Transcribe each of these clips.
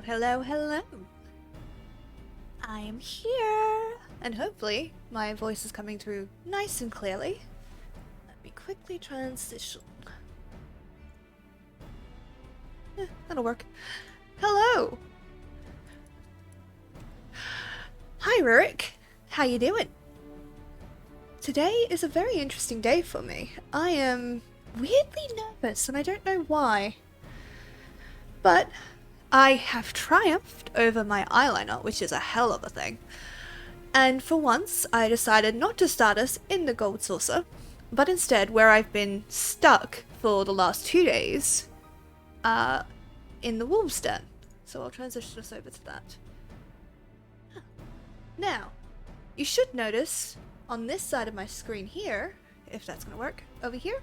Hello, hello. I am here. And hopefully my voice is coming through nice and clearly. Let me quickly transition. That'll work. Hello. Hi, Rurik. How you doing? Today is a very interesting day for me. I am weirdly nervous and I don't know why. But I have triumphed over my eyeliner, which is a hell of a thing. And for once, I decided not to start us in the gold saucer, but instead where I've been stuck for the last 2 days, in the wolf's den. So I'll transition us over to that. Now, you should notice on this side of my screen here, if that's going to work, over here,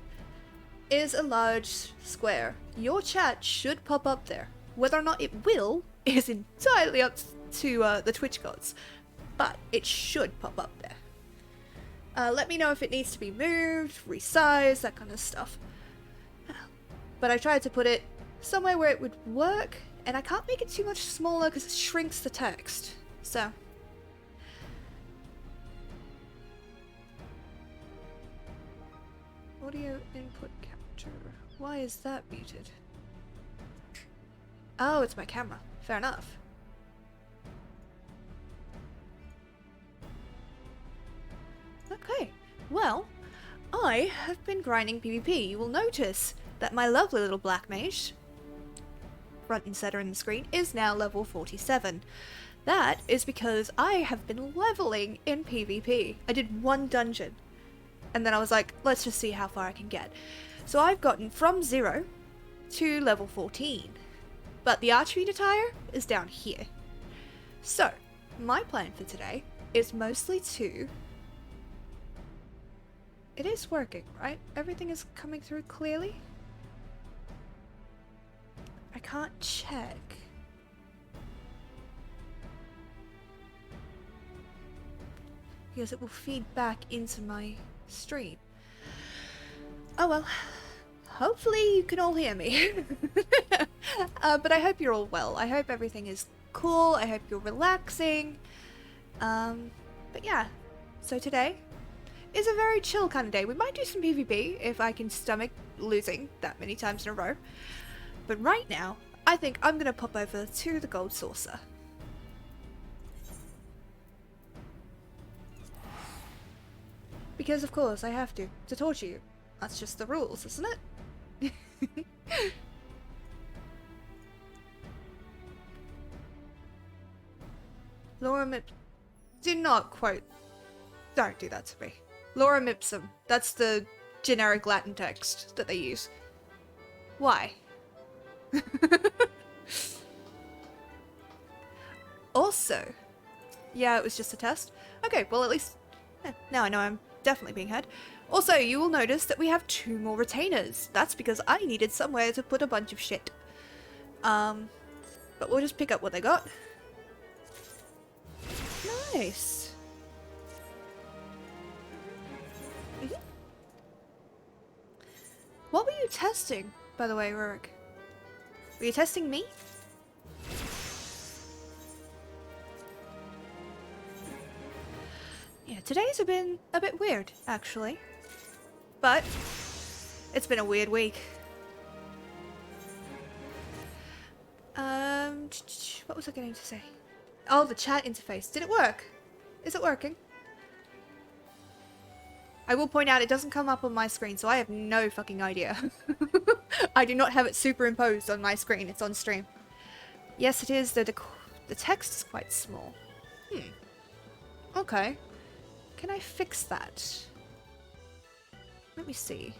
is a large square. Your chat should pop up there. Whether or not it will is entirely up to the Twitch gods, but it should pop up there. Let me know if it needs to be moved, resized, that kind of stuff. But I tried to put it somewhere where it would work, and I can't make it too much smaller because it shrinks the text. So audio input capture. Why is that muted? Oh, it's my camera. Fair enough. Okay, well, I have been grinding PvP. You will notice that my lovely little black mage, front and center in the screen, is now level 47. That is because I have been leveling in PvP. I did one dungeon, and then I was like, let's just see how far I can get. So I've gotten from 0 to level 14. But the archery attire is down here. So, my plan for today is mostly to... It is working, right? Everything is coming through clearly? I can't check. Because it will feed back into my stream. Oh well. Hopefully you can all hear me. But I hope you're all well. I hope everything is cool. I hope you're relaxing. But yeah. So today is a very chill kind of day. We might do some PvP if I can stomach losing that many times in a row. But right now, I think I'm going to pop over to the gold saucer. Because of course I have to torture you. That's just the rules, isn't it? Lorem ipsum. Do not quote. Don't do that to me. Lorem ipsum. That's the generic Latin text that they use. Why? Also, yeah, it was just a test. Okay, well at least now I know I'm definitely being heard. Also, you will notice that we have 2 more retainers. That's because I needed somewhere to put a bunch of shit. But we'll just pick up what they got. Nice. What were you testing, by the way, Rurik? Were you testing me? Yeah, today's been a bit weird, actually. But it's been a weird week. What was I going to say? Oh, the chat interface. Did it work? Is it working? I will point out it doesn't come up on my screen, so I have no fucking idea. I do not have it superimposed on my screen. It's on stream. Yes, it is. The text is quite small. Okay. Can I fix that? Let me see.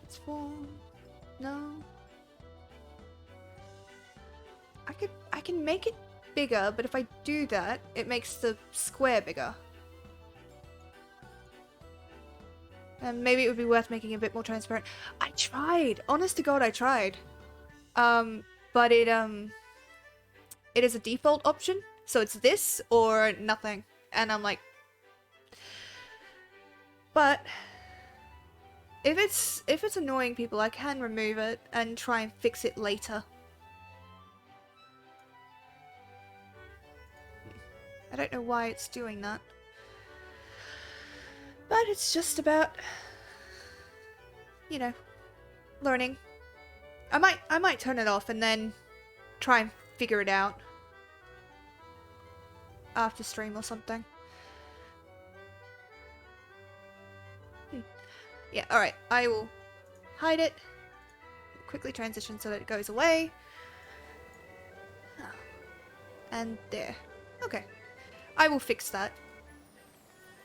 It's 4. No. I can make it bigger, but if I do that, it makes the square bigger. And maybe it would be worth making it a bit more transparent. I tried! Honest to God, I tried. But it is a default option. So it's this or nothing. And I'm like... But If it's annoying people, I can remove it and try and fix it later. I don't know why it's doing that. But it's just about, you know, learning. I might turn it off and then try and figure it out after stream or something. Yeah, alright. I will hide it. Quickly transition so that it goes away. And there. Okay. I will fix that.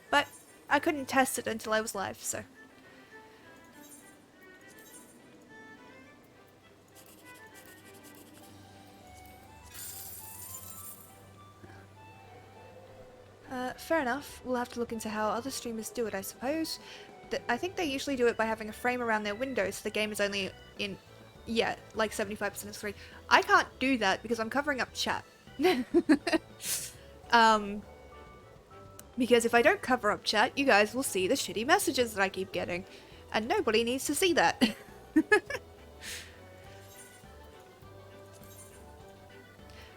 But I couldn't test it until I was live, so. Fair enough. We'll have to look into how other streamers do it, I suppose. I think they usually do it by having a frame around their window so the game is only in, yeah, like 75% of the screen. I can't do that because I'm covering up chat. Because if I don't cover up chat, you guys will see the shitty messages that I keep getting. And nobody needs to see that.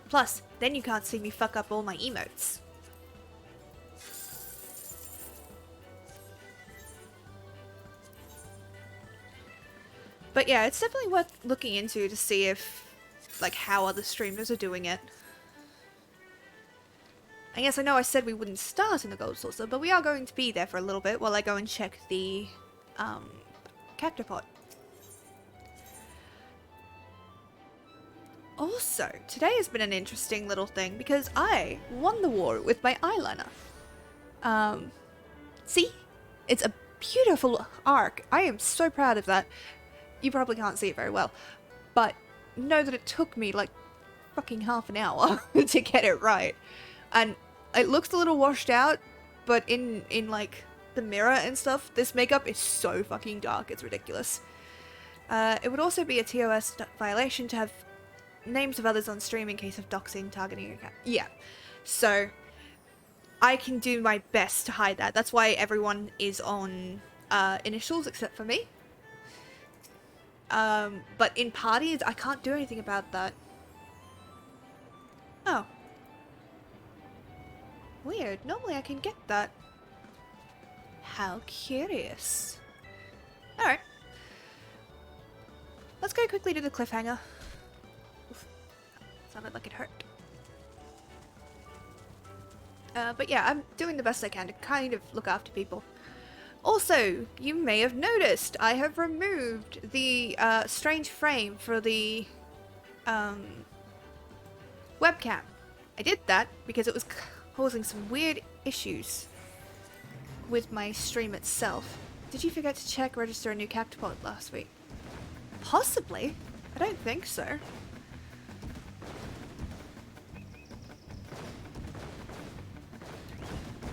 Plus, then you can't see me fuck up all my emotes. But yeah, it's definitely worth looking into to see if, like, how other streamers are doing it. I guess I know I said we wouldn't start in the Gold Saucer, but we are going to be there for a little bit while I go and check the, Cactopod. Also, today has been an interesting little thing because I won the war with my eyeliner. See? It's a beautiful arc. I am so proud of that. You probably can't see it very well, but know that it took me like fucking half an hour to get it right. And it looks a little washed out, but in like the mirror and stuff, this makeup is so fucking dark, it's ridiculous. It would also be a TOS violation to have names of others on stream in case of doxing, targeting, account. Yeah. So I can do my best to hide that. That's why everyone is on initials except for me. But in parties, I can't do anything about that. Oh. Weird. Normally I can get that. How curious. Alright. Let's go quickly to the cliffhanger. Oof. Sounded like it hurt. But yeah, I'm doing the best I can to kind of look after people. Also, you may have noticed I have removed the strange frame for the webcam. I did that because it was causing some weird issues with my stream itself. Did you forget to check register a new Cactopod last week? Possibly. I don't think so.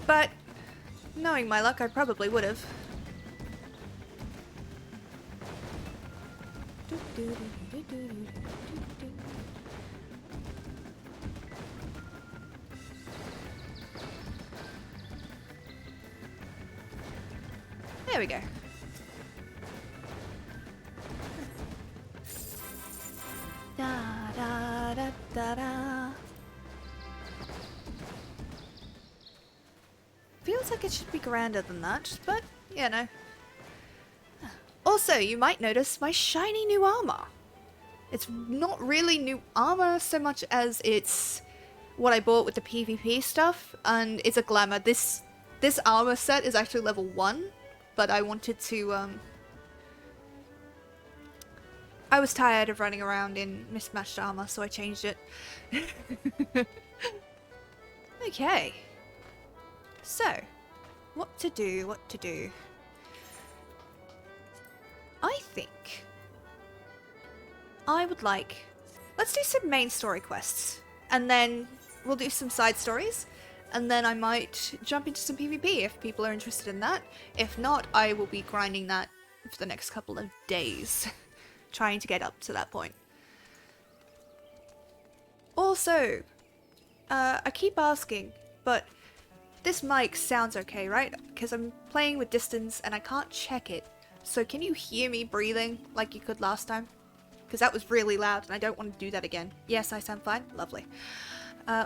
But knowing my luck, I probably would have. There we go. Da da da da da. Feels like it should be grander than that, but you know. Also, you might notice my shiny new armor. It's not really new armor so much as it's what I bought with the PvP stuff, and it's a glamour. This armor set is actually level 1, but I wanted to, I was tired of running around in mismatched armor, so I changed it. Okay. So, what to do, what to do. I think I would like, let's do some main story quests, and then we'll do some side stories, and then I might jump into some PvP if people are interested in that. If not, I will be grinding that for the next couple of days, trying to get up to that point. Also, I keep asking, but this mic sounds okay, right? Because I'm playing with distance and I can't check it. So can you hear me breathing like you could last time? Because that was really loud and I don't want to do that again. Yes, I sound fine. Lovely.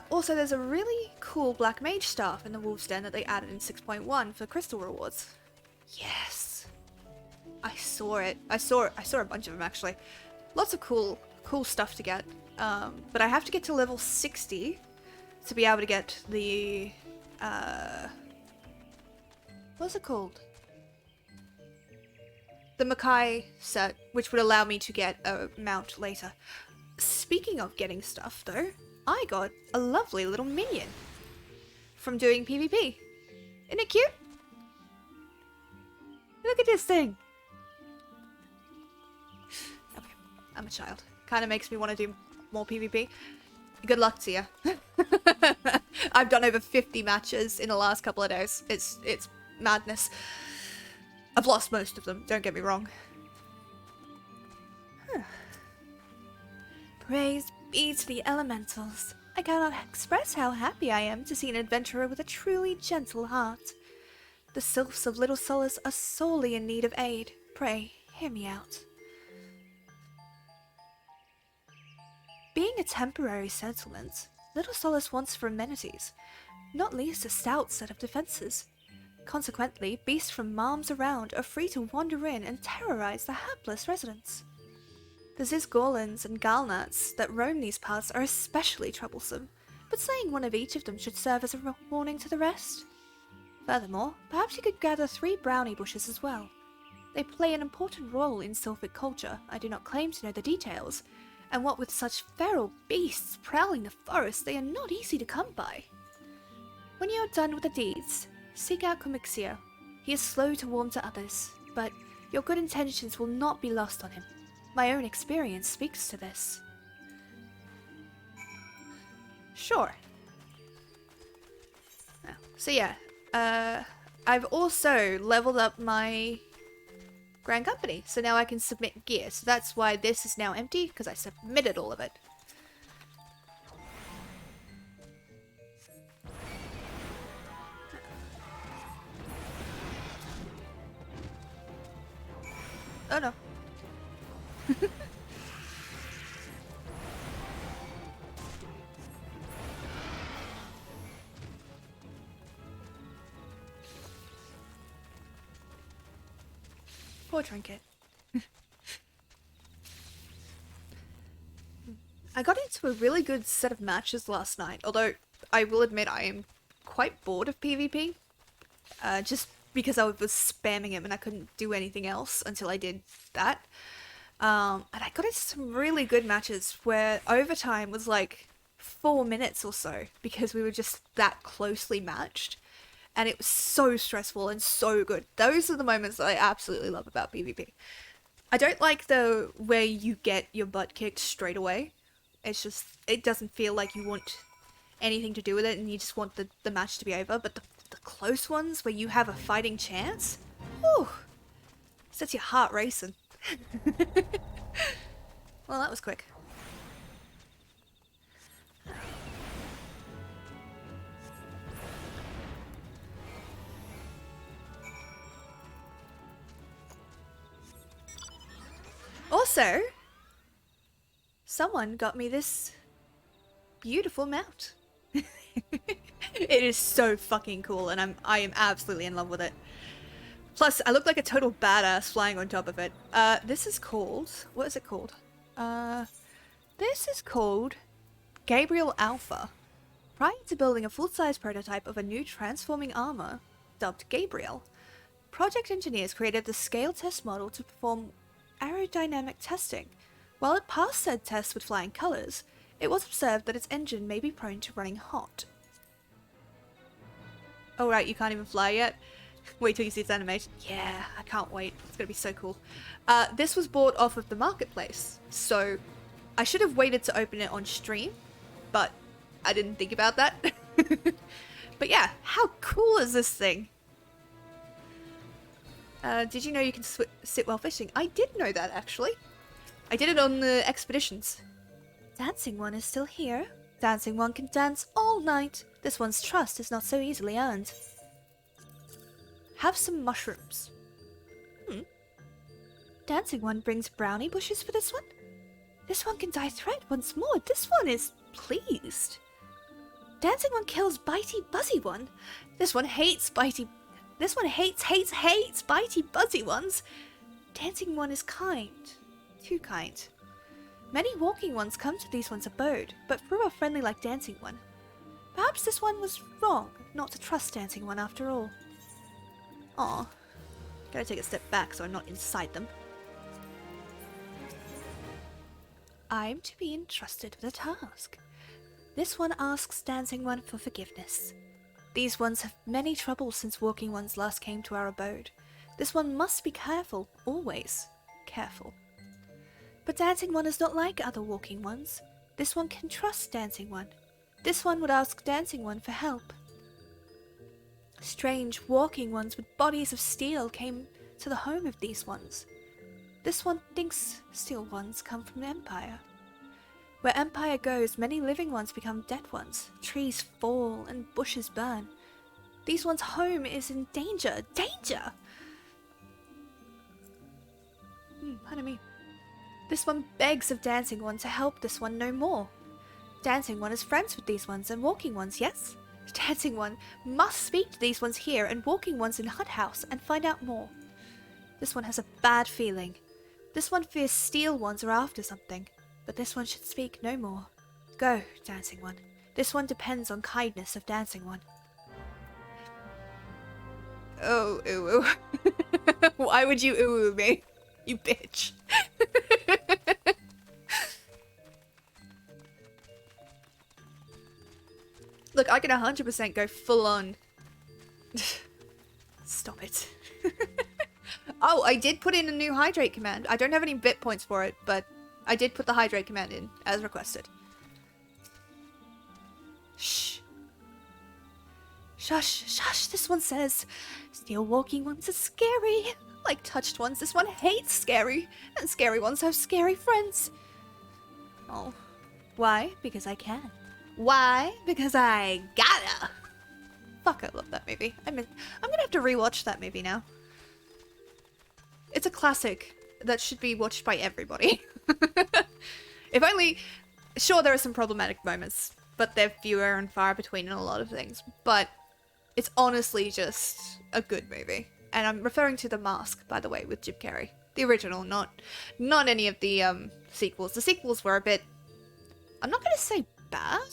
Also, there's a really cool Black Mage staff in the Wolf's Den that they added in 6.1 for crystal rewards. Yes. I saw it. I saw a bunch of them actually. Lots of cool stuff to get. But I have to get to level 60 to be able to get the what's it called? The Makai set, which would allow me to get a mount later. Speaking of getting stuff though, I got a lovely little minion from doing PvP. Isn't it cute? Look at this thing. Okay, I'm a child. Kind of makes me want to do more PvP. Good luck to you. I've done over 50 matches in the last couple of days. It's madness. I've lost most of them, don't get me wrong. Praise be to the elementals. I cannot express how happy I am to see an adventurer with a truly gentle heart. The sylphs of Little Solace are sorely in need of aid. Pray, hear me out. Being a temporary settlement, Little Solace wants for amenities, not least a stout set of defences. Consequently, beasts from Malms around are free to wander in and terrorize the hapless residents. The Zizgorlins and Galnats that roam these parts are especially troublesome, but saying one of each of them should serve as a warning to the rest. Furthermore, perhaps you could gather 3 brownie bushes as well. They play an important role in Sylphic culture. I do not claim to know the details, and what with such feral beasts prowling the forest, they are not easy to come by. When you are done with the deeds, seek out Comixio. He is slow to warm to others, but your good intentions will not be lost on him. My own experience speaks to this. Sure. So yeah, I've also leveled up my Grand Company, so now I can submit gear. So that's why this is now empty, because I submitted all of it. Oh no. Poor Trinket. I got into a really good set of matches last night, although I will admit I am quite bored of PvP. Just because I was spamming him and I couldn't do anything else until I did that. And I got into some really good matches where overtime was like 4 minutes or so because we were just that closely matched. And it was so stressful and so good. Those are the moments that I absolutely love about PvP. I don't like the where you get your butt kicked straight away. It's just, it doesn't feel like you want anything to do with it and you just want the match to be over. But the close ones where you have a fighting chance, whew, sets your heart racing. Well, that was quick. Also, someone got me this beautiful mount. It is so fucking cool and I am absolutely in love with it. Plus, I look like a total badass flying on top of it. This is called... What is it called? This is called Gabriel Alpha. Prior to building a full-size prototype of a new transforming armor, dubbed Gabriel, project engineers created the scale test model to perform aerodynamic testing. While it passed said tests with flying colors, it was observed that its engine may be prone to running hot. Oh right, you can't even fly yet? Wait till you see its animation. Yeah, I can't wait. It's gonna be so cool. This was bought off of the marketplace, so I should have waited to open it on stream, but I didn't think about that. But yeah, how cool is this thing? Did you know you can sit while fishing? I did know that, actually. I did it on the expeditions. Dancing One is still here. Dancing One can dance all night. This one's trust is not so easily earned. Have some mushrooms. Dancing One brings brownie bushes for this one? This one can die threat once more. This one is pleased. Dancing One kills Bitey Buzzy One. This one hates Bitey... This one hates Bitey Buzzy Ones. Dancing One is kind. Too kind. Many walking ones come to these one's abode, but few are friendly like Dancing One. Perhaps this one was wrong not to trust Dancing One after all. Aw. Gotta take a step back so I'm not inside them. I'm to be entrusted with a task. This one asks Dancing One for forgiveness. These ones have many troubles since walking ones last came to our abode. This one must be careful, always careful. But Dancing One is not like other walking ones. This one can trust Dancing One. This one would ask Dancing One for help. Strange walking ones with bodies of steel came to the home of these ones. This one thinks steel ones come from the Empire. Where Empire goes, many living ones become dead ones. Trees fall and bushes burn. These ones' home is in danger. Danger! Pardon me. This one begs of Dancing One to help this one no more. Dancing One is friends with these ones and walking ones, yes? Dancing One must speak to these ones here and walking ones in Hut House and find out more. This one has a bad feeling. This one fears steel ones are after something, but this one should speak no more. Go, Dancing One. This one depends on kindness of Dancing One. Oh, ooh. Why would you ooh me? You bitch. Look, I can 100% go full on. Stop it. Oh, I did put in a new hydrate command. I don't have any bit points for it, but I did put the hydrate command in, as requested. Shh. Shush, shush, this one says. Steel walking ones are scary. Like touched ones, this one hates scary. And scary ones have scary friends. Oh. Why? Because I can. Why? Because I gotta. Fuck, I love that movie. I'm gonna have to rewatch that movie now. It's a classic that should be watched by everybody. If only... Sure, there are some problematic moments, but they're fewer and far between in a lot of things. But it's honestly just a good movie. And I'm referring to The Mask, by the way, with Jim Carrey. The original, not any of the sequels. The sequels were a bit... I'm not going to say bad,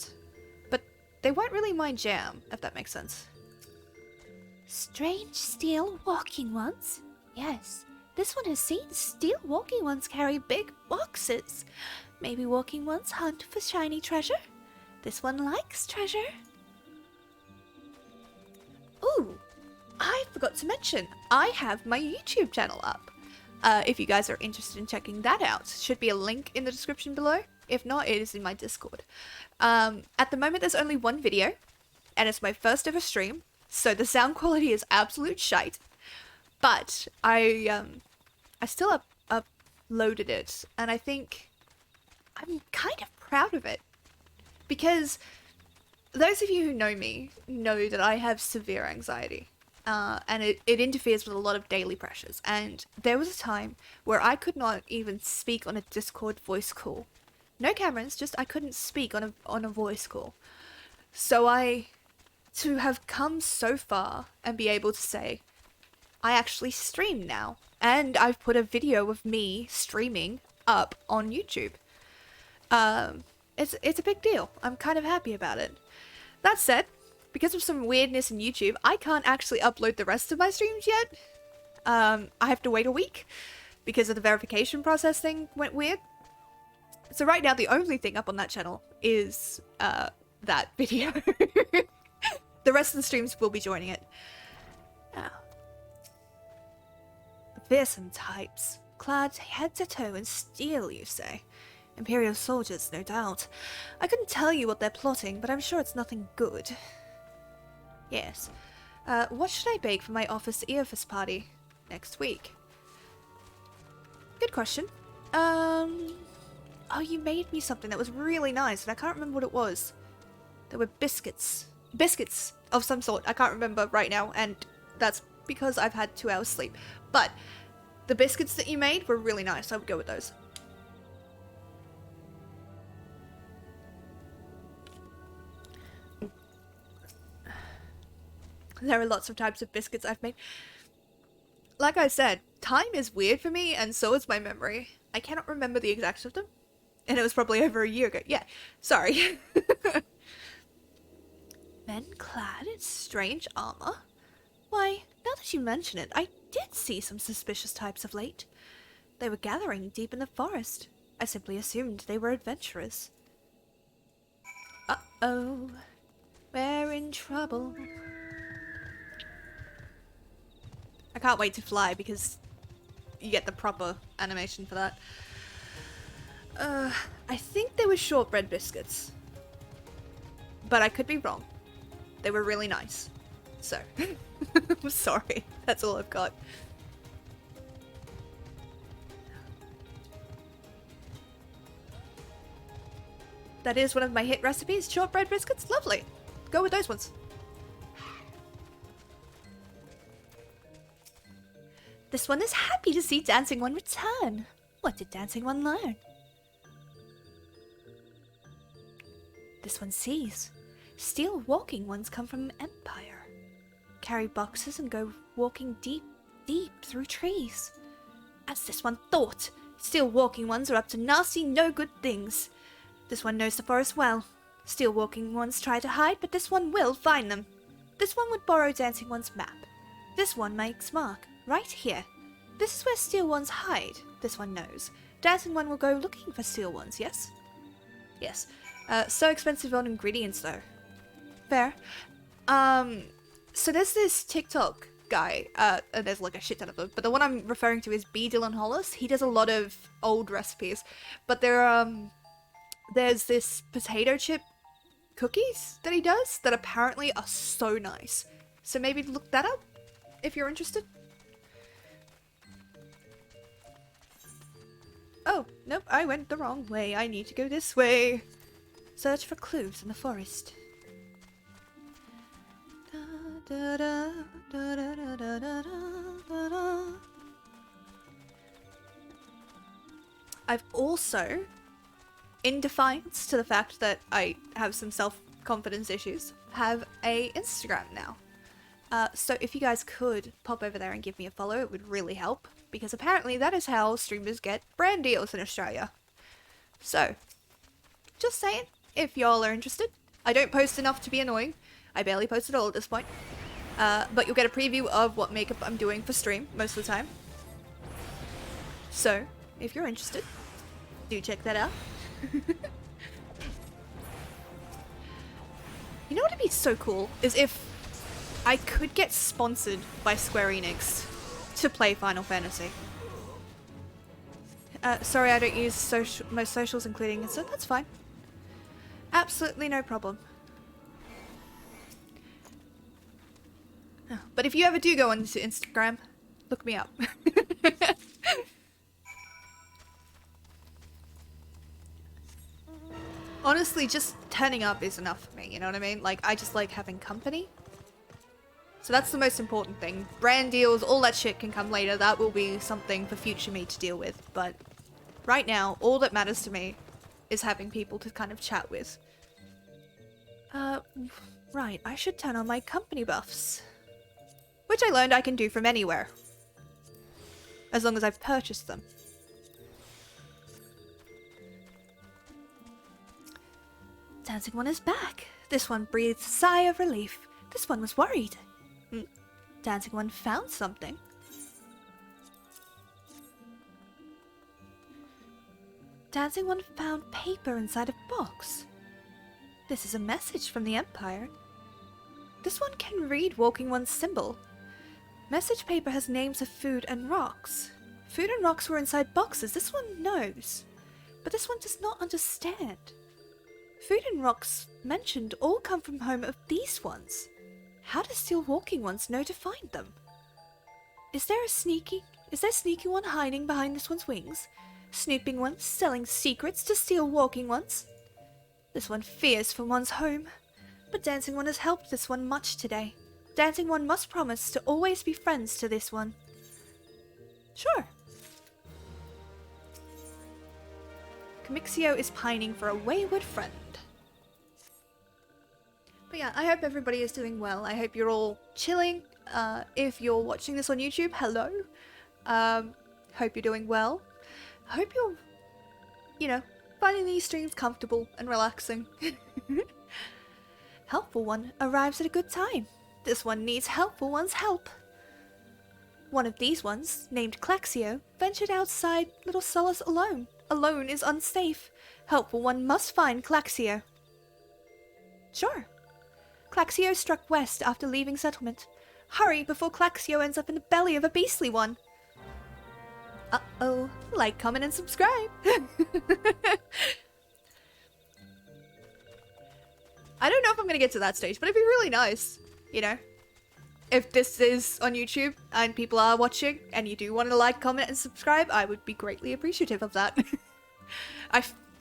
but they weren't really my jam, if that makes sense. Strange steel walking ones? Yes. This one has seen steel walking ones carry big boxes. Maybe walking ones hunt for shiny treasure? This one likes treasure. Ooh, I forgot to mention, I have my YouTube channel up. If you guys are interested in checking that out, should be a link in the description below. If not, it is in my Discord. At the moment, there's only one video, and it's my first ever stream, so the sound quality is absolute shite. But I still uploaded it, and I think I'm kind of proud of it. Because those of you who know me know that I have severe anxiety. And it interferes with a lot of daily pressures. And there was a time where I could not even speak on a Discord voice call. No cameras, just I couldn't speak on a voice call. So to have come so far and be able to say, I actually stream now. And I've put a video of me streaming up on YouTube. It's a big deal. I'm kind of happy about it. That said, because of some weirdness in YouTube, I can't actually upload the rest of my streams yet. I have to wait a week because of the verification process thing went weird. So right now, the only thing up on that channel is that video. The rest of the streams will be joining it. Now, fearsome types, clad head to toe in steel, you say? Imperial soldiers, no doubt. I couldn't tell you what they're plotting, but I'm sure it's nothing good. Yes. What should I bake for my office Eofus party next week? Good question. Oh, you made me something that was really nice, and I can't remember what it was. There were biscuits. Biscuits of some sort. I can't remember right now, and that's because I've had 2 hours sleep. But The biscuits that you made were really nice. I would go with those. There are lots of types of biscuits I've made. Like I said, time is weird for me, and so is my memory. I cannot remember the exacts of them. And it was probably over a year ago. Yeah, sorry. Men clad in strange armor? Why, now that you mention it, I did see some suspicious types of late. They were gathering deep in the forest. I simply assumed they were adventurers. Uh-oh. We're in trouble. I can't wait to fly because you get the proper animation for that. I think they were shortbread biscuits. But I could be wrong. They were really nice. So, I'm sorry. That's all I've got. That is one of my hit recipes, shortbread biscuits. Lovely. Go with those ones. This one is happy to see Dancing One return. What did Dancing One learn? This one sees. Still walking ones come from Empire. Carry boxes and go walking deep, deep through trees. As this one thought, still walking ones are up to nasty, no good things. This one knows the forest well. Still walking ones try to hide, but this one will find them. This one would borrow Dancing One's map. This one makes mark, right here. This is where Steel Ones hide. This one knows. Dancing One will go looking for Steel Ones, yes? Yes. So expensive on ingredients, though. Fair. So there's this TikTok guy, there's like a shit ton of them, but the one I'm referring to is B. Dylan Hollis. He does a lot of old recipes, but there's this potato chip cookies that he does that apparently are so nice. So maybe look that up if you're interested. Oh, nope, I went the wrong way. I need to go this way. Search for clues in the forest. I've also, in defiance to the fact that I have some self-confidence issues, have a Instagram now. So if you guys could pop over there and give me a follow, it would really help, because apparently that is how streamers get brand deals in Australia. So, just saying, if y'all are interested. I don't post enough to be annoying. I barely post at all at this point. But you'll get a preview of what makeup I'm doing for stream most of the time. So, if you're interested, do check that out. You know what would be so cool? Is if I could get sponsored by Square Enix to play Final Fantasy. Sorry, I don't use most socials, including Insta. That's fine. Absolutely no problem. Oh, but if you ever do go onto Instagram, look me up. Honestly, just turning up is enough for me, you know what I mean? Like, I just like having company. So that's the most important thing. Brand deals, all that shit can come later. That will be something for future me to deal with. But right now, all that matters to me is having people to kind of chat with. Right, I should turn on my company buffs. Which I learned I can do from anywhere. As long as I've purchased them. Dancing One is back. This one breathed a sigh of relief. This one was worried. Dancing One found something. Dancing One found paper inside a box. This is a message from the Empire. This one can read Walking One's symbol. Message paper has names of food and rocks. Food and rocks were inside boxes. This one knows. But this one does not understand. Food and rocks mentioned all come from home of these ones. How does Steel Walking Ones know to find them? Is there sneaky one hiding behind this one's wings? Snooping ones selling secrets to Steel Walking Ones? This one fears for one's home. But Dancing One has helped this one much today. Dancing One must promise to always be friends to this one. Sure, Camixio is pining for a wayward friend. But yeah, I hope everybody is doing well. I hope you're all chilling. If you're watching this on YouTube, hello. Hope you're doing well. Hope you're, you know, finding these streams comfortable and relaxing. Helpful One arrives at a good time. This one needs Helpful One's help. One of these ones, named Claxio, ventured outside Little Solace alone. Alone is unsafe. Helpful One must find Claxio. Sure. Claxio struck west after leaving settlement. Hurry before Claxio ends up in the belly of a beastly one. Uh-oh. Like, comment, and subscribe. I don't know if I'm gonna get to that stage, but it'd be really nice, you know? If this is on YouTube and people are watching and you do want to like, comment, and subscribe, I would be greatly appreciative of that.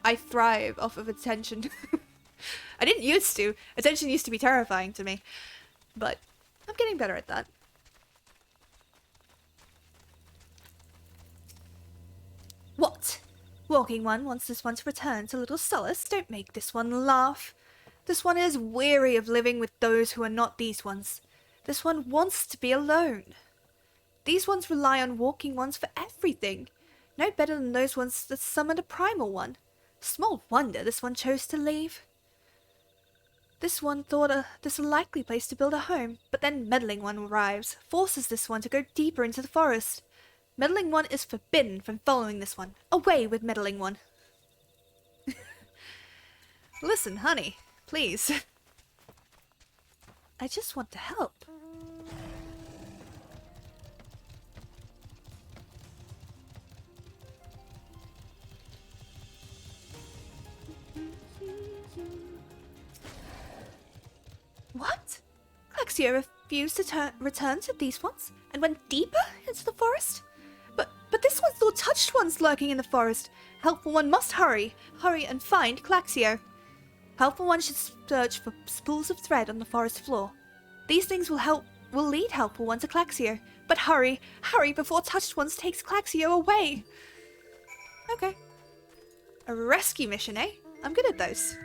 I thrive off of attention. I didn't used to. Attention used to be terrifying to me. But I'm getting better at that. What? Walking One wants this one to return to Little Solace. Don't make this one laugh. This one is weary of living with those who are not these ones. This one wants to be alone. These ones rely on Walking Ones for everything. No better than those ones that summoned a Primal One. Small wonder this one chose to leave. This one thought this a likely place to build a home, but then Meddling One arrives, forces this one to go deeper into the forest. Meddling One is forbidden from following this one. Away with Meddling One. Listen, honey, please. I just want to help. What? Claxio refused to return to these ones and went deeper into the forest? But this one saw touched ones lurking in the forest. Helpful One must hurry. Hurry and find Claxio. Helpful One should search for spools of thread on the forest floor. These things will lead Helpful One to Claxio. But hurry before touched ones takes Claxio away. Okay. A rescue mission, eh? I'm good at those.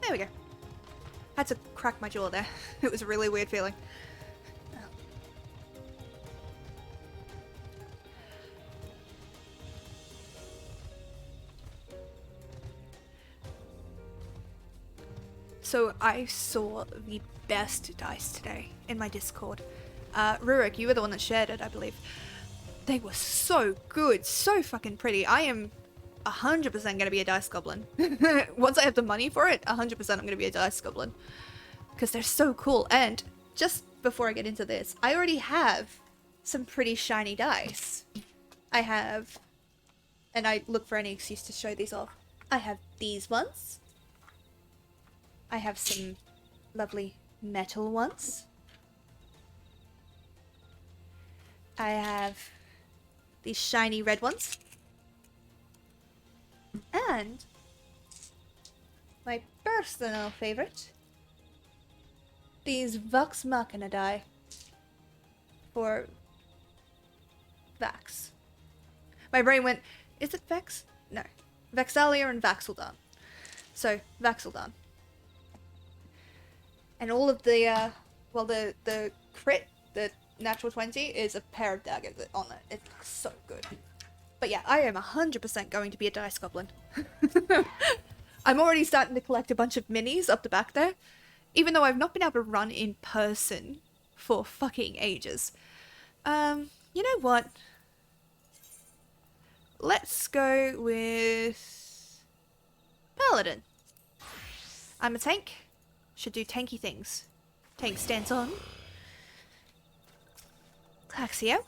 There we go. Had to crack my jaw there. It was a really weird feeling. So I saw the best dice today in my Discord. Rurik, you were the one that shared it, I believe. They were so good, so fucking pretty. I am 100% gonna be a dice goblin. Once I have the money for it, 100% I'm gonna be a dice goblin. Because they're so cool. And just before I get into this, I already have some pretty shiny dice. I have, and I look for any excuse to show these off. I have these ones. I have some lovely metal ones. I have these shiny red ones. And my personal favorite, these Vox Machina die for Vax. My brain went, is it Vex? No. Vexalia and Vax'ildan. So, Vax'ildan. And all of the, well, the crit, the natural 20, is a pair of daggers on it. It looks so good. But yeah, I am 100% going to be a dice goblin. I'm already starting to collect a bunch of minis up the back there. Even though I've not been able to run in person for fucking ages. You know what? Let's go with Paladin. I'm a tank. Should do tanky things. Tank stance on. Claxio.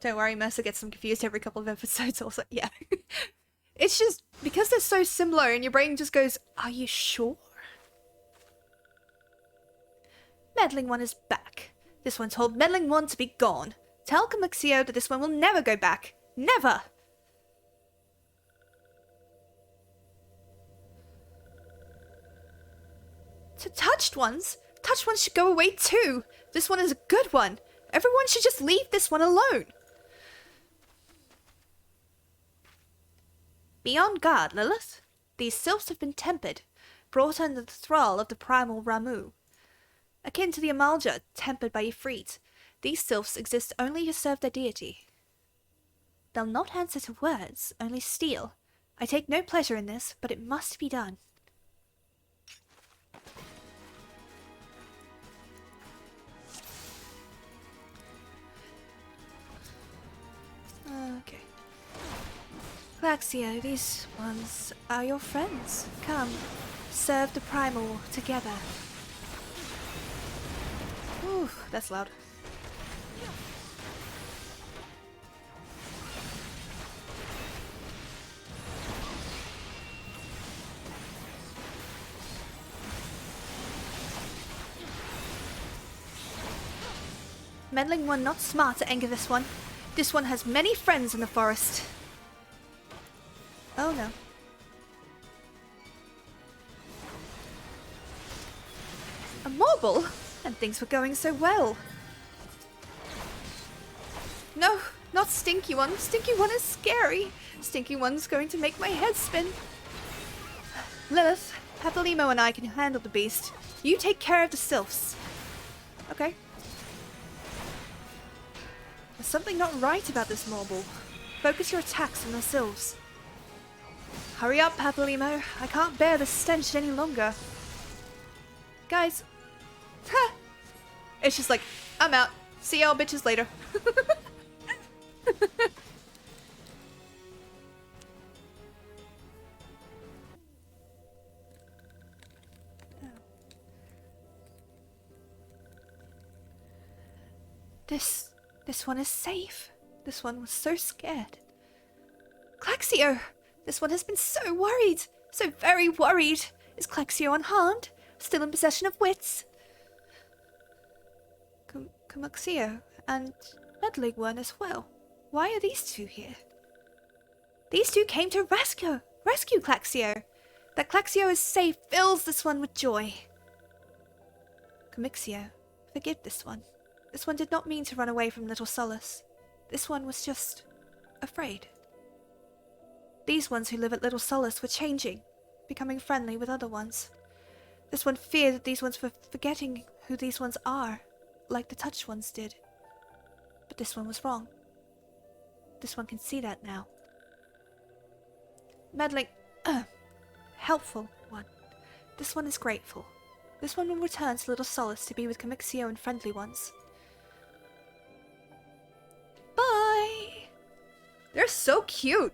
Don't worry, Mercer gets them confused every couple of episodes also. Yeah. It's just, because they're so similar and your brain just goes, are you sure? Meddling One is back. This one told Meddling One to be gone. Tell Camixio that this one will never go back. Never! Touched ones? Touched ones should go away too. This one is a good one. Everyone should just leave this one alone. Be on guard, Lilith. These sylphs have been tempered, brought under the thrall of the primal Ramu. Akin to the Amalja, tempered by Ifrit, these sylphs exist only to serve their deity. They'll not answer to words, only steal. I take no pleasure in this, but it must be done. Okay. Claxia, these ones are your friends. Come, serve the primal together. Ooh, that's loud. Meddling one not smart to anger this one. This one has many friends in the forest. Oh no. A marble? And things were going so well. No, not Stinky One. Stinky One is scary. Stinky One's going to make my head spin. Lilith, Papalimo and I can handle the beast. You take care of the sylphs. Okay. There's something not right about this marble. Focus your attacks on the sylphs. Hurry up, Papalimo. I can't bear the stench any longer. Guys. Ha! It's just like, I'm out. See y'all bitches later. This one is safe. This one was so scared. Claxio! This one has been so worried. So very worried. Is Claxio unharmed? Still in possession of wits? Camuxio and Meddling One as well. Why are these two here? These two came to rescue Claxio. That Claxio is safe fills this one with joy. Camixio, forgive this one. This one did not mean to run away from Little Solace. This one was just afraid. These ones who live at Little Solace were changing, becoming friendly with other ones. This one feared that these ones were forgetting who these ones are, like the touched ones did. But this one was wrong. This one can see that now. Meddling, helpful one. This one is grateful. This one will return to Little Solace to be with Camixio and friendly ones. Bye! They're so cute!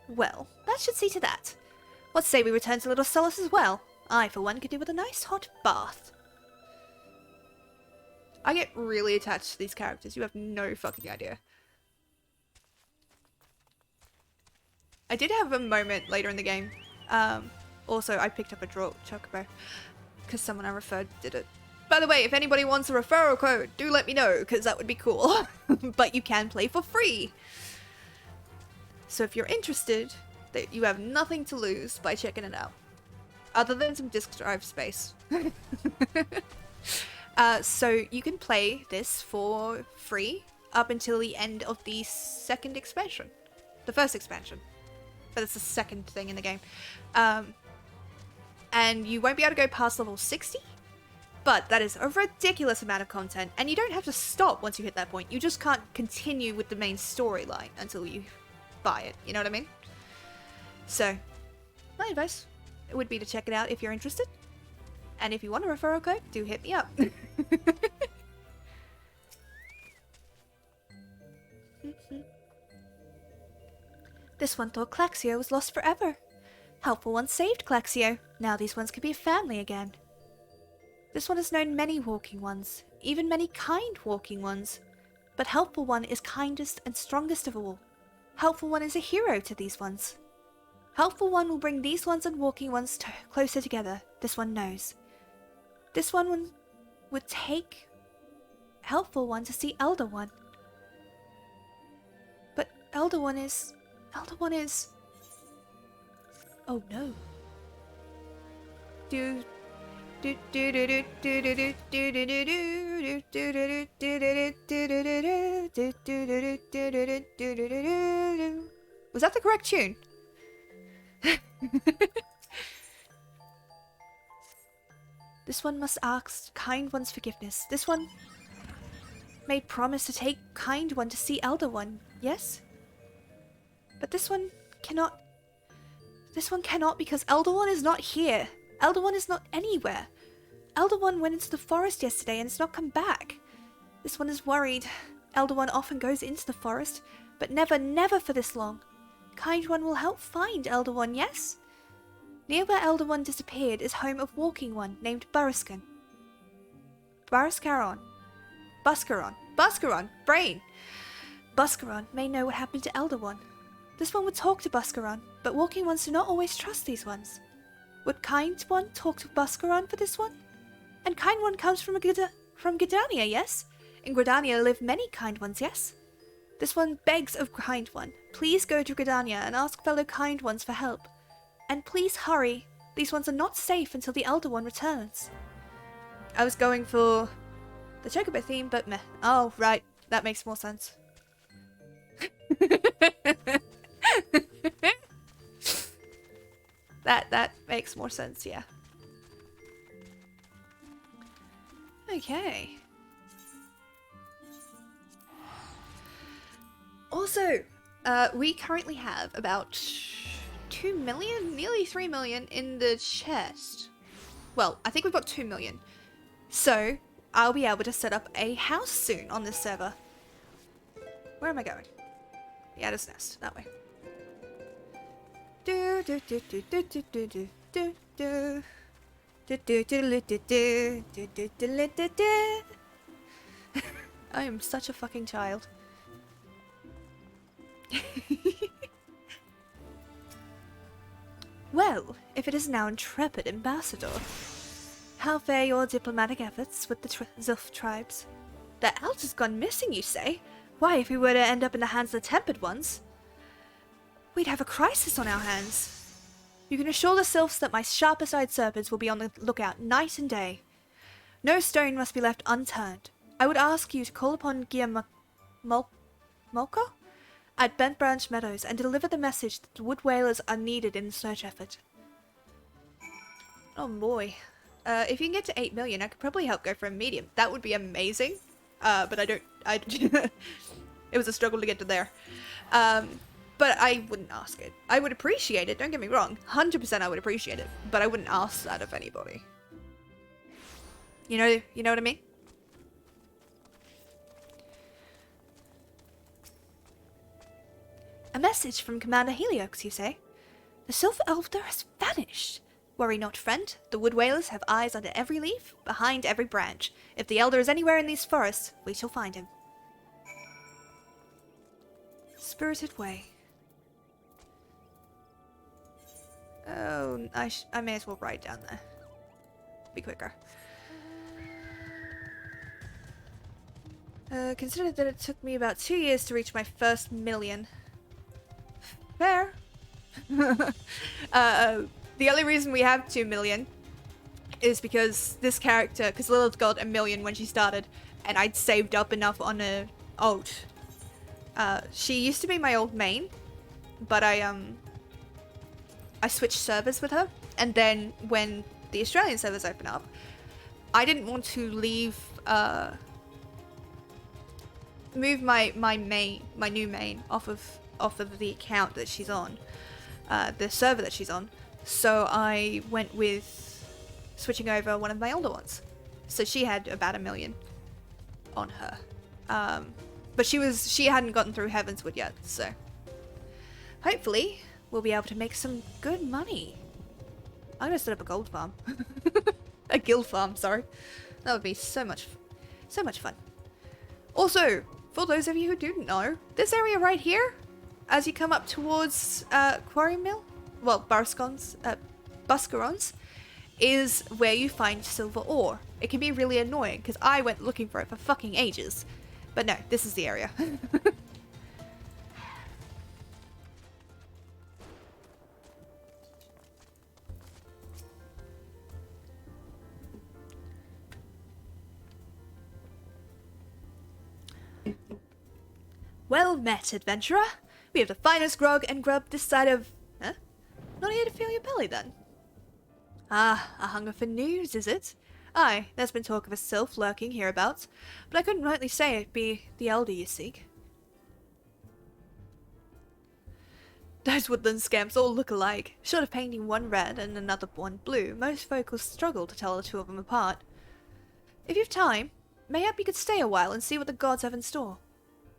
Well, that should see to that. What say we return to Little Solace as well? I, for one, could do with a nice hot bath. I get really attached to these characters. You have no fucking idea. I did have a moment later in the game. Also, I picked up a chocobo because someone I referred did it. By the way, if anybody wants a referral code, do let me know because that would be cool. But you can play for free. So if you're interested, that you have nothing to lose by checking it out. Other than some disk drive space. So you can play this for free up until the end of the second expansion. The first expansion. But it's the second thing in the game. And you won't be able to go past level 60. But that is a ridiculous amount of content. And you don't have to stop once you hit that point. You just can't continue with the main storyline until you buy it. You know what I mean? So, my advice would be to check it out if you're interested. And if you want a referral code, do hit me up. This one thought Claxio was lost forever. Helpful One saved Claxio. Now these ones could be a family again. This one has known many walking ones, even many kind walking ones. But Helpful One is kindest and strongest of all. Helpful One is a hero to these ones. Helpful One will bring these ones and walking ones closer together, this one knows. This one would take Helpful One to see Elder One. But Elder One is... Oh no. do. Was that the correct tune? This one must ask kind one's forgiveness. This one made promise to take kind one to see elder one. Yes? But this one cannot. This one cannot because elder one is not here. Elder one is not anywhere. Elder one went into the forest yesterday and has not come back. This one is worried. Elder one often goes into the forest, but never for this long. Kind one will help find elder one, yes? Near where elder one disappeared is home of walking one named Burriscan. Buscaron, brain! Buscaron may know what happened to elder one. This one would talk to Buscaron, but walking ones do not always trust these ones. Would kind one talk to Buscaron for this one? And kind one comes from Gridania, yes? In Gridania live many kind ones, yes? This one begs of kind one, please go to Gridania and ask fellow kind ones for help. And please hurry, these ones are not safe until the elder one returns. I was going for the Chocobo theme, but meh. Oh, right, that makes more sense. That makes more sense, yeah. Okay. Also, we currently have about 2 million, nearly 3 million in the chest. Well, I think we've got 2 million. So, I'll be able to set up a house soon on this server. Where am I going? The Adder's Nest, that way. I am such a fucking child. Well, if it is now intrepid ambassador, how fare your diplomatic efforts with the Zilf tribes? The alt has gone missing, you say? Why, if we were to end up in the hands of the tempered ones, we'd have a crisis on our hands. You can assure the sylphs that my sharpest-eyed serpents will be on the lookout night and day. No stone must be left unturned. I would ask you to call upon Guillermo Molko at Bent Branch Meadows and deliver the message that the wood whalers are needed in the search effort. Oh boy. If you can get to 8 million, I could probably help go for a medium. That would be amazing. But it was a struggle to get to there. But I wouldn't ask it. I would appreciate it, don't get me wrong. 100% I would appreciate it. But I wouldn't ask that of anybody. You know what I mean? A message from Commander Heliox, you say? The Sylph Elder has vanished. Worry not, friend. The wood whalers have eyes under every leaf, behind every branch. If the Elder is anywhere in these forests, we shall find him. Spirited Way. Oh, I may as well ride down there. Be quicker. Consider that it took me about 2 years to reach my first million. Fair. The only reason we have 2 million is because this character, because Lillith got 1 million when she started, and I'd saved up enough on a alt. She used to be my old main, but I switched servers with her, and then when the Australian servers open up, I didn't want to leave, move my new main off of the account that she's on, the server that she's on. So I went with switching over one of my older ones. So she had about 1 million on her. But she hadn't gotten through Heavenswood yet, so hopefully we'll be able to make some good money. I'm gonna set up a gold farm. A guild farm, sorry. That would be so much fun. Also, for those of you who didn't know, this area right here, as you come up towards Quarry Mill, well, Buscarons, is where you find silver ore. It can be really annoying, because I went looking for it for fucking ages. But no, this is the area. Well met, adventurer. We have the finest grog and grub this side of... Huh? Not here to fill your belly, then? Ah, a hunger for news, is it? Aye, there's been talk of a sylph lurking hereabouts, but I couldn't rightly say it be the elder you seek. Those woodland scamps all look alike. Short of painting one red and another one blue, most folk will struggle to tell the two of them apart. If you've time, mayhap you could stay a while and see what the gods have in store.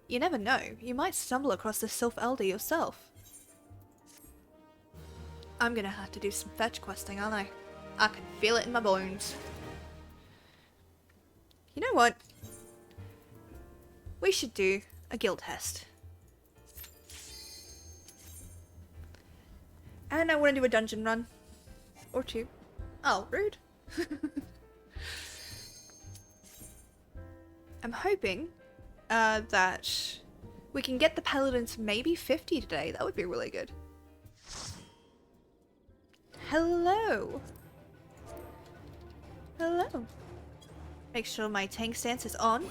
You never know, you might stumble across the sylph elder yourself. I'm gonna have to do some fetch questing, aren't I? I can feel it in my bones. You know what? We should do a guild test. And I want to do a dungeon run. Or two. Oh, rude. I'm hoping that we can get the paladin to maybe 50 today. That would be really good. Hello. Hello. Make sure my tank stance is on.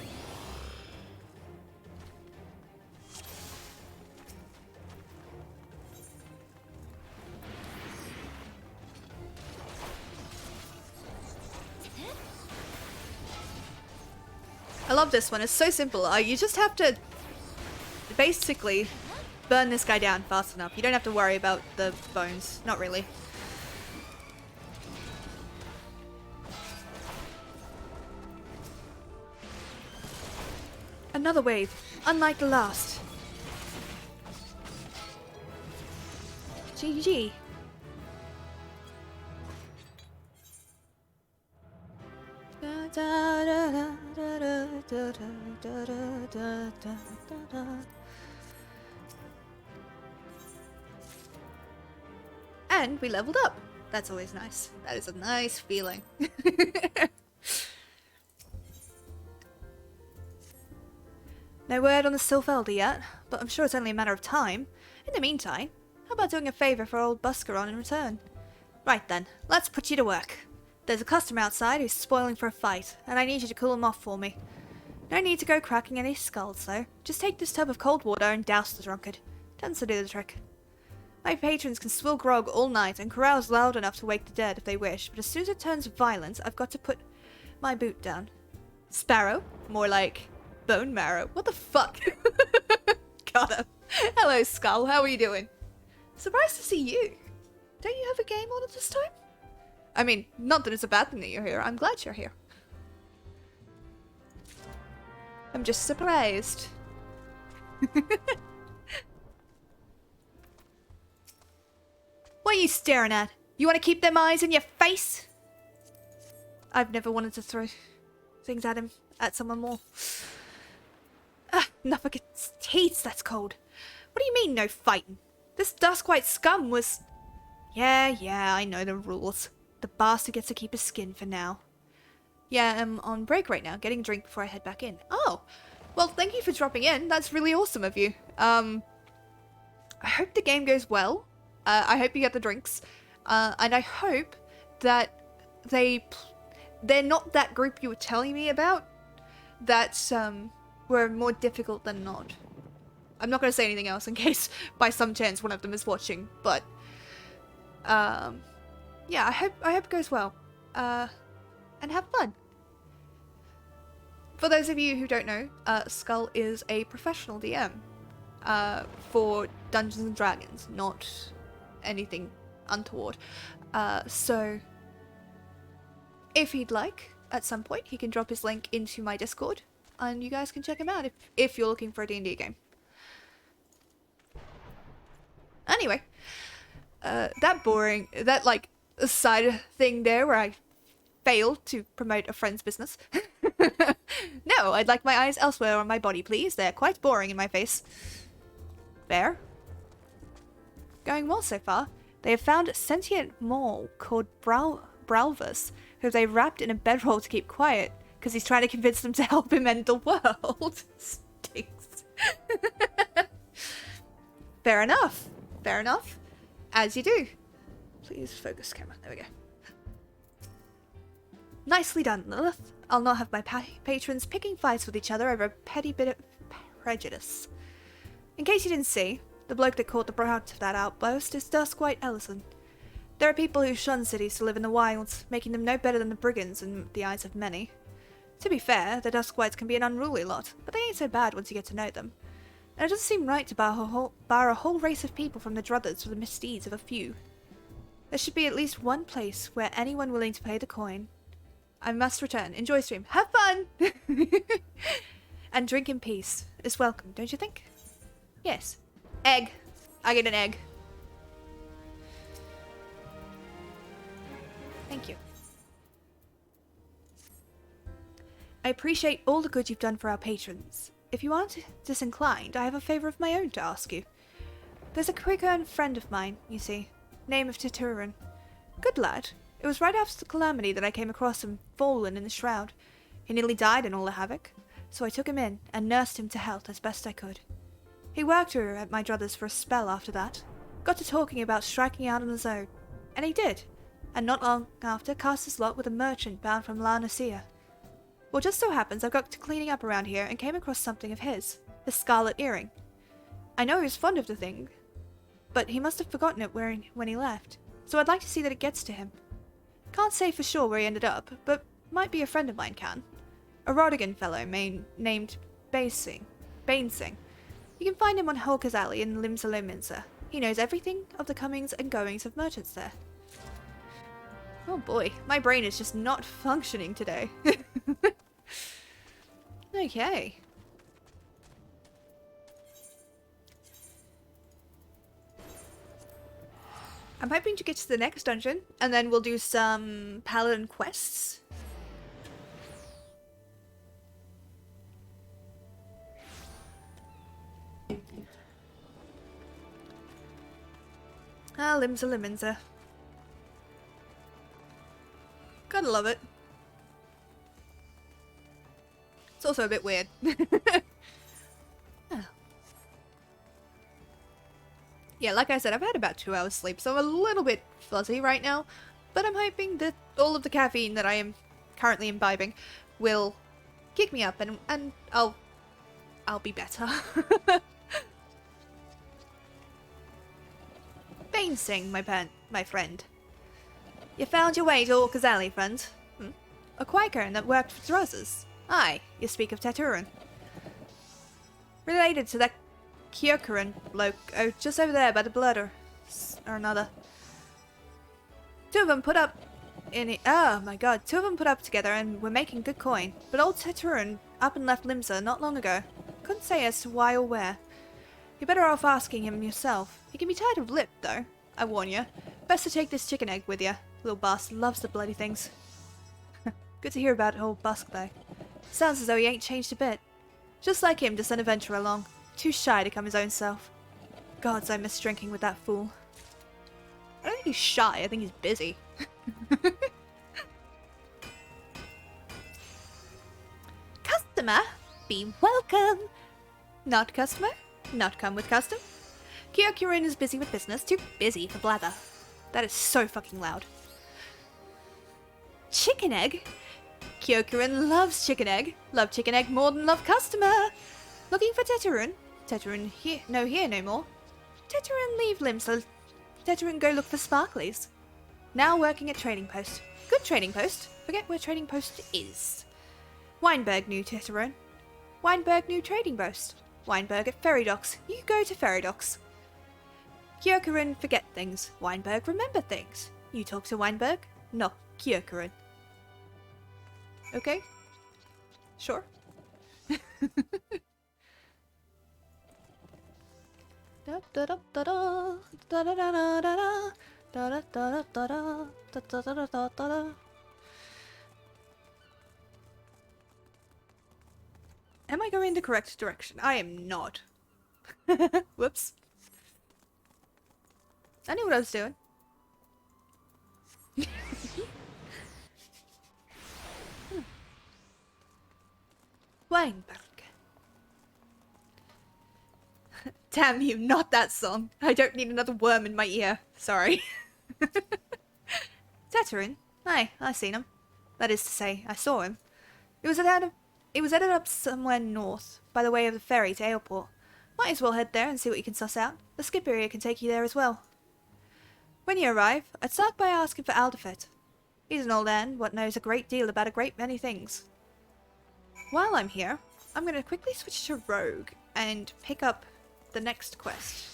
I love this one. It's so simple. You just have to basically burn this guy down fast enough. You don't have to worry about the bones. Not really. Another wave, unlike the last. GG. And we leveled up. That's always nice. That is a nice feeling. No word on the sylph elder yet, but I'm sure it's only a matter of time. In the meantime, how about doing a favour for old Buscaron in return? Right then, let's put you to work. There's a customer outside who's spoiling for a fight, and I need you to cool him off for me. No need to go cracking any skulls, though. Just take this tub of cold water and douse the drunkard. Tends to do the trick. My patrons can swill grog all night and carouse loud enough to wake the dead if they wish, but as soon as it turns violent, I've got to put my boot down. Sparrow? More like bone marrow. What the fuck? Got him. Hello, Skull. How are you doing? Surprised to see you. Don't you have a game on at this time? I mean, not that it's a bad thing that you're here. I'm glad you're here. I'm just surprised. What are you staring at? You want to keep them eyes in your face? I've never wanted to throw things at him, at someone more. Ah, enough of its teeth, that's cold. What do you mean, no fighting? This Duskwhite scum was... Yeah, I know the rules. The bastard gets to keep his skin for now. Yeah, I'm on break right now, getting a drink before I head back in. Oh, well, thank you for dropping in. That's really awesome of you. I hope the game goes well. I hope you get the drinks. And I hope that they're not that group you were telling me about that were more difficult than not. I'm not going to say anything else in case by some chance one of them is watching, but yeah, I hope it goes well. And have fun. For those of you who don't know, Skull is a professional DM for Dungeons and Dragons, not anything untoward. So if he'd like, at some point, he can drop his link into my Discord, and you guys can check him out if you're looking for a D&D game. Anyway, that like side thing there where I failed to promote a friend's business. No, I'd like my eyes elsewhere on my body, please. They're quite boring in my face. There. Going well so far. They have found a sentient mole called Bralvus, who they wrapped in a bedroll to keep quiet, because he's trying to convince them to help him end the world. Stinks. Fair enough. Fair enough. As you do. Please focus camera. There we go. Nicely done, Lilith. I'll not have my patrons picking fights with each other over a petty bit of prejudice. In case you didn't see, the bloke that caught the brunt of that outburst is Duskwhite Ellison. There are people who shun cities to live in the wilds, making them no better than the brigands in the eyes of many. To be fair, the Duskwhites can be an unruly lot, but they ain't so bad once you get to know them. And it doesn't seem right to bar a whole race of people from the druthers for the misdeeds of a few. There should be at least one place where anyone willing to pay the coin. I must return. Enjoy stream. Have fun! And drink in peace is welcome, don't you think? Yes. Egg. I get an egg. Thank you. I appreciate all the good you've done for our patrons. If you aren't disinclined, I have a favour of my own to ask you. There's a quick-earned friend of mine, you see. Name of Titurin. Good lad. It was right after the calamity that I came across him fallen in the shroud. He nearly died in all the havoc, so I took him in and nursed him to health as best I could. He worked here at my druthers for a spell after that. Got to talking about striking out on his own. And he did. And not long after cast his lot with a merchant bound from La Nacia. Well, just so happens I got to cleaning up around here and came across something of his. The scarlet earring. I know he was fond of the thing, but he must have forgotten it when he left. So I'd like to see that it gets to him. Can't say for sure where he ended up, but might be a friend of mine can. A Rodigan fellow named Bainsing. You can find him on Holker's Alley in Limsa. He knows everything of the comings and goings of merchants there. Oh boy, my brain is just not functioning today. Okay. I'm hoping to get to the next dungeon, and then we'll do some paladin quests. Ah, Limsa. Gotta love it. It's also a bit weird. Oh. Yeah, like I said, I've had about 2 hours sleep, so I'm a little bit fuzzy right now. But I'm hoping that all of the caffeine that I am currently imbibing will kick me up, and I'll be better. Bainsing, my friend. You found your way to Orca's Alley, friend. A Quaker that worked for Drozzers. Aye, you speak of Taturin. Related to that Kyokurin bloke, just over there by the blood or another. Two of them put up together and were making good coin. But old Taturin up and left Limsa not long ago. Couldn't say as to why or where. You're better off asking him yourself. He can be tired of lip, though. I warn you. Best to take this chicken egg with you. Little bastard loves the bloody things. Good to hear about old Busk, though. Sounds as though he ain't changed a bit. Just like him to send a venture along. Too shy to come his own self. Gods, I miss drinking with that fool. I don't think he's shy, I think he's busy. Customer, be welcome. Not customer, not come with custom. Kyokurin is busy with business, too busy for blather. That is so fucking loud. Chicken egg? Kyokurin loves chicken egg. Love chicken egg more than love customer. Looking for Taturin? Taturin here no more. Taturin leave Limsa. Taturin go look for Sparklies. Now working at Trading Post. Good Trading Post. Forget where Trading Post is. Weinberg new Taturin. Weinberg new Trading Post. Weinberg at Ferry Docks. You go to Ferry Docks. Kyokurin forget things. Weinberg remember things. You talk to Weinberg. No, Kyokurin. Okay. Sure. Am I going the correct direction? I am not. Whoops. I knew what I was doing. Weinberg. Damn you, not that song. I don't need another worm in my ear. Sorry. Taturin? Aye, I seen him. That is to say, I saw him. It was at It was headed up somewhere north, by the way of the ferry to Aleport. Might as well head there and see what you can suss out. The skipper here can take you there as well. When you arrive, I'd start by asking for Aldefet. He's an old man, what knows a great deal about a great many things. While I'm here, I'm going to quickly switch to Rogue and pick up the next quest.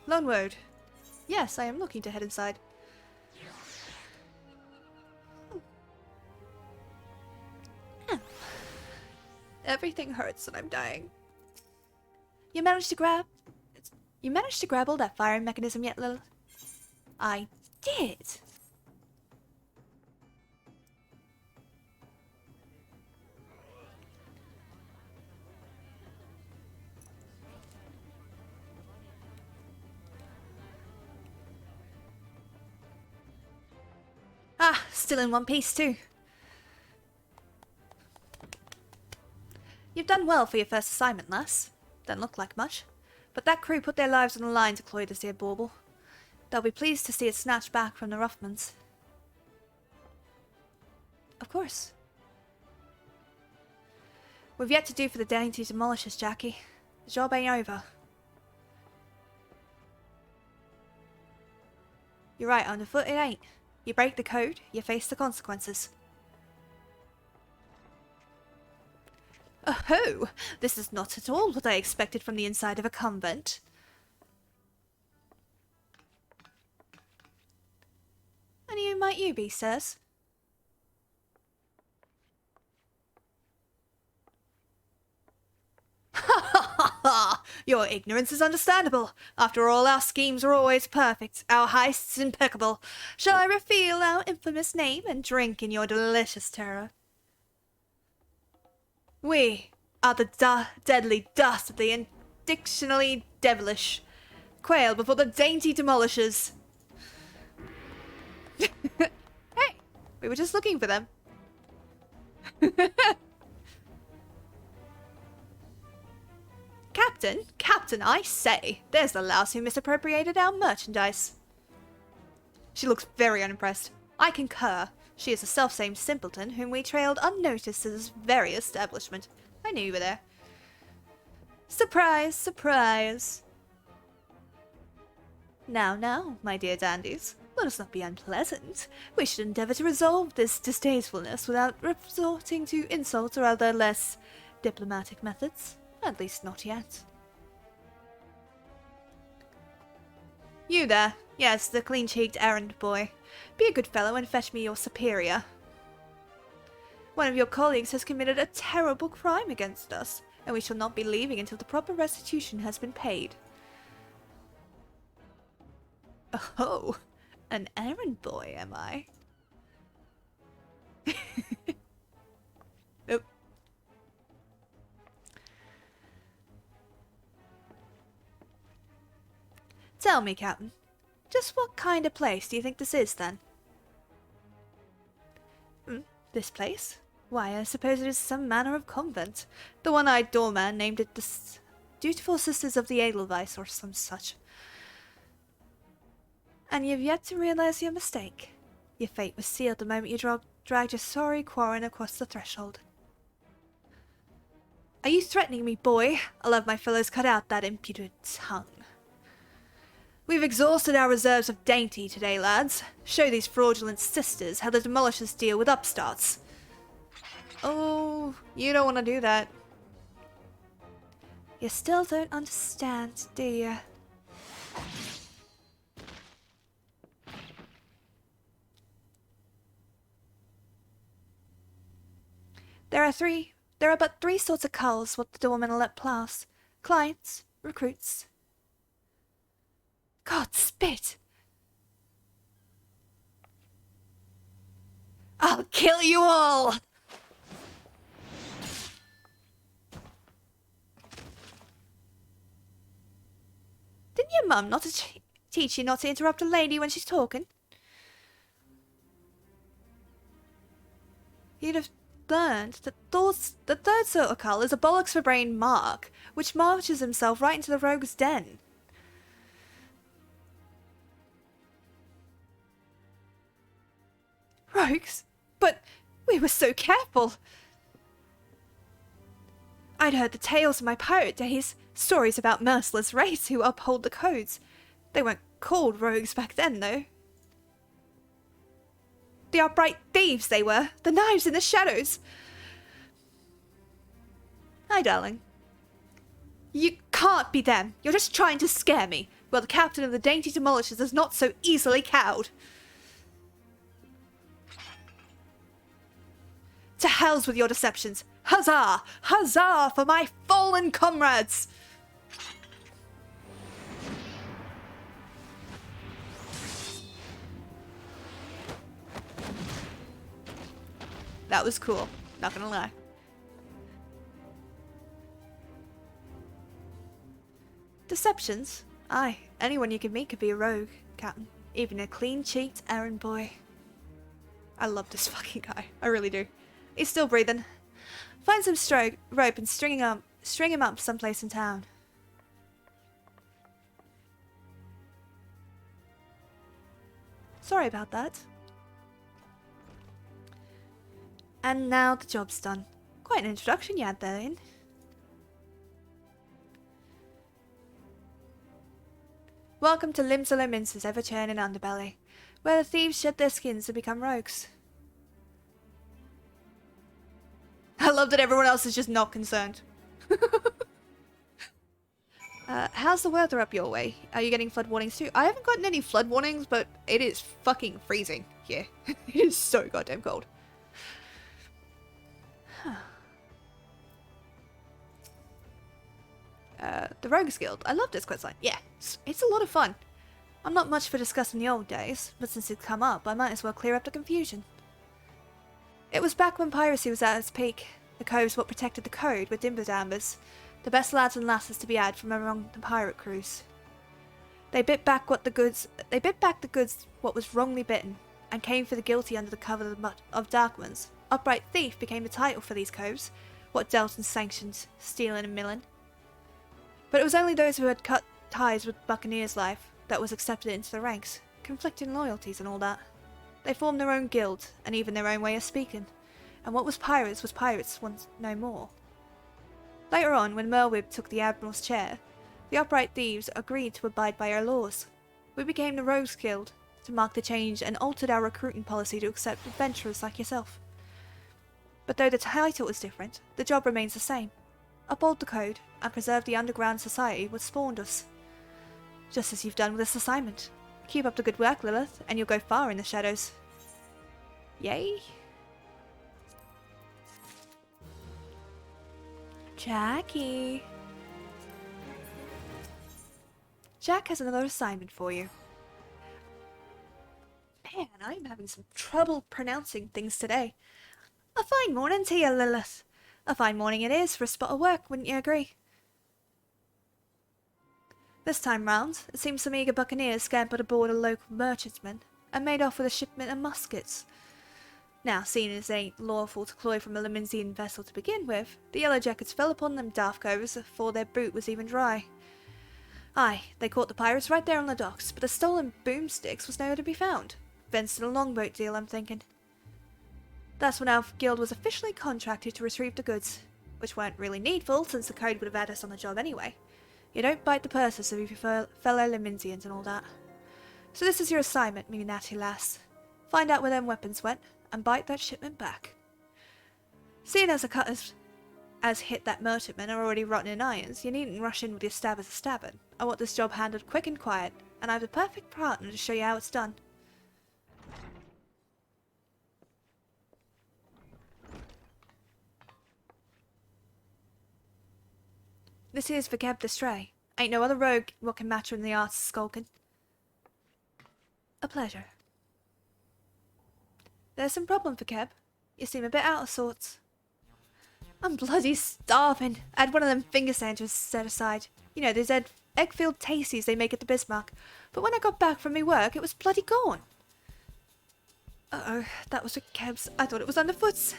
Lone Woad. Yes, I am looking to head inside. Everything hurts and I'm dying. You managed to grab all that firing mechanism yet, Lilith? I did. Ah, still in one piece too. You've done well for your first assignment, lass. Doesn't look like much. But that crew put their lives on the line to cloy this here bauble. They'll be pleased to see it snatched back from the Ruffmans. Of course. We've yet to do for the dainty demolishers, Jackie. The job ain't over. You're right, underfoot, it ain't. You break the code, you face the consequences. Oh, this is not at all what I expected from the inside of a convent. And who might you be, sirs? Ha ha ha ha! Your ignorance is understandable. After all, our schemes are always perfect, our heists impeccable. Shall I reveal our infamous name and drink in your delicious terror? We are the deadly dastardly and dictionally devilish. Quail before the dainty demolishers. Hey, we were just looking for them. Captain, I say, there's the louse who misappropriated our merchandise. She looks very unimpressed. I concur. She is the self-same simpleton whom we trailed unnoticed to this very establishment. I knew you were there. Surprise, surprise. Now, my dear dandies, let us not be unpleasant. We should endeavour to resolve this distastefulness without resorting to insults or other less diplomatic methods. At least not yet. You there. Yes, the clean-cheeked errand boy. Be a good fellow and fetch me your superior. One of your colleagues has committed a terrible crime against us, and we shall not be leaving until the proper restitution has been paid. Oh, an errand boy, am I? Nope. Tell me, Captain, just what kind of place do you think this is, then? This place? Why, I suppose it is some manner of convent. The one-eyed doorman named it the Dutiful Sisters of the Edelweiss, or some such. And you've yet to realize your mistake. Your fate was sealed the moment you dragged your sorry quarren across the threshold. Are you threatening me, boy? I'll have my fellows cut out that impudent tongue. We've exhausted our reserves of dainty today, lads. Show these fraudulent sisters how the demolishers deal with upstarts. Oh, you don't want to do that. You still don't understand, do you? There are but three sorts of culls what the doormen will let pass. Clients, recruits. God, spit! I'll kill you all! Didn't your mum not teach you not to interrupt a lady when she's talking? You'd have learned that the third sort of cull is a bollocks for brain Mark, which marches himself right into the rogue's den. Rogues? But we were so careful. I'd heard the tales of my pirate days, stories about merciless raids who uphold the codes. They weren't called rogues back then, though. The upright thieves they were, the knives in the shadows. Hi, darling. You can't be them. You're just trying to scare me. Well, the captain of the Dainty Demolishers is not so easily cowed. To hells with your deceptions. Huzzah! Huzzah for my fallen comrades! That was cool. Not gonna lie. Deceptions? Aye, anyone you could meet could be a rogue, Captain. Even a clean-cheeked errand boy. I love this fucking guy. I really do. He's still breathing. Find some rope and string him up someplace in town. Sorry about that. And now the job's done. Quite an introduction you had there, Ian. Welcome to Limsolo Mince's ever-churning underbelly, where the thieves shed their skins to become rogues. I love that everyone else is just not concerned. How's the weather up your way? Are you getting flood warnings too? I haven't gotten any flood warnings, but it is fucking freezing here. It is so goddamn cold. The Rogues Guild. I love this questline. Yeah, it's a lot of fun. I'm not much for discussing the old days, but since it's come up, I might as well clear up the confusion. It was back when piracy was at its peak. The coves what protected the code were dimber-dambers, the best lads and lasses to be had from among the pirate crews. They bit back the goods what was wrongly bitten, and came for the guilty under the cover of darkmans. Upright thief became the title for these coves, what dealt in sanctioned stealing and milling. But it was only those who had cut ties with Buccaneer's life that was accepted into the ranks, conflicting loyalties and all that. They formed their own guild, and even their own way of speaking, and what was pirates once no more. Later on, when Merwib took the Admiral's chair, the upright thieves agreed to abide by our laws. We became the Rogues Guild, to mark the change, and altered our recruiting policy to accept adventurers like yourself. But though the title is different, the job remains the same. Uphold the code, and preserve the underground society which spawned us. Just as you've done with this assignment. Keep up the good work, Lillith, and you'll go far in the shadows. Yay! Jackie! Jack has another assignment for you. Man, I'm having some trouble pronouncing things today. A fine morning to you, Lillith. A fine morning it is for a spot of work, wouldn't you agree? This time round, it seems some eager buccaneers scampered aboard a local merchantman and made off with a shipment of muskets. Now, seeing as they ain't lawful to cloy from a Limousin vessel to begin with, the yellow jackets fell upon them daft covers before their boot was even dry. Aye, they caught the pirates right there on the docks, but the stolen boomsticks was nowhere to be found. Fenced in a longboat deal, I'm thinking. That's when our guild was officially contracted to retrieve the goods, which weren't really needful since the code would have had us on the job anyway. You don't bite the purses of your fellow Liminsians and all that. So this is your assignment, me natty lass. Find out where them weapons went, and bite that shipment back. Seeing as the cutters as hit that merchantman are already rotten in irons, you needn't rush in with your stabbers a stabbing. I want this job handled quick and quiet, and I have the perfect partner to show you how it's done. This here's for Keb the Stray. Ain't no other rogue what can match her in the arts of skulking. A pleasure. There's some problem for Keb. You seem a bit out of sorts. I'm bloody starving. I had one of them finger sandwiches set aside. You know, those egg-filled tasties they make at the Bismarck. But when I got back from me work, it was bloody gone. Uh-oh, that was for Keb's. I thought it was underfoots.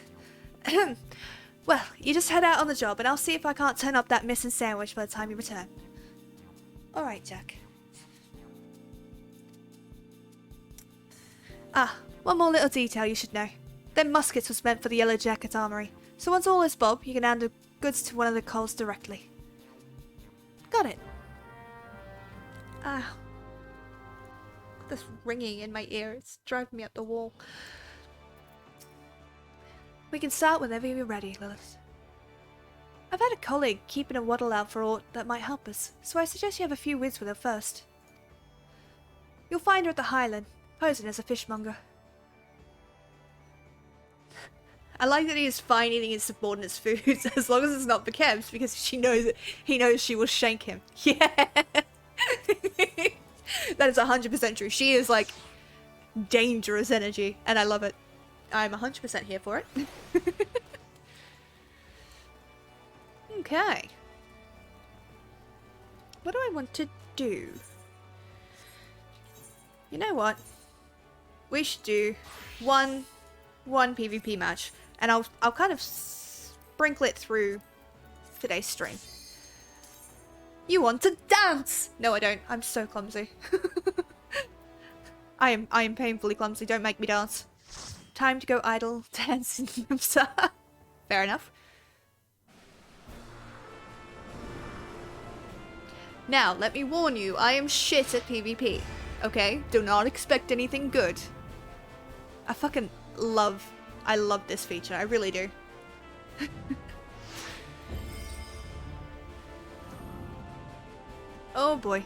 Well, you just head out on the job, and I'll see if I can't turn up that missing sandwich by the time you return. Alright, Jack. Ah, one more little detail you should know. Them muskets was meant for the Yellow Jacket Armory, so once all is bob, you can hand the goods to one of the culls directly. Got it. Ah. This ringing in my ear, it's driving me up the wall. We can start whenever you're ready, Lillith. I've had a colleague keeping a waddle out for aught that might help us, so I suggest you have a few words with her first. You'll find her at the Highland, posing as a fishmonger. I like that he is fine eating his subordinate's foods as long as it's not Bekeb's, because he knows she will shank him. Yeah! That is 100% true. She is like dangerous energy, and I love it. I'm 100% here for it. Okay. What do I want to do? You know what? We should do one PvP match, and I'll kind of sprinkle it through today's stream. You want to dance? No, I don't. I'm so clumsy. I am painfully clumsy. Don't make me dance. Time to go idle, dance, and fair enough. Now, let me warn you, I am shit at PvP. Okay? Do not expect anything good. I love this feature. I really do. Oh boy.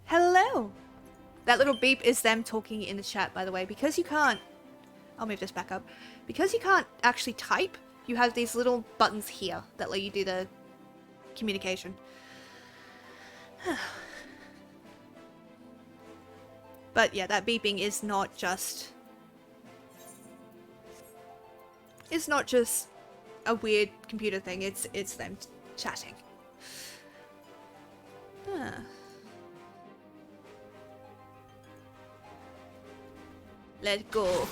Hello! That little beep is them talking in the chat, by the way, because you can't... I'll move this back up. Because you can't actually type, you have these little buttons here that let you do the communication. But yeah, that beeping is not just... It's not just a weird computer thing, it's them chatting. Ah. Let go.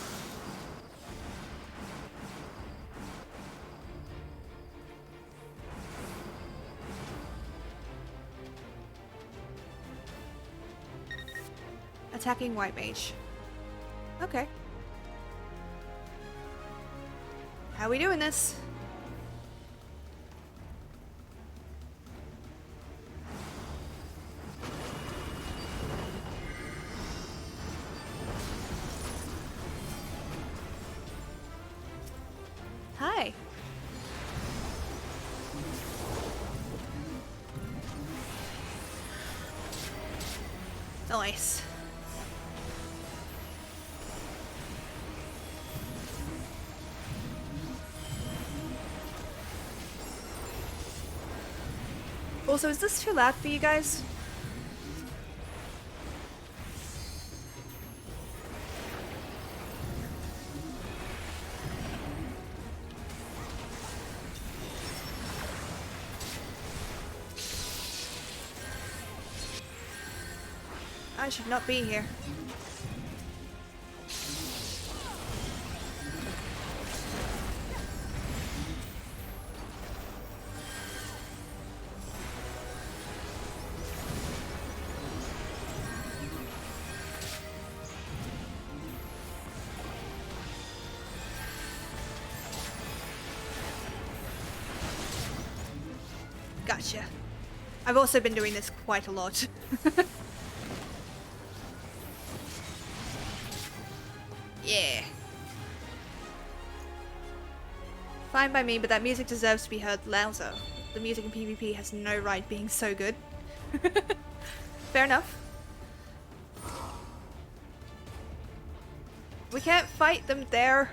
Attacking White Mage. Okay. How are we doing this? Hi. Nice. Also, is this too loud for you guys? I should not be here. Gotcha. I've also been doing this quite a lot. Yeah. Fine by me, but that music deserves to be heard louder. The music in PvP has no right being so good. Fair enough. We can't fight them there.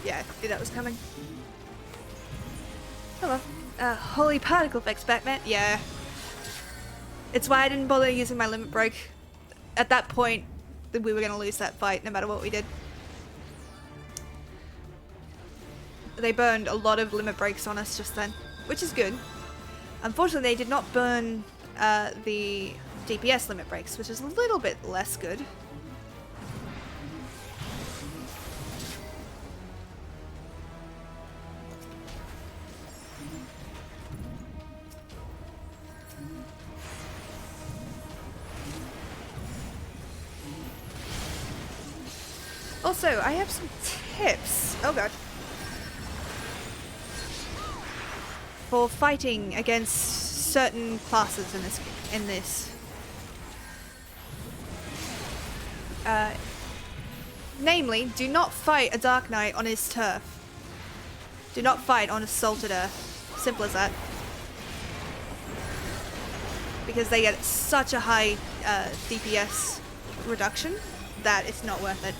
Yeah, I knew that was coming. Hello. Holy particle effects, Batman. Yeah. It's why I didn't bother using my limit break. At that point, that we were going to lose that fight no matter what we did. They burned a lot of limit breaks on us just then, which is good. Unfortunately, they did not burn the DPS limit breaks, which is a little bit less good. Also, I have some tips. Oh god. For fighting against certain classes in this. Namely, do not fight a Dark Knight on his turf. Do not fight on Assaulted Earth. Simple as that. Because they get such a high DPS reduction that it's not worth it.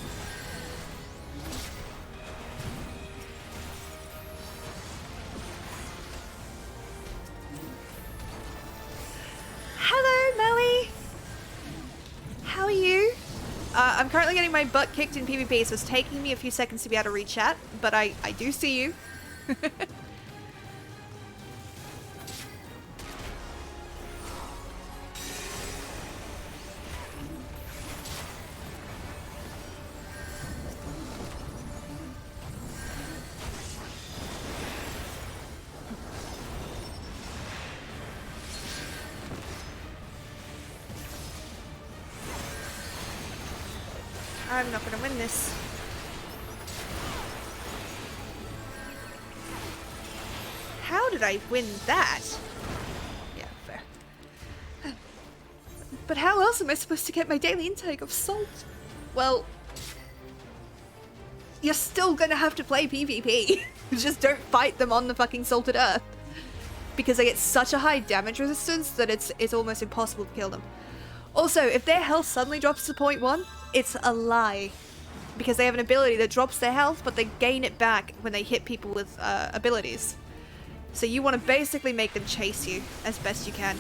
Hello, Melly! How are you? I'm currently getting my butt kicked in PvP, so it's taking me a few seconds to be able to re-chat, but I do see you. I'm not gonna win this. How did I win that? Yeah, fair. But how else am I supposed to get my daily intake of salt? Well, you're still gonna have to play PvP. Just don't fight them on the fucking salted earth. Because they get such a high damage resistance that it's almost impossible to kill them. Also, if their health suddenly drops to 0.1, it's a lie. Because they have an ability that drops their health, but they gain it back when they hit people with abilities. So you want to basically make them chase you as best you can.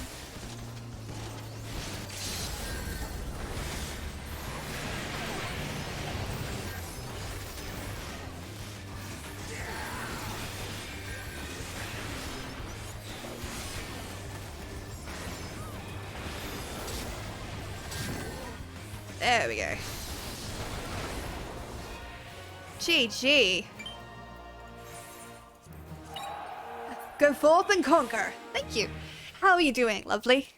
There we go. GG. Go forth and conquer. Thank you. How are you doing, lovely?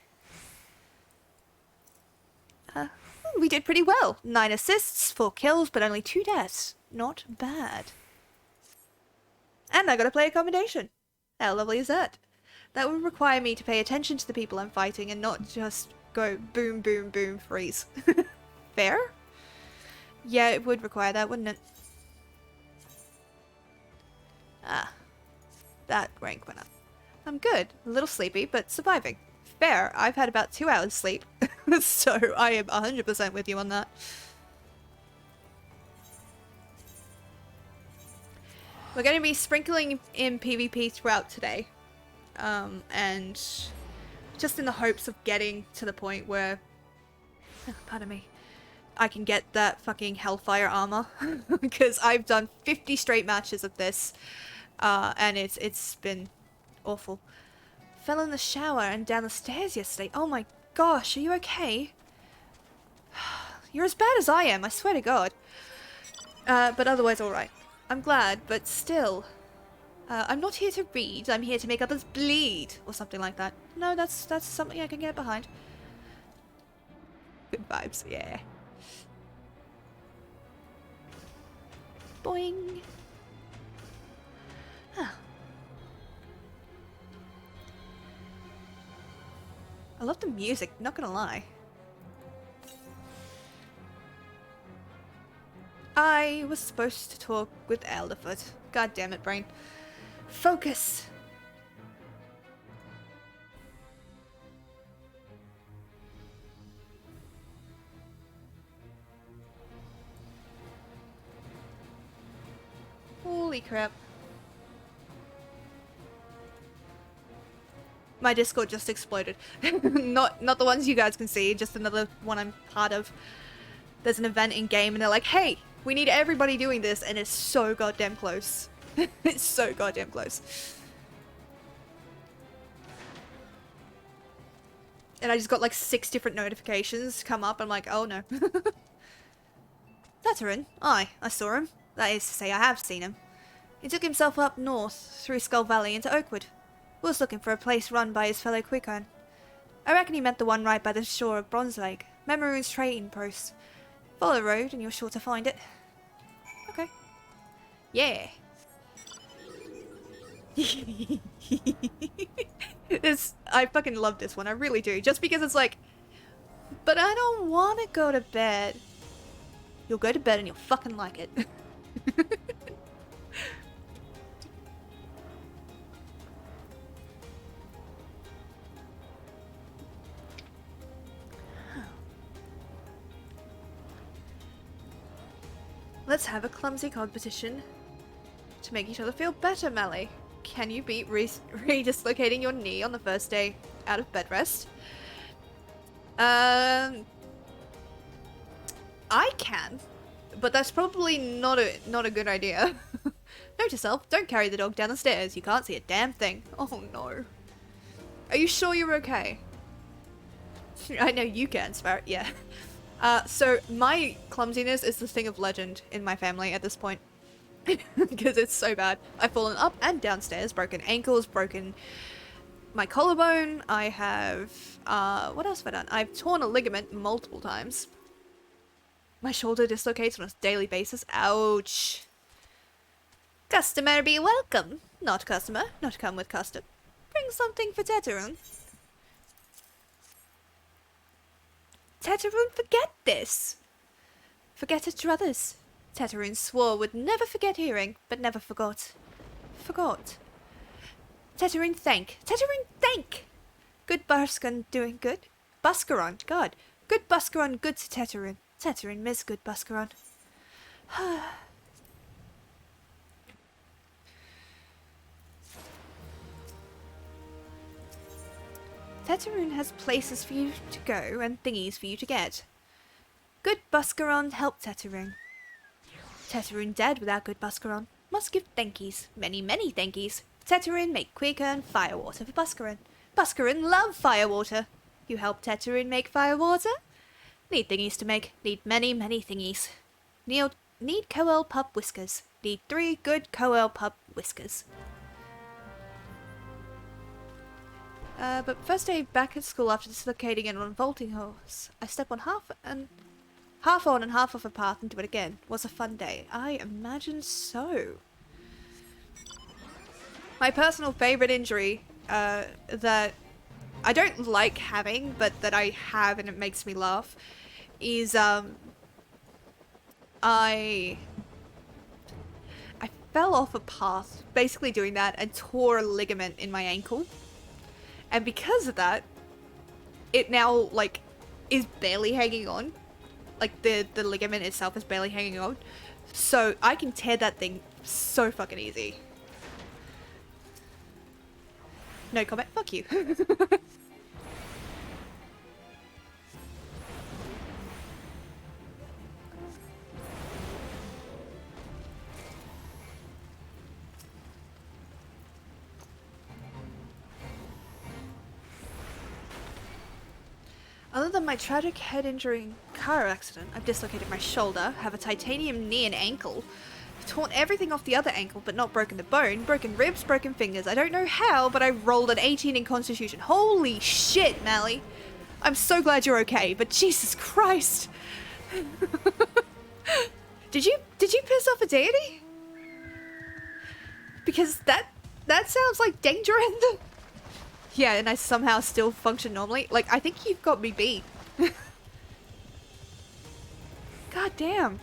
We did pretty well. 9 assists, 4 kills, but only 2 deaths. Not bad. And I got to play accommodation. How lovely is that? That would require me to pay attention to the people I'm fighting and not just go boom, boom, boom, freeze. Fair? Yeah, it would require that, wouldn't it? Ah. That rank went up. I'm good. A little sleepy, but surviving. Fair. I've had about 2 hours sleep. So I am 100% with you on that. We're going to be sprinkling in PvP throughout today. And just in the hopes of getting to the point where... pardon me. I can get that fucking Hellfire armor. Because I've done 50 straight matches of this. And it's been awful. Fell in the shower and down the stairs yesterday. Oh my gosh, are you okay? You're as bad as I am, I swear to God. But otherwise alright. I'm glad, but still. I'm not here to read, I'm here to make others bleed. Or something like that. No, that's something I can get behind. Good vibes, yeah. Boing. Huh. I love the music, not gonna lie. I was supposed to talk with Elderfoot. God damn it, brain. Focus! Holy crap. My Discord just exploded. not the ones you guys can see, just another one I'm part of. there's an event in game and they're like, hey, we need everybody doing this, and it's so goddamn close. It's so goddamn close. And I just got like 6 different notifications come up. I'm like, oh no. Teterin? Aye, I saw him. That is to say, I have seen him. He took himself up north through Skull Valley into Oakwood. Was looking for a place run by his fellow Quickern. I reckon he meant the one right by the shore of Bronze Lake, Memorune's trading post. Follow the road and you're sure to find it. Okay. Yeah. I fucking love this one, I really do. Just because it's like, but I don't want to go to bed. You'll go to bed and you'll fucking like it. Let's have a clumsy competition to make each other feel better, Mally. Can you beat redislocating your knee on the first day out of bed rest? I can, but that's probably not a good idea. Note to self, don't carry the dog down the stairs. You can't see a damn thing. Oh no. Are you sure you're okay? I know you can, Sparrow. Yeah. So my clumsiness is the thing of legend in my family at this point. Because it's so bad. I've fallen up and downstairs, broken ankles, broken my collarbone. I have, what else have I done? I've torn a ligament multiple times. My shoulder dislocates on a daily basis. Ouch. Customer be welcome. Not customer, not come with custom. Bring something for Teterin. Teterin, forget this. Forget it, druthers. Teterin swore would never forget hearing, but never forgot. Forgot. Teterin thank. Teterin thank! Good Buscaron doing good. Buscaron, God. Good Buscaron good to Teterin. Teterin miss good Buscaron. Teterin has places for you to go and thingies for you to get. Good Buscaron help Teterin. Teterin dead without good Buscaron. Must give thankies. Many, many thankies. Teterin make Quickern firewater for Buscaron. Buscaron love firewater. You help Teterin make firewater? Need thingies to make. Need many, many thingies. Need Coel pup whiskers. Need 3 good Coel pup whiskers. But first day back at school after dislocating an unvaulting horse. I step on half on and half off a path and do it again. Was a fun day. I imagine so. My personal favourite injury, that I don't like having, but that I have and it makes me laugh, is, I fell off a path, basically doing that, and tore a ligament in my ankle. And because of that, it now, like, is barely hanging on. Like, the ligament itself is barely hanging on. So, I can tear that thing so fucking easy. No comment, fuck you. Other than my tragic head injury in car accident, I've dislocated my shoulder, have a titanium knee and ankle, I've torn everything off the other ankle but not broken the bone, broken ribs, broken fingers. I don't know how, but I rolled an 18 in Constitution. Holy shit, Mally. I'm so glad you're okay, but Jesus Christ. Did you piss off a deity? Because that sounds like danger and yeah, and I somehow still function normally. Like, I think you've got me beat. God damn.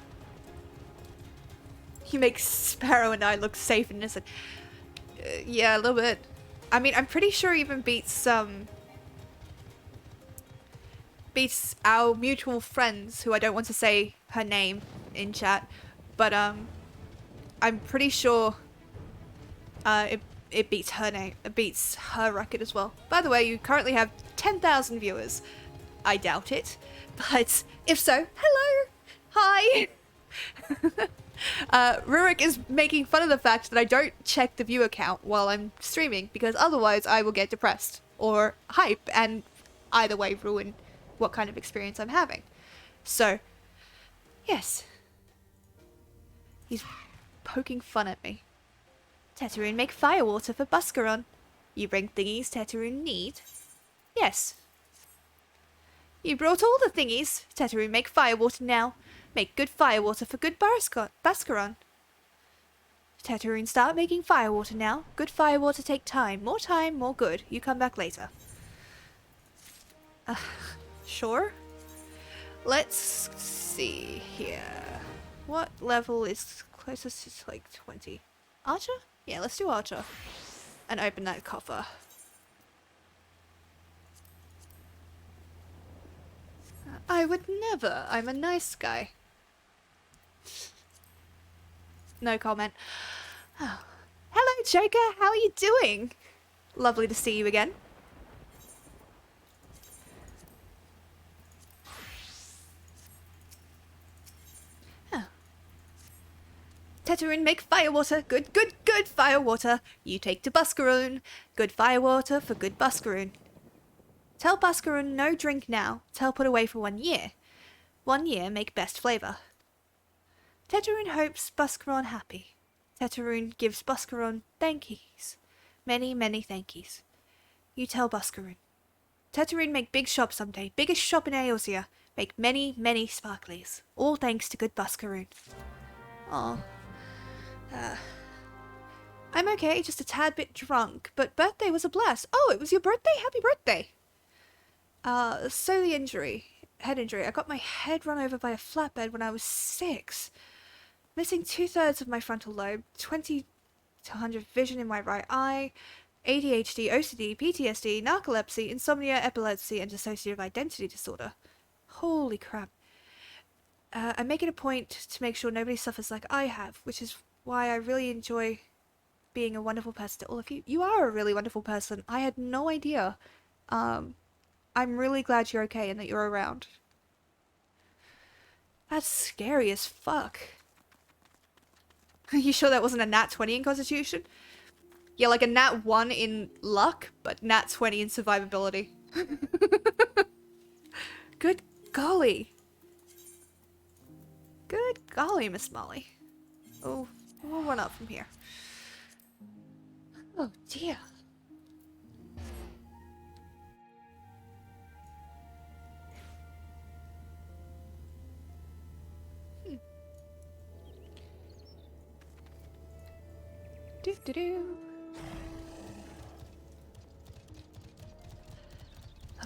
You make Sparrow and I look safe and innocent. Yeah, a little bit. I mean, I'm pretty sure even beats our mutual friends, who I don't want to say her name in chat, but I'm pretty sure it beats her name. It beats her record as well. By the way, you currently have 10,000 viewers. I doubt it, but if so, hello. Hi! Rurik is making fun of the fact that I don't check the viewer count while I'm streaming, because otherwise I will get depressed or hype and either way ruin what kind of experience I'm having. So, yes. He's poking fun at me. Teteroon, make firewater for Buscaron. You bring thingies Teteroon need? Yes. You brought all the thingies. Teteroon, make firewater now. Make good firewater for good Buscaron. Teteroon, start making firewater now. Good firewater take time. More good. You come back later. Sure. Let's see here. What level is closest to like 20? Archer? Yeah, let's do Archer. And open that coffer. I would never. I'm a nice guy. No comment. Oh. Hello, Joker. How are you doing? Lovely to see you again. Oh. Teteroon, make firewater. Good firewater. You take to Buscaroon. Good firewater for good Buscaroon. Tell Buscaroon no drink now. Tell put away for 1 year. 1 year make best flavor. Teteroon hopes Buscaron happy. Teteroon gives Buscaron thankies. Many thankies. You tell Buscaroon. Teteroon make big shop someday. Biggest shop in Eorzea. Make many sparklies. All thanks to good Buscaroon. Aw. I'm okay, just a tad bit drunk, but birthday was a blast. Oh, it was your birthday? Happy birthday! So the injury. Head injury. I got my head run over by a flatbed when I was 6. Missing 2/3 of my frontal lobe, 20 to 100 vision in my right eye, ADHD, OCD, PTSD, narcolepsy, insomnia, epilepsy, and dissociative identity disorder. Holy crap. I make it a point to make sure nobody suffers like I have, which is why I really enjoy being a wonderful person to all of you. You are a really wonderful person. I had no idea. I'm really glad you're okay and that you're around. That's scary as fuck. You sure that wasn't a nat 20 in Constitution? Yeah, like a nat 1 in luck, but nat 20 in survivability. Good golly. Good golly, Miss Molly. Oh, we'll run up from here. Oh dear. Do.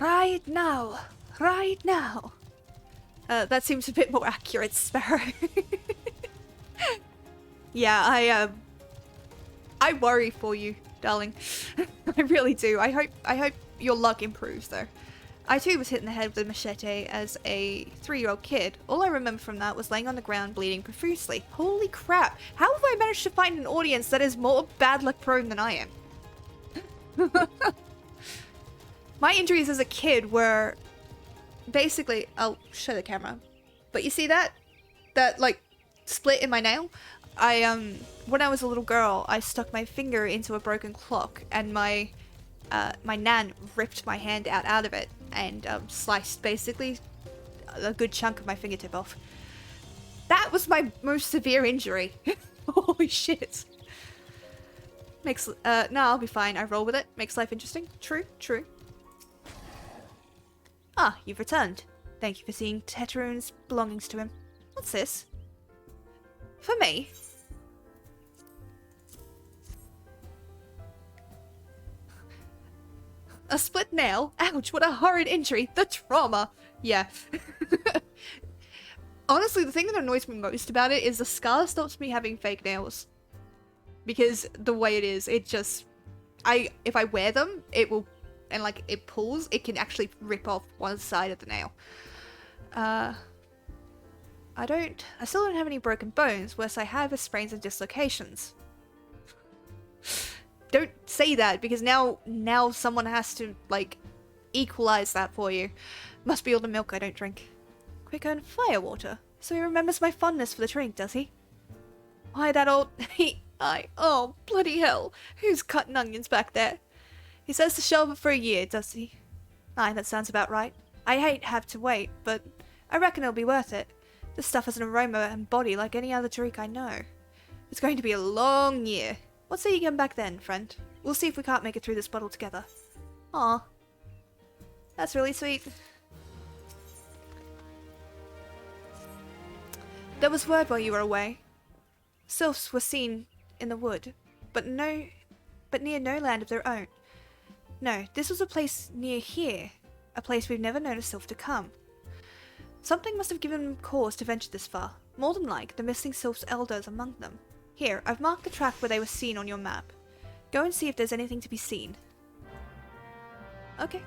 Right now. That seems a bit more accurate, Sparrow. Yeah, I worry for you, darling. I really do. I hope your luck improves, though. I too was hit in the head with a machete as a 3-year-old kid. All I remember from that was laying on the ground bleeding profusely. Holy crap! How have I managed to find an audience that is more bad luck prone than I am? My injuries as a kid were basically, I'll show the camera, but you see that like split in my nail? When I was a little girl, I stuck my finger into a broken clock, and my nan ripped my hand out of it and sliced basically a good chunk of my fingertip off. That was my most severe injury. Holy shit. Makes no, I'll be fine. I roll with it. Makes life interesting. True. Ah, you've returned. Thank you for seeing Teteroon's belongings to him. What's this? For me? A split nail? Ouch, what a horrid injury. The trauma. Yeah. Honestly, the thing that annoys me most about it is the scar stops me having fake nails. Because the way it is, it just... if I wear them, it will... And like, it pulls, it can actually rip off one side of the nail. I still don't have any broken bones, worse I have is sprains and dislocations. Don't say that, because now someone has to, like, equalize that for you. Must be all the milk I don't drink. Quick earn firewater. So he remembers my fondness for the drink, does he? Why, that old... Oh, bloody hell. Who's cutting onions back there? He says to shelve it for a year, does he? Aye, that sounds about right. I hate have to wait, but I reckon it'll be worth it. This stuff has an aroma and body like any other drink I know. It's going to be a long year. What say you come back then, friend? We'll see if we can't make it through this bottle together. Aw. That's really sweet. There was word while you were away. Sylphs were seen in the wood, but near no land of their own. No, this was a place near here, a place we've never known a sylph to come. Something must have given them cause to venture this far. More than like, the missing sylph's elders among them. Here, I've marked the track where they were seen on your map. Go and see if there's anything to be seen. Okay.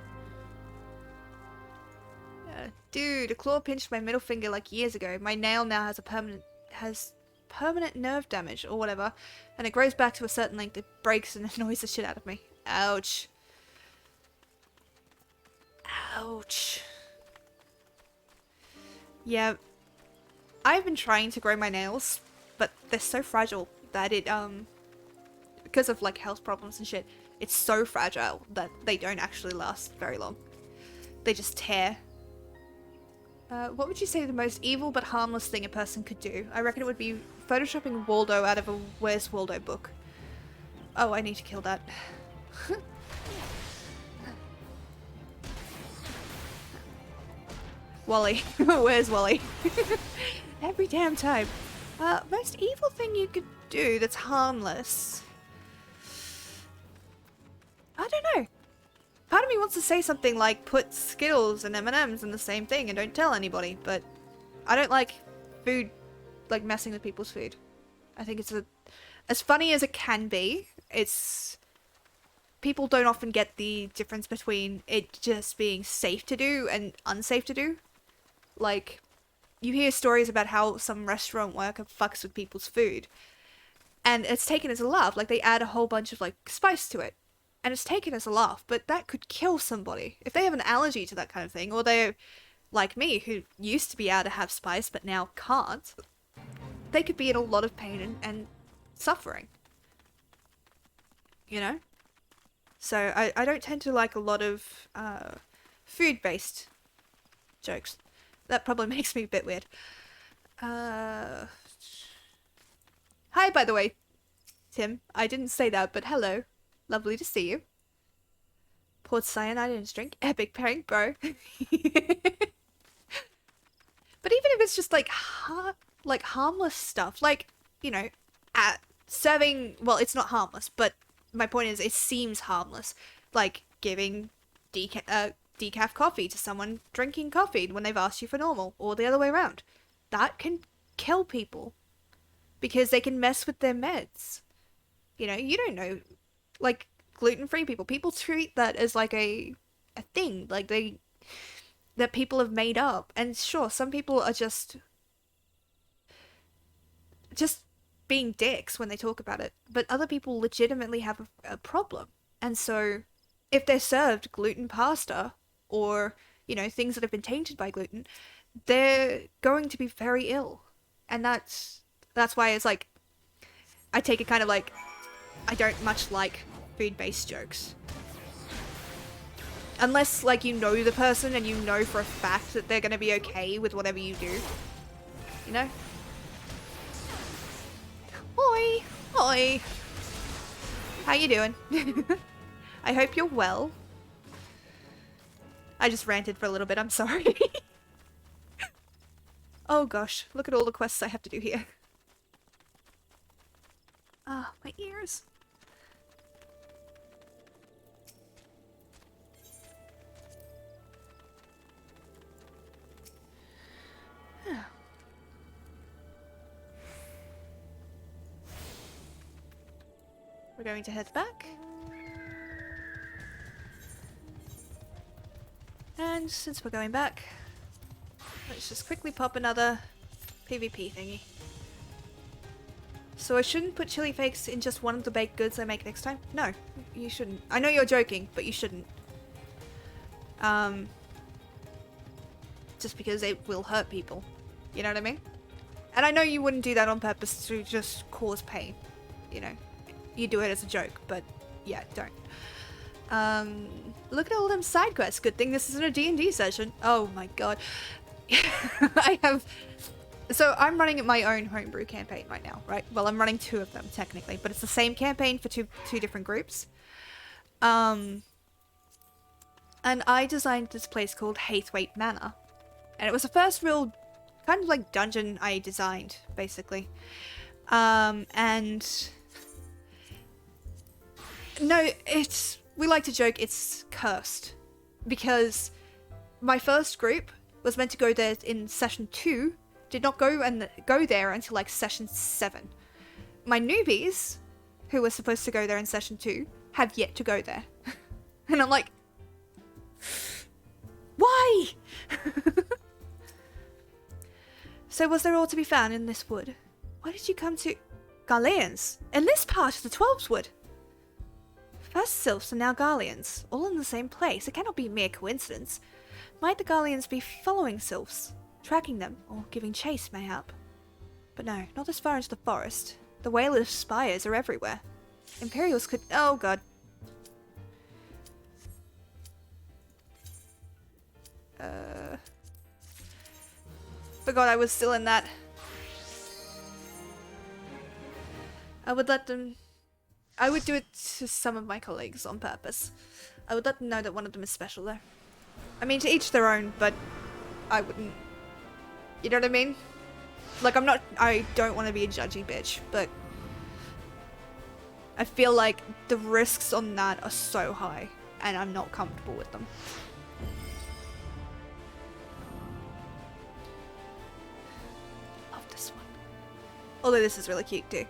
Dude, a claw pinched my middle finger like years ago. My nail now has permanent nerve damage or whatever, and it grows back to a certain length. It breaks and annoys the shit out of me. Ouch. Ouch. Yeah, I've been trying to grow my nails, but they're so fragile that it, because of like health problems and shit, it's so fragile that they don't actually last very long. They just tear. What would you say the most evil but harmless thing a person could do? I reckon it would be photoshopping Waldo out of a Where's Waldo book. Oh, I need to kill that. Wally. Where's Wally? Every damn time. Most evil thing you could do that's harmless. I don't know. Part of me wants to say something like put Skittles and M&Ms in the same thing and don't tell anybody, but I don't like food, like messing with people's food. I think it's as funny as it can be, people don't often get the difference between it just being safe to do and unsafe to do. Like, you hear stories about how some restaurant worker fucks with people's food, and it's taken as a laugh, like they add a whole bunch of like spice to it. And it's taken as a laugh, but that could kill somebody. If they have an allergy to that kind of thing, or they're like me, who used to be able to have spice, but now can't, they could be in a lot of pain and suffering. You know? So I don't tend to like a lot of food-based jokes. That probably makes me a bit weird. Hi, by the way, Tim. I didn't say that, but hello. Lovely to see you. Poured cyanide in his drink. Epic prank, bro. But even if it's just like harmless stuff, like, you know, serving, well, it's not harmless, but my point is it seems harmless. Like giving decaf coffee to someone drinking coffee when they've asked you for normal, or the other way around. That can kill people because they can mess with their meds. You know, you don't know. Like, gluten-free people treat that as like a thing, like that people have made up. And sure, some people are just being dicks when they talk about it, but other people legitimately have a problem. And so if they're served gluten pasta or, you know, things that have been tainted by gluten, they're going to be very ill. And that's why it's like, I take it kind of like, I don't much like food-based jokes. Unless, like, you know the person and you know for a fact that they're gonna be okay with whatever you do. You know? Oi! Oi! How you doing? I hope you're well. I just ranted for a little bit, I'm sorry. Oh gosh, look at all the quests I have to do here. Ah, my ears. We're going to head back. And since we're going back, let's just quickly pop another PvP thingy. So I shouldn't put chili flakes in just one of the baked goods I make next time? No, you shouldn't. I know you're joking, but you shouldn't. Just because it will hurt people. You know what I mean? And I know you wouldn't do that on purpose to just cause pain. You know, you do it as a joke, but yeah, don't. Look at all them side quests. Good thing this isn't a D&D session. Oh my god. So I'm running my own homebrew campaign right now, right? Well, I'm running 2 of them technically, but it's the same campaign for two different groups. And I designed this place called Hathwaite Manor. And it was the first real kind of like dungeon I designed, basically. And no, we like to joke it's cursed because my first group was meant to go there in session 2, did not go there until like session 7. My newbies, who were supposed to go there in session 2, have yet to go there. And I'm like, why? So was there all to be found in this wood? Why did you come to Garleans? In this part of the Twelves Wood? First sylphs and now Garleans, all in the same place. It cannot be mere coincidence. Might the Garleans be following sylphs, tracking them, or giving chase mayhap? But no, not as far into the forest. The Whalers' spires are everywhere. Imperials could— oh god. Forgot I was still in that. I would let them— I would do it to some of my colleagues on purpose. I would let them know that one of them is special though. I mean, to each their own, but I wouldn't— you know what I mean? Like, I don't want to be a judgy bitch, but I feel like the risks on that are so high, and I'm not comfortable with them. Love this one. Although this is really cute too.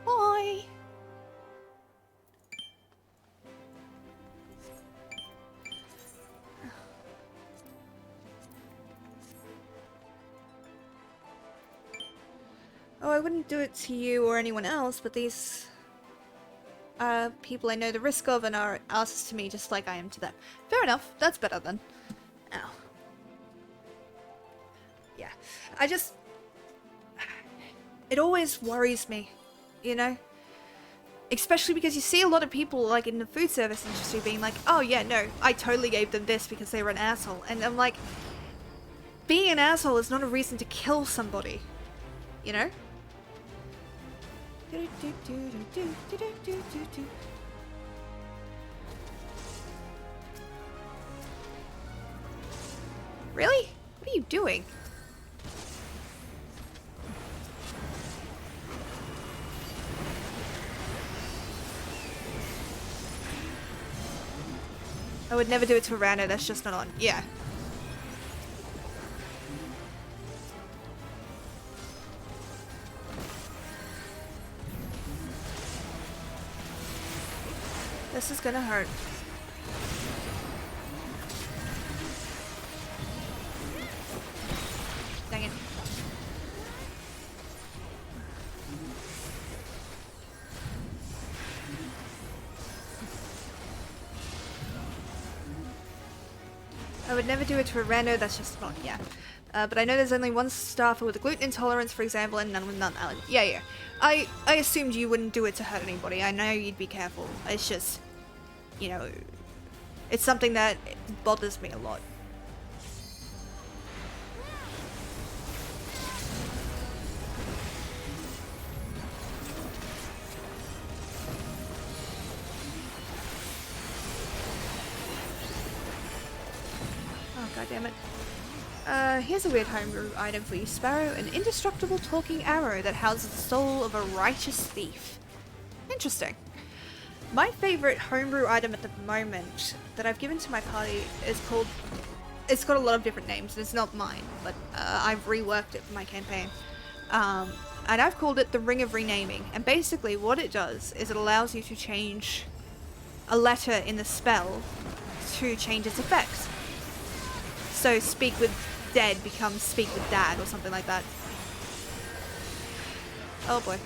Bye! Oh, I wouldn't do it to you or anyone else, but these people I know the risk of and are asses to me just like I am to them. Fair enough, that's better then. Ow. Yeah, it always worries me, you know? Especially because you see a lot of people like in the food service industry being like, oh yeah, no, I totally gave them this because they were an asshole. And I'm like, being an asshole is not a reason to kill somebody, you know? Really? What are you doing? I would never do it to a rando, that's just not on. Yeah. This is gonna hurt. Dang it. I would never do it to a rando, that's just not, yeah. But I know there's only one staffer with a gluten intolerance, for example, and none with nut allergy. Yeah, yeah. I assumed you wouldn't do it to hurt anybody. I know you'd be careful. It's just, you know, it's something that bothers me a lot. Oh, god damn it. Here's a weird homebrew item for you, Sparrow. An indestructible talking arrow that houses the soul of a righteous thief. Interesting. My favorite homebrew item at the moment that I've given to my party is called— it's got a lot of different names, and it's not mine, but I've reworked it for my campaign. And I've called it the Ring of Renaming. And basically what it does is it allows you to change a letter in the spell to change its effects. So speak with dead becomes speak with dad or something like that. Oh boy.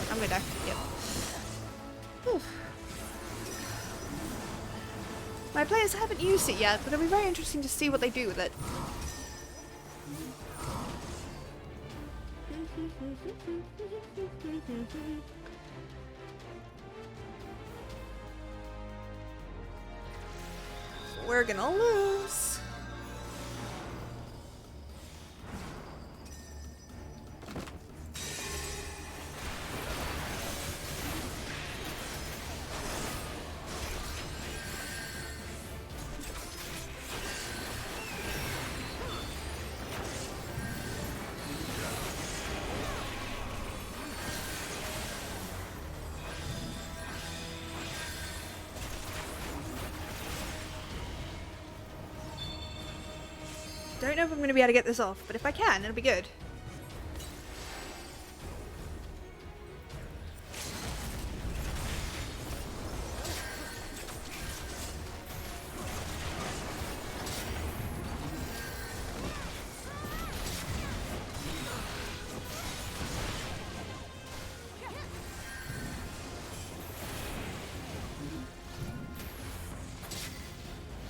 I'm gonna die. Yep. Whew. My players haven't used it yet, but it'll be very interesting to see what they do with it. We're gonna lose. Don't know if I'm going to be able to get this off, but if I can, it'll be good.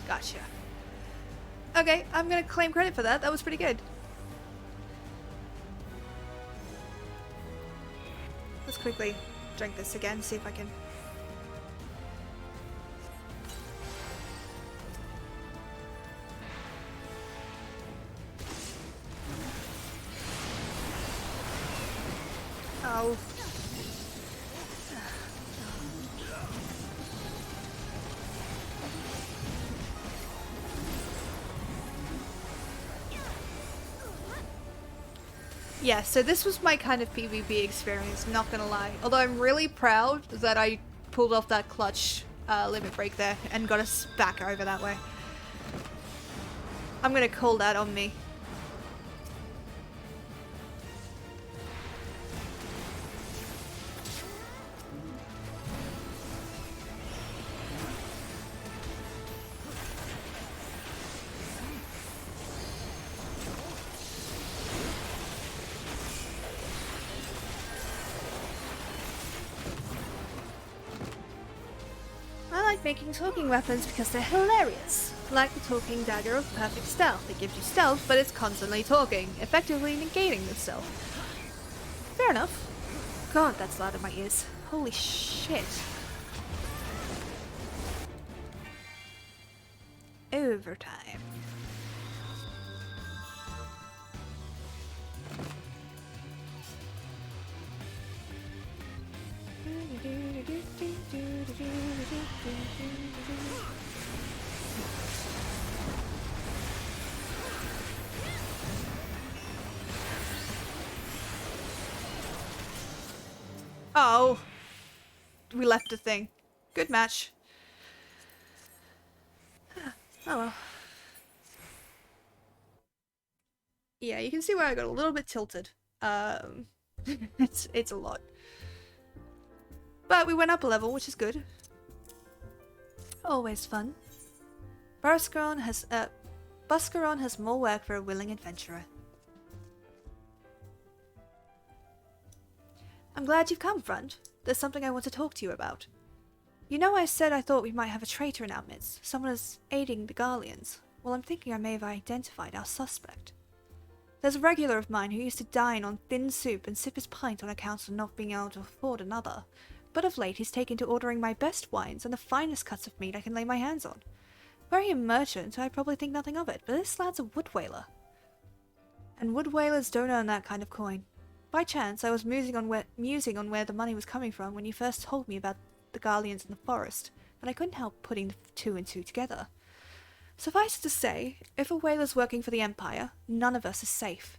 Gotcha. Okay, I'm gonna claim credit for that. That was pretty good. Let's quickly drink this again, see if I can... Oh. Yeah, so this was my kind of PvP experience, not gonna lie. Although I'm really proud that I pulled off that clutch limit break there and got us back over that way. I'm gonna call that on me. I like making talking weapons because they're hilarious. Like the talking dagger of perfect stealth. It gives you stealth, but it's constantly talking, effectively negating the stealth. Fair enough. God, that's loud in my ears. Holy shit. Overtime. Oh, we left a thing. Good match. Oh well. Yeah, you can see where I got a little bit tilted. It's a lot. But we went up a level, which is good. Always fun. Buscaron has more work for a willing adventurer. I'm glad you've come, friend. There's something I want to talk to you about. You know I said I thought we might have a traitor in our midst. Someone is aiding the Garleans. Well, I'm thinking I may have identified our suspect. There's a regular of mine who used to dine on thin soup and sip his pint on account of not being able to afford another. But of late he's taken to ordering my best wines and the finest cuts of meat I can lay my hands on. Were he a merchant, I'd probably think nothing of it, but this lad's a wood whaler. And wood whalers don't earn that kind of coin. By chance, I was musing on where the money was coming from when you first told me about the Garleans in the forest, and I couldn't help putting the two and two together. Suffice it to say, if a whaler's working for the Empire, none of us is safe.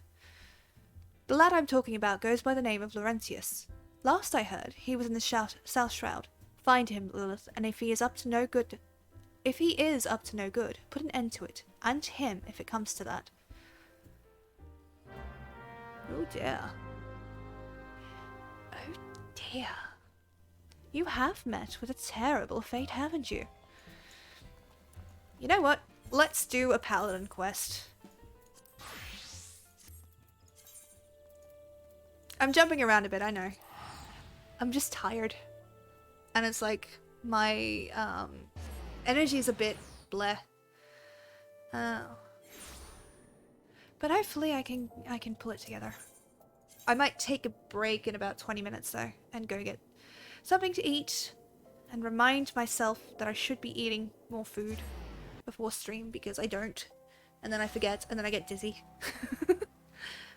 The lad I'm talking about goes by the name of Laurentius. Last I heard, he was in the South Shroud. Find him, Lilith, and if he is up to no good, put an end to it, and him if it comes to that. Oh dear. Oh dear. You have met with a terrible fate, haven't you? You know what? Let's do a paladin quest. I'm jumping around a bit, I know. I'm just tired. And it's like, my, energy's a bit bleh. Oh. But hopefully I can pull it together. I might take a break in about 20 minutes though and go get something to eat and remind myself that I should be eating more food before stream because I don't. And then I forget and then I get dizzy.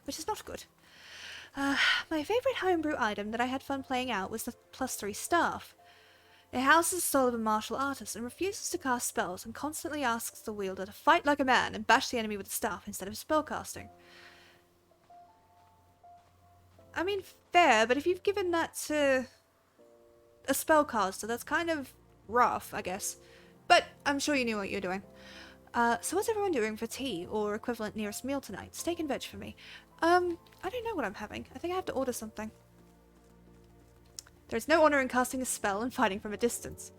Which is not good. My favourite homebrew item that I had fun playing out was the +3 staff. It houses the soul of a martial artist and refuses to cast spells and constantly asks the wielder to fight like a man and bash the enemy with the staff instead of spellcasting. I mean, fair, but if you've given that to a spellcaster, that's kind of rough, I guess. But I'm sure you knew what you're doing. So what's everyone doing for tea or equivalent nearest meal tonight? Steak and veg for me. I don't know what I'm having. I think I have to order something. There's no honor in casting a spell and fighting from a distance.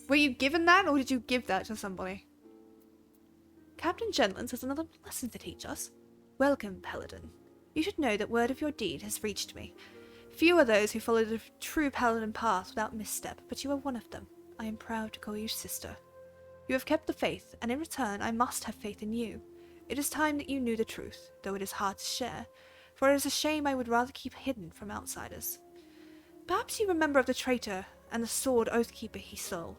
Were you given that, or did you give that to somebody? Captain Genlands has another lesson to teach us. Welcome, Paladin. You should know that word of your deed has reached me. Few are those who follow the true Paladin path without misstep, but you are one of them. I am proud to call you sister. You have kept the faith, and in return I must have faith in you. It is time that you knew the truth, though it is hard to share, for it is a shame I would rather keep hidden from outsiders. Perhaps you remember of the traitor and the sword Oathkeeper he stole.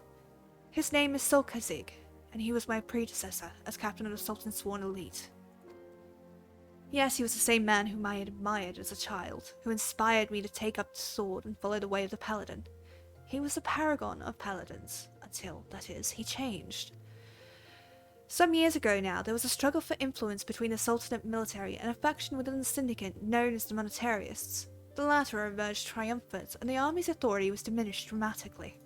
His name is Solkazig, and he was my predecessor as captain of the Sultan's Sworn Elite. Yes, he was the same man whom I had admired as a child, who inspired me to take up the sword and follow the way of the Paladin. He was the paragon of paladins, until, that is, he changed. Some years ago now, there was a struggle for influence between the Sultanate military and a faction within the syndicate known as the Monetarists. The latter emerged triumphant, and the army's authority was diminished dramatically.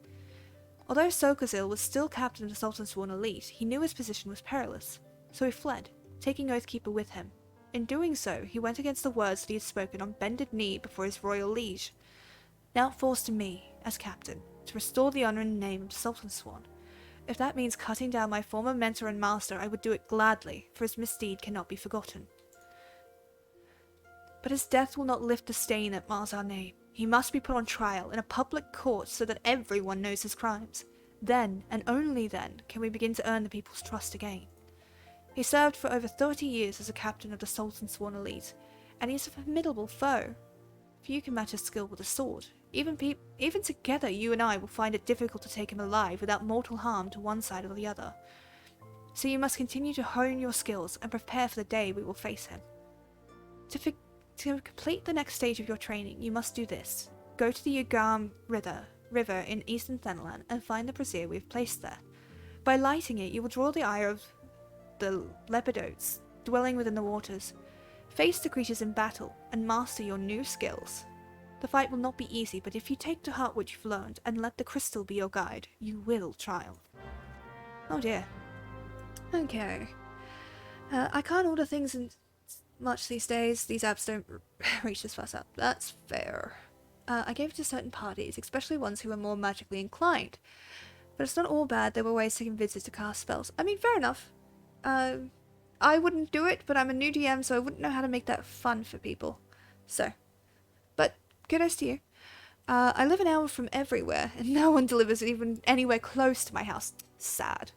Although Solkazil was still captain of the Sultan's Sworn Elite, he knew his position was perilous, so he fled, taking Oathkeeper with him. In doing so, he went against the words that he had spoken on bended knee before his royal liege. Now it falls to me, as captain, to restore the honour and name of the Sultan's Sworn. If that means cutting down my former mentor and master, I would do it gladly, for his misdeed cannot be forgotten. But his death will not lift the stain that mars our name. He must be put on trial in a public court so that everyone knows his crimes. Then, and only then, can we begin to earn the people's trust again. He served for over 30 years as a captain of the Sultan's Sworn Elite, and he is a formidable foe. Few can match his skill with a sword. Even together, you and I will find it difficult to take him alive without mortal harm to one side or the other. So you must continue to hone your skills and prepare for the day we will face him. To complete the next stage of your training, you must do this. Go to the Ugam river in eastern Thanalan and find the brazier we have placed there. By lighting it, you will draw the ire of the lepidotes dwelling within the waters. Face the creatures in battle and master your new skills. The fight will not be easy, but if you take to heart what you've learned and let the crystal be your guide, you will triumph. Oh dear. Okay. I can't order things in much these days. These apps don't reach this fast up. That's fair. I gave it to certain parties, especially ones who were more magically inclined. But it's not all bad. There were ways to convince it to cast spells. I mean, fair enough. I wouldn't do it, but I'm a new DM, so I wouldn't know how to make that fun for people. So, but kudos to you. I live an hour from everywhere, and no one delivers even anywhere close to my house. Sad.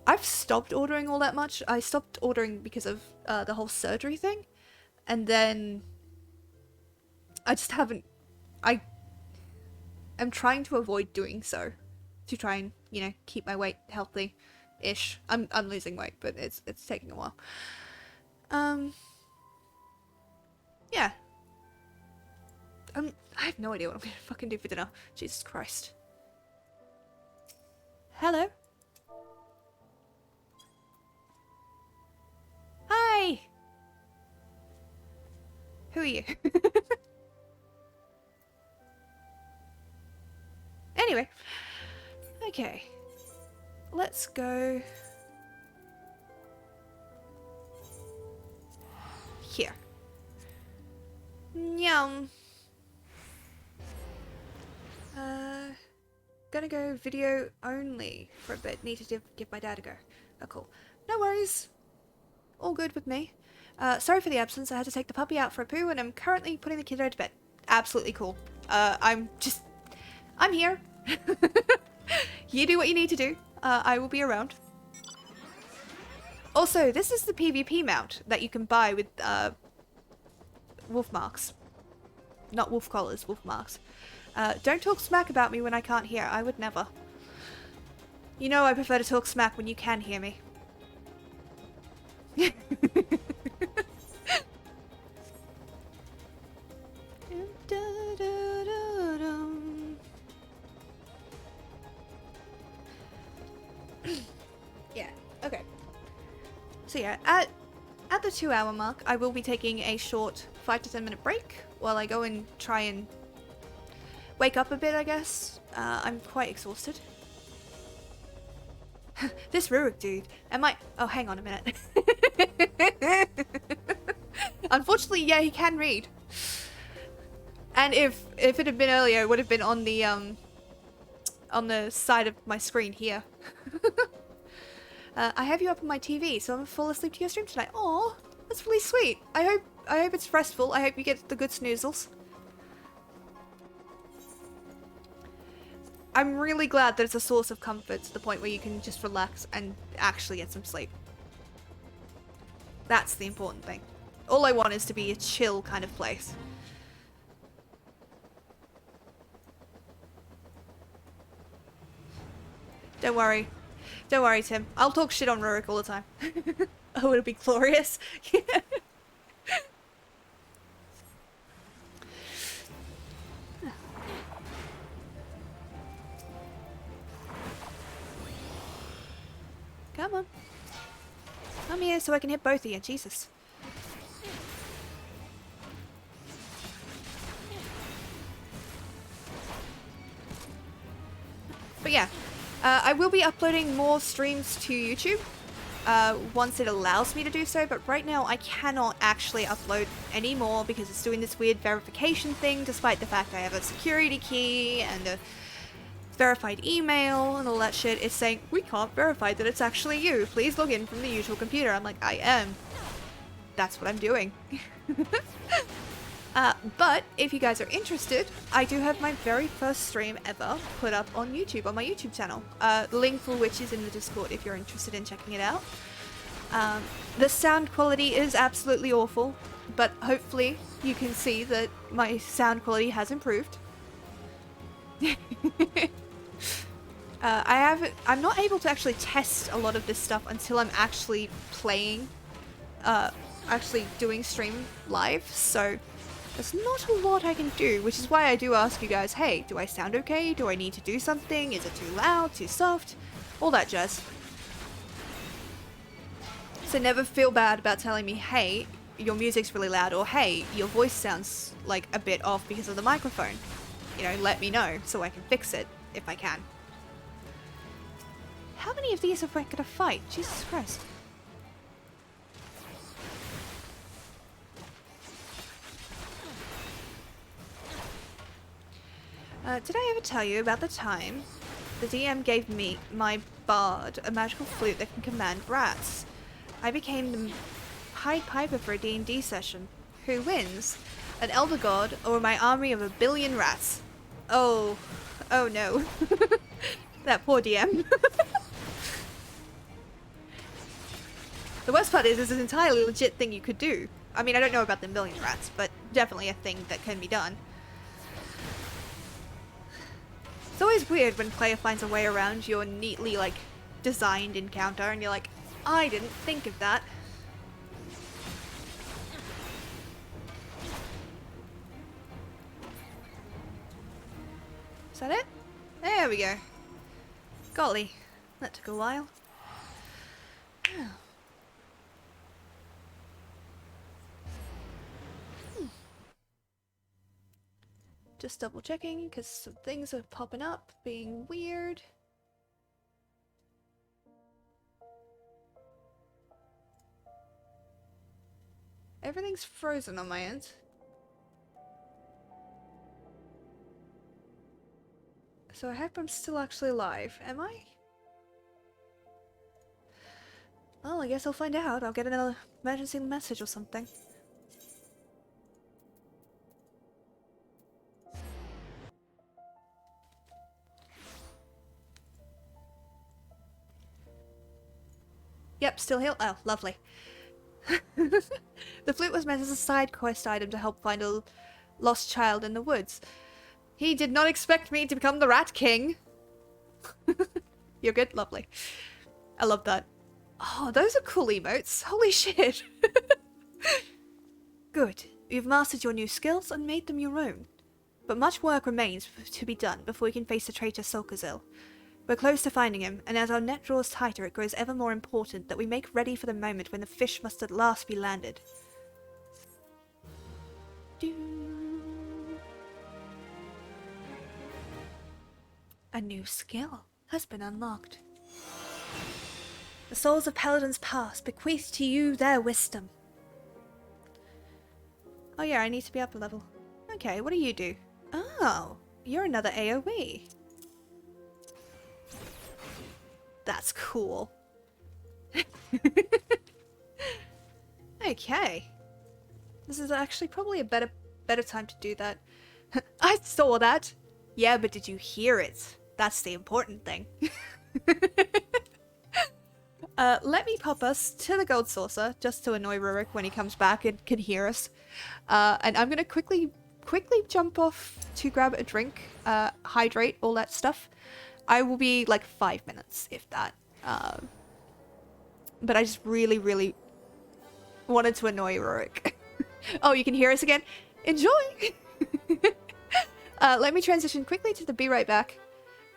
I've stopped ordering all that much. I stopped ordering because of the whole surgery thing, and then I just haven't. I am trying to avoid doing so, to try and, you know, keep my weight healthy-ish. I'm losing weight, but it's taking a while. Yeah. I have no idea what I'm gonna fucking do for dinner. Jesus Christ. Hello? Hi! Who are you? Anyway. Okay. Let's go here. Yum. Gonna go video only for a bit. Need to give my dad a go. Oh, cool. No worries. All good with me. Sorry for the absence. I had to take the puppy out for a poo, and I'm currently putting the kiddo to bed. Absolutely cool. I'm here. You do what you need to do. I will be around. Also, this is the PvP mount that you can buy with wolf marks. Not wolf collars, wolf marks. Don't talk smack about me when I can't hear. I would never. You know I prefer to talk smack when you can hear me. Yeah, okay. So yeah, at the 2-hour mark, I will be taking a short 5 to 10 minute break while I go and try and wake up a bit, I guess. I'm quite exhausted. This Rurik dude, am I... Oh, hang on a minute. Unfortunately, yeah, he can read. And if it had been earlier, it would have been on the side of my screen here. I have you up on my TV, so I'm gonna fall asleep to your stream tonight. Aw, that's really sweet. I hope it's restful. I hope you get the good snoozles. I'm really glad that it's a source of comfort to the point where you can just relax and actually get some sleep. That's the important thing. All I want is to be a chill kind of place. Don't worry. Don't worry, Tim. I'll talk shit on Rurik all the time. Oh, it'll be glorious. Come on. Come here so I can hit both of you. Jesus. But yeah, I will be uploading more streams to YouTube once it allows me to do so, but right now I cannot actually upload any more because it's doing this weird verification thing, despite the fact I have a security key and a verified email and all that shit. It's saying, we can't verify that it's actually you. Please log in from the usual computer. I'm like, I am. That's what I'm doing. But if you guys are interested, I do have my very first stream ever put up on YouTube, on my YouTube channel. The link for which is in the Discord if you're interested in checking it out. The sound quality is absolutely awful, but hopefully you can see that my sound quality has improved. I'm not able to actually test a lot of this stuff until I'm actually playing, actually doing stream live, so there's not a lot I can do, which is why I do ask you guys, hey, do I sound okay? Do I need to do something? Is it too loud, too soft? All that jazz. So never feel bad about telling me, hey, your music's really loud, or hey, your voice sounds like a bit off because of the microphone. You know, let me know so I can fix it if I can. How many of these are we gonna fight? Jesus Christ. Did I ever tell you about the time the DM gave me, my bard, a magical flute that can command rats? I became the Pied Piper for a D&D session. Who wins? An elder god or my army of 1 billion rats? Oh no. That poor DM. The worst part is, it's an entirely legit thing you could do. I mean, I don't know about the 1 million rats, but definitely a thing that can be done. It's always weird when a player finds a way around your neatly, like, designed encounter, and you're like, I didn't think of that. Is that it? There we go. Golly, that took a while. Just double checking because some things are popping up, being weird. Everything's frozen on my end. So I hope I'm still actually alive. Am I? Well, I guess I'll find out. I'll get another emergency message or something. Yep, still heal. Oh, lovely. The flute was meant as a side quest item to help find a lost child in the woods. He did not expect me to become the Rat King. You're good? Lovely. I love that. Oh, those are cool emotes. Holy shit. Good. You've mastered your new skills and made them your own. But much work remains to be done before we can face the traitor Solkazil. We're close to finding him, and as our net draws tighter, it grows ever more important that we make ready for the moment when the fish must at last be landed. A new skill has been unlocked. The souls of paladins past bequeath to you their wisdom. Oh yeah, I need to be up a level. Okay, what do you do? Oh, you're another AoE. That's cool. Okay. This is actually probably a better time to do that. I saw that! Yeah, but did you hear it? That's the important thing. Let me pop us to the gold saucer, just to annoy Rurik when he comes back and can hear us. And I'm gonna quickly jump off to grab a drink, hydrate, all that stuff. I will be like 5 minutes, if that. But I just really wanted to annoy Rurik. Oh, you can hear us again? Enjoy! Let me transition quickly to the be right back.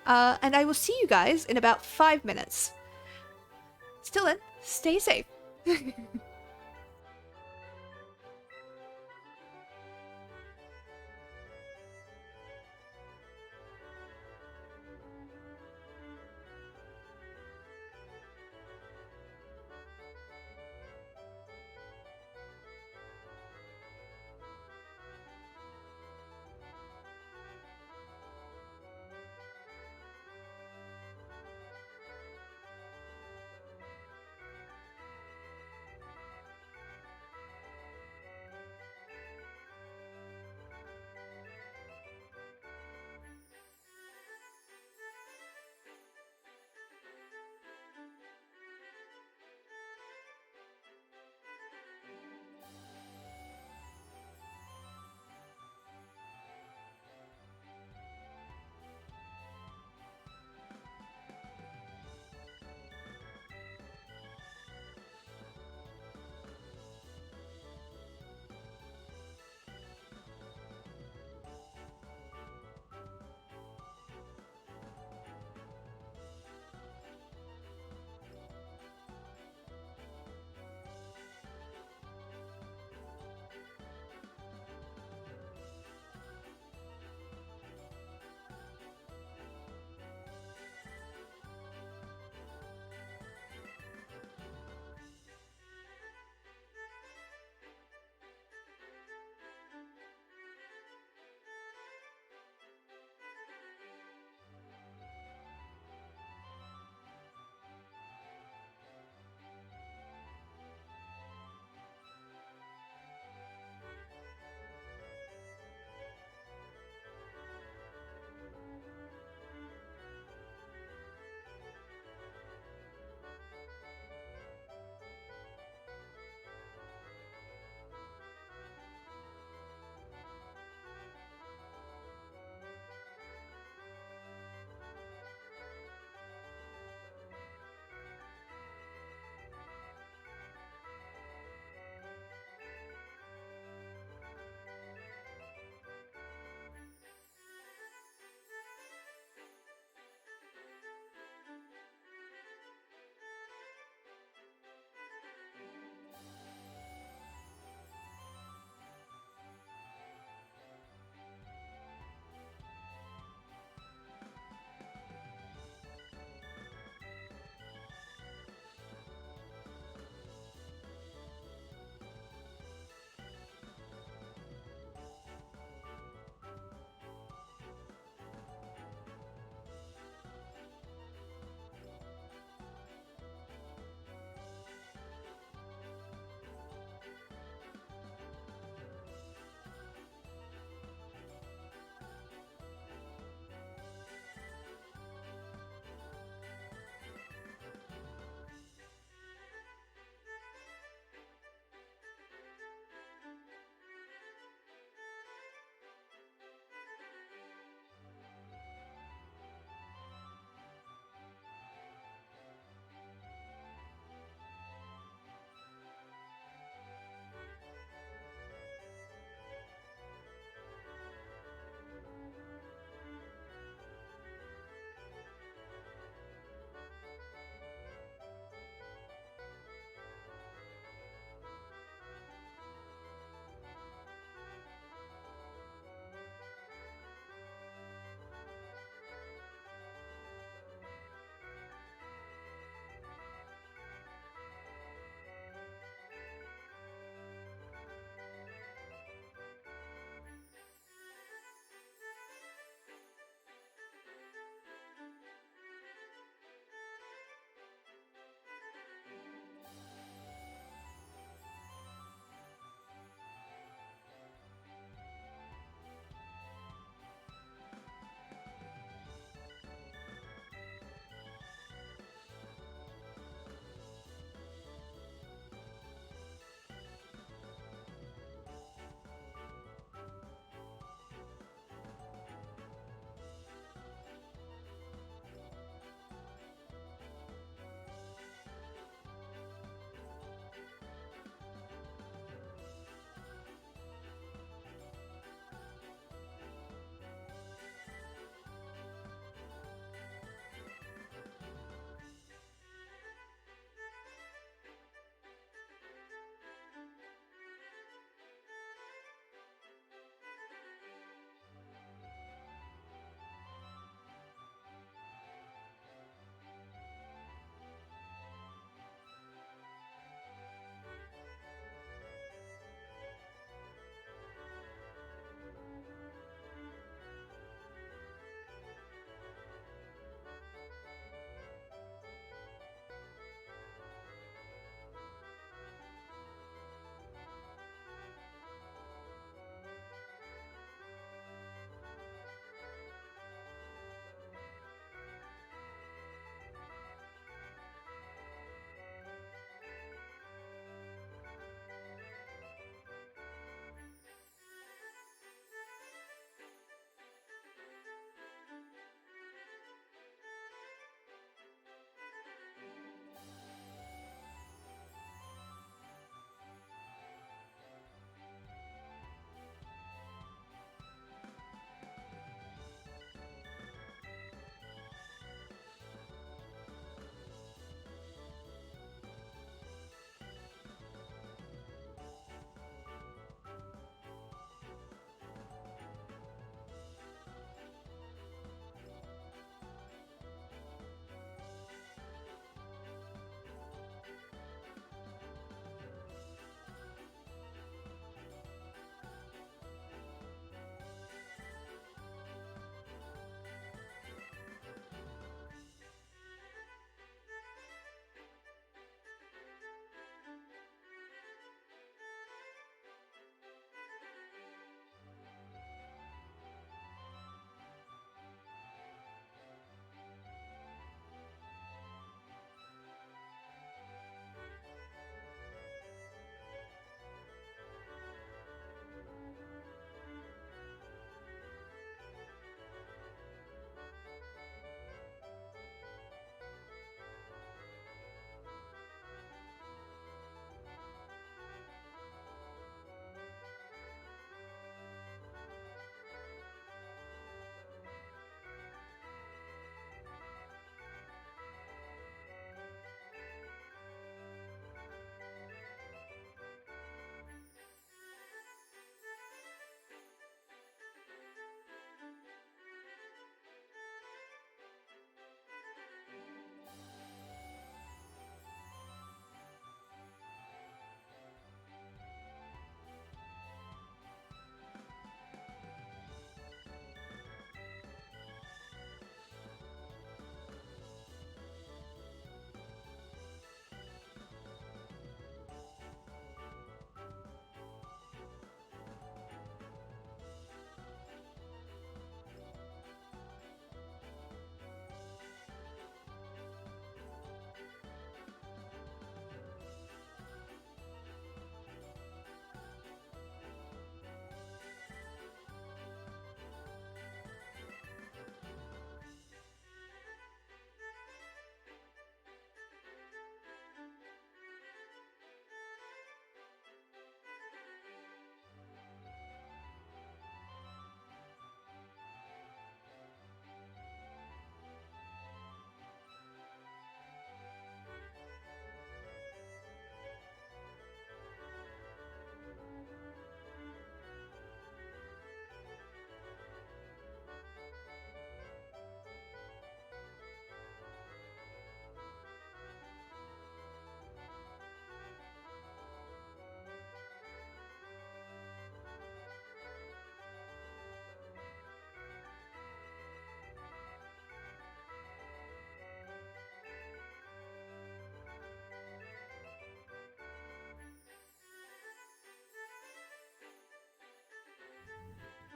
And I will see you guys in about 5 minutes. Till then, stay safe.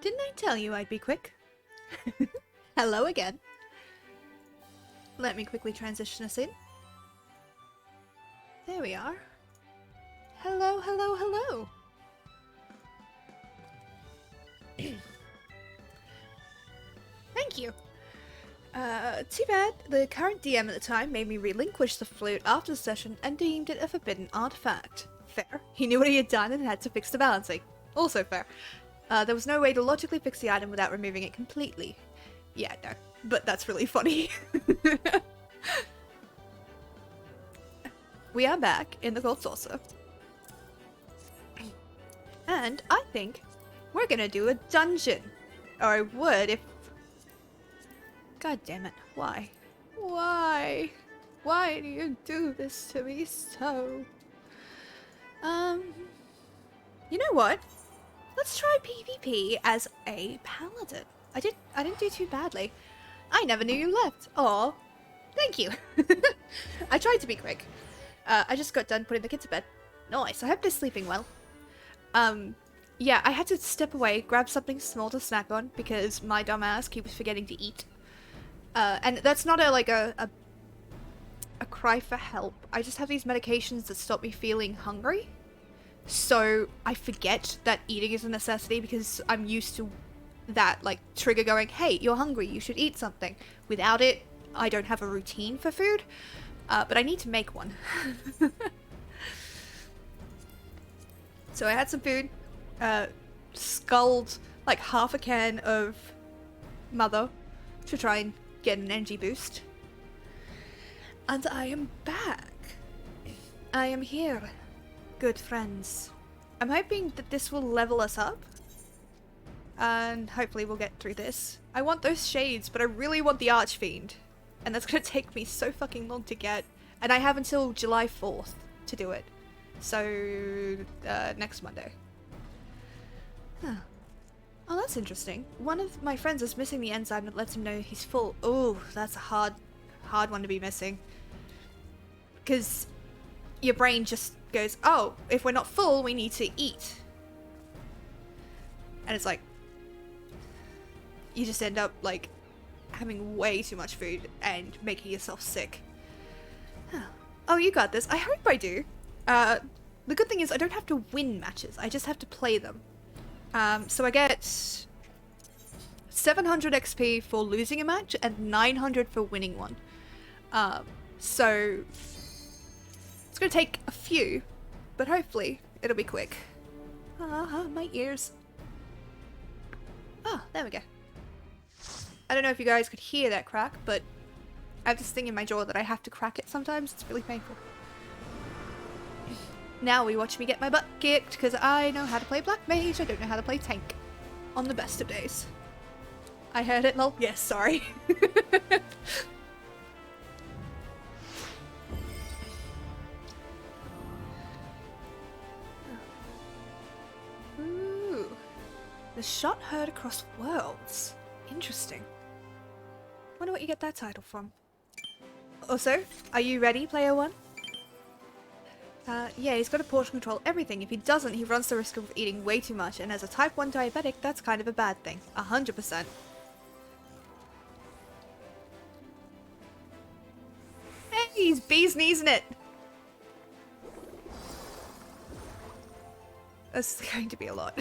Didn't I tell you I'd be quick? Hello again. Let me quickly transition us in. There we are. Hello, hello, hello. Thank you. Too bad. The current DM at the time made me relinquish the flute after the session and deemed it a forbidden artifact. Fair. He knew what he had done and had to fix the balancing. Also fair. There was no way to logically fix the item without removing it completely. Yeah, no. But that's really funny. We are back in the gold saucer. And I think we're gonna do a dungeon. Or I would if... God damn it. Why? Why? Why do you do this to me so? You know what? Let's try PvP as a paladin. I didn't do too badly. I never knew you left. Aw. Thank you. I tried to be quick. I just got done putting the kids to bed. Nice. I hope they're sleeping well. Yeah, I had to step away, grab something small to snack on because my dumbass keeps forgetting to eat. And that's not a cry for help. I just have these medications that stop me feeling hungry. So I forget that eating is a necessity because I'm used to that like trigger going, hey, you're hungry, you should eat something. Without it, I don't have a routine for food. But I need to make one. So I had some food, sculled like half a can of mother to try and get an energy boost. And I am back. I am here, good friends. I'm hoping that this will level us up. And hopefully we'll get through this. I want those shades, but I really want the Archfiend. And that's gonna take me so fucking long to get. And I have until July 4th to do it. So, next Monday. Huh. Oh, that's interesting. One of my friends is missing the enzyme that lets him know he's full. Oh, that's a hard one to be missing. Because your brain just goes, oh, if we're not full, we need to eat. And it's like, you just end up, like, having way too much food and making yourself sick. Huh. Oh, you got this. I hope I do. The good thing is I don't have to win matches. I just have to play them. So I get 700 XP for losing a match and 900 for winning one. So it's gonna take a few, but hopefully it'll be quick. My ears. Oh, there we go. I don't know if you guys could hear that crack, but I have this thing in my jaw that I have to crack it sometimes. It's really painful. Now we watch me get my butt kicked, because I know how to play Black Mage, I don't know how to play Tank. On the best of days. I heard it, lol. Yes, sorry. Ooh. The shot heard across worlds. Interesting. Wonder what you get that title from. Also, are you ready, player one? Yeah, he's got to portion control everything. If he doesn't, he runs the risk of eating way too much, and as a type 1 diabetic, that's kind of a bad thing. 100%. Hey, he's bee's kneesing it! That's going to be a lot.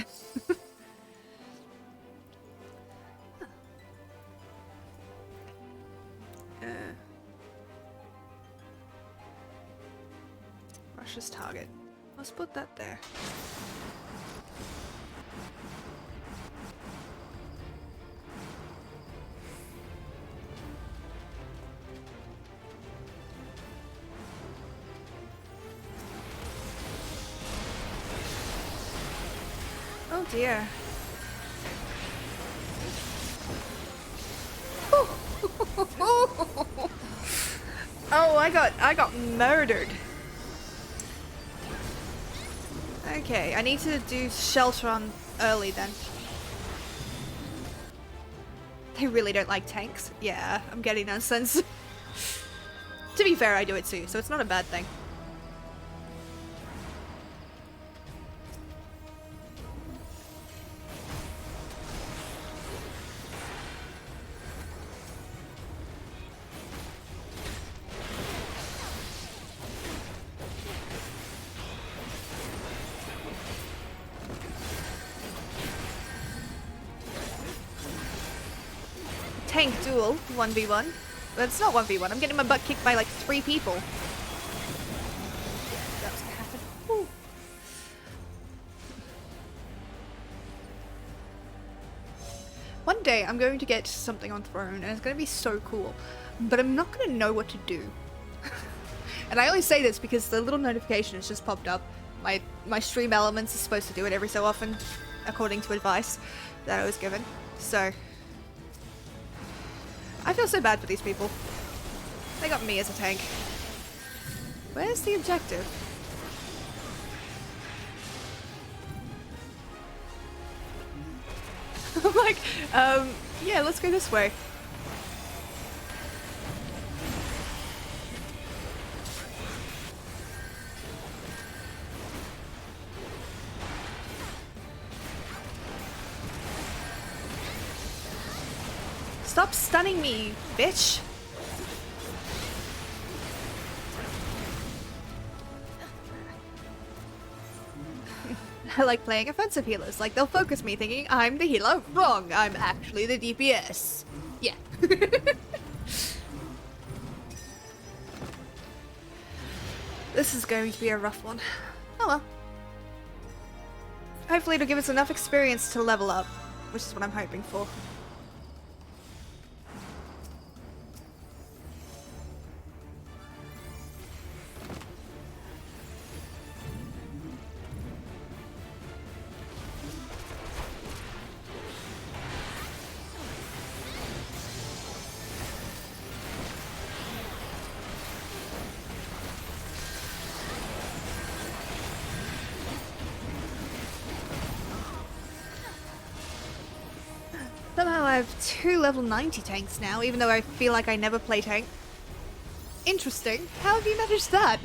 Rush's target. Let's put that there. Oh dear. Oh, I got murdered. Okay, I need to do shelter on early then. They really don't like tanks. Yeah, I'm getting that sense. To be fair, I do it too, so it's not a bad thing. tank duel 1v1. But it's not 1v1. I'm getting my butt kicked by like 3 people. That was gonna happen. Woo. One day I'm going to get something on Throne and it's going to be so cool. But I'm not going to know what to do. And I only say this because the little notification has just popped up. My stream elements are supposed to do it every so often, according to advice that I was given. So I feel so bad for these people. They got me as a tank. Where's the objective? I'm like, yeah, let's go this way. Stop stunning me, bitch! I like playing offensive healers. Like, they'll focus me thinking I'm the healer. Wrong, I'm actually the DPS. Yeah. This is going to be a rough one. Oh well. Hopefully it'll give us enough experience to level up, which is what I'm hoping for. Somehow I have 2 level 90 tanks now, even though I feel like I never play tank. Interesting. How have you managed that?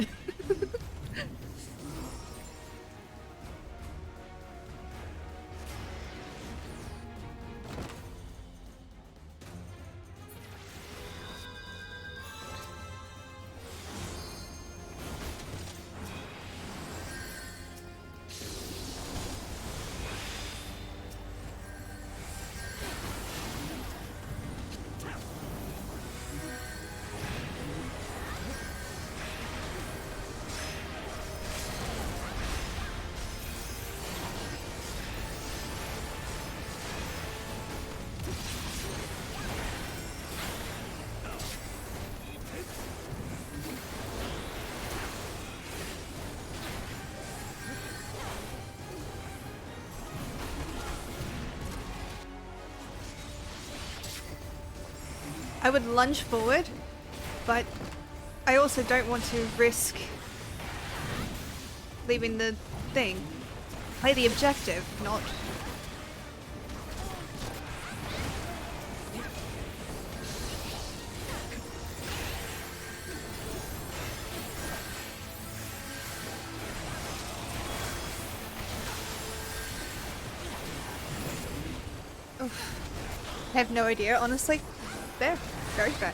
I would lunge forward, but I also don't want to risk leaving the thing. Play the objective, not... Oof. I have no idea, honestly. There. Very fair.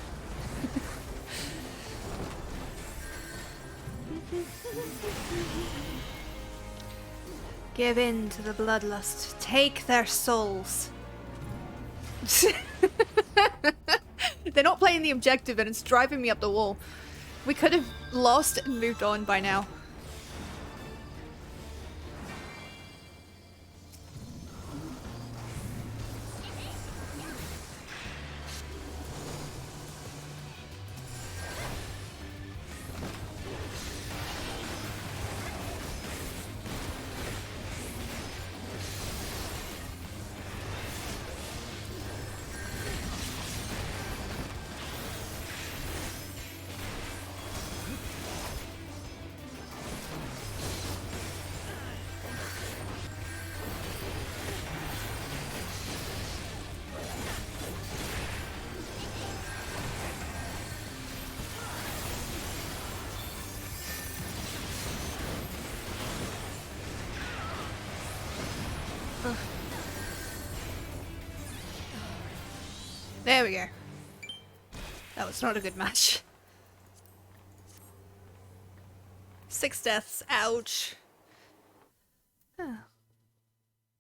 Give in to the bloodlust. Take their souls. They're not playing the objective and it's driving me up the wall. We could have lost and moved on by now. There we go. That was not a good match. 6 deaths. Ouch. Oh.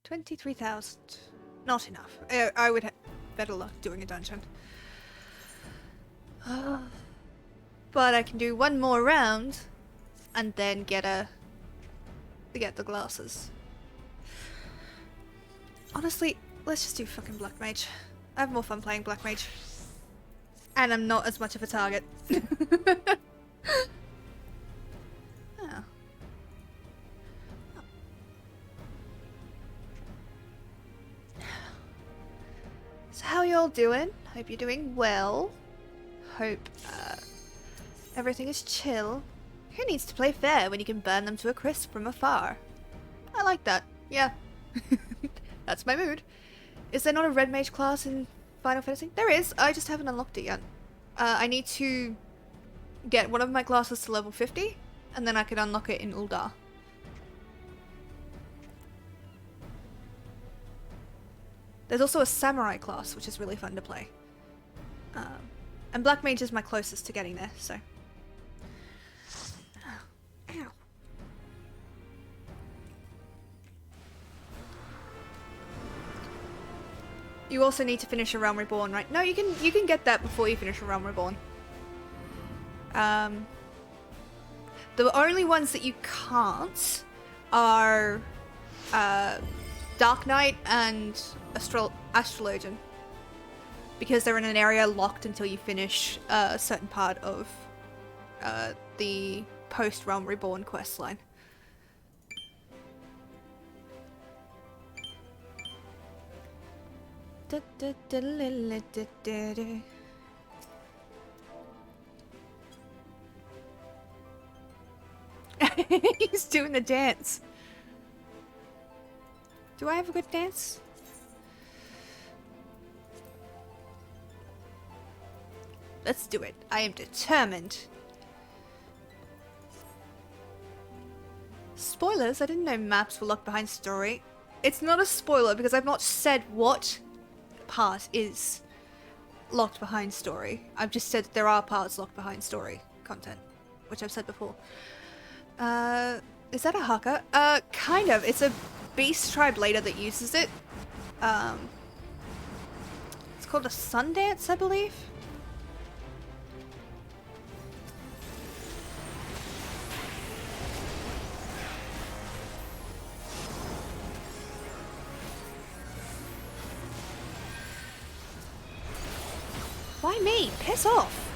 23,000. Not enough. I would better luck doing a dungeon. But I can do one more round and then get the glasses. Honestly, let's just do fucking Black Mage. I have more fun playing Black Mage. And I'm not as much of a target. Oh. So how are you all doing? Hope you're doing well. Hope everything is chill. Who needs to play fair when you can burn them to a crisp from afar? I like that. Yeah. That's my mood. Is there not a red mage class in Final Fantasy? There is. I just haven't unlocked it yet. I need to get one of my classes to level 50, and then I can unlock it in Uldar. There's also a samurai class, which is really fun to play. And Black Mage is my closest to getting there, so. Ow. You also need to finish a Realm Reborn, right? No, you can get that before you finish a Realm Reborn. The only ones that you can't are Dark Knight and Astrologian, because they're in an area locked until you finish a certain part of the post-Realm Reborn questline. He's doing the dance. Do I have a good dance? Let's do it. I am determined. Spoilers? I didn't know maps were locked behind story. It's not a spoiler because I've not said what part is locked behind story. I've just said that there are parts locked behind story content, which I've said before. Is that a haka? Kind of. It's a beast tribe leader that uses it. It's called a Sundance, I believe. Why me? Piss off!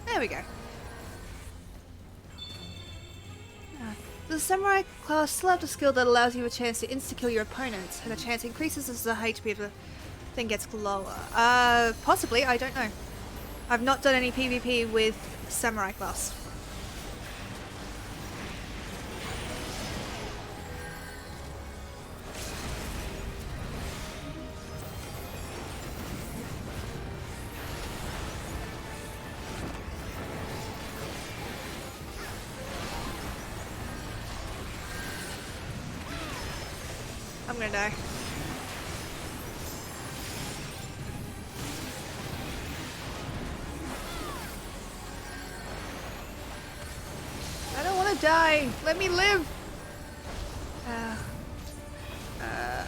There we go. The Samurai class still has a skill that allows you a chance to insta-kill your opponents, and the chance increases as the HP of the thing gets lower. Possibly, I don't know. I've not done any PvP with Samurai class. I'm gonna die. I don't want to die. Let me live.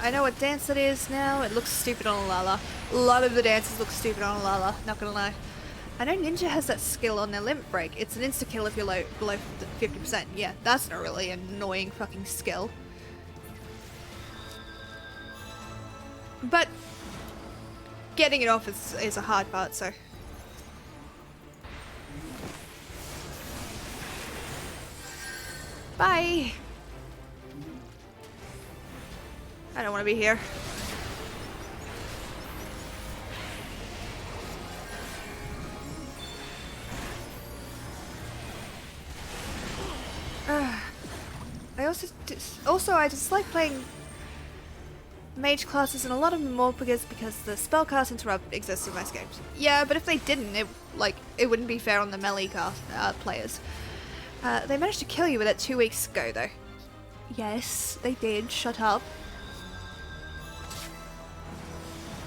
I know what dance it is now. It looks stupid on a Lala. A lot of the dances look stupid on a Lala, not gonna lie. I know Ninja has that skill on their limit break. It's an insta-kill if you're below 50%. Yeah, that's a really annoying fucking skill. But getting it off is a hard part, so. Bye! I don't want to be here. also I just like playing mage classes, and a lot of them more because the spellcast interrupt exists in most games. Yeah, but if they didn't, it wouldn't be fair on the melee cast players. They managed to kill you with it 2 weeks ago, though. Yes, they did. Shut up.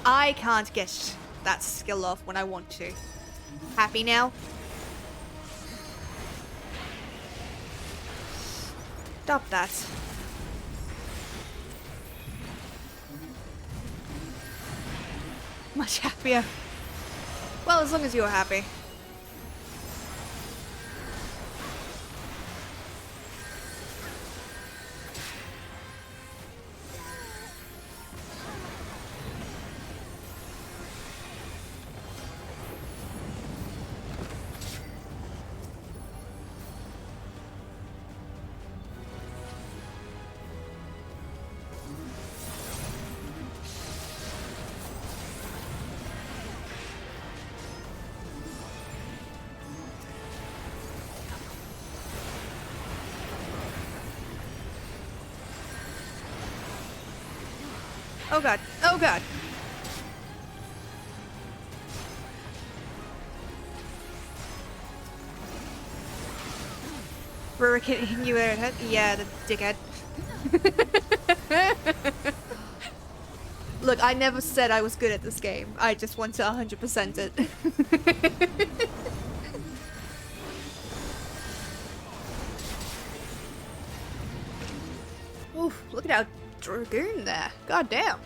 I can't get that skill off when I want to. Happy now? Stop that. Much happier. Well, as long as you're happy. Oh god. Oh god. Rurik hitting you in the head? Yeah, the dickhead. Look, I never said I was good at this game. I just want to 100% it. Oof, look at our dragoon there. God damn.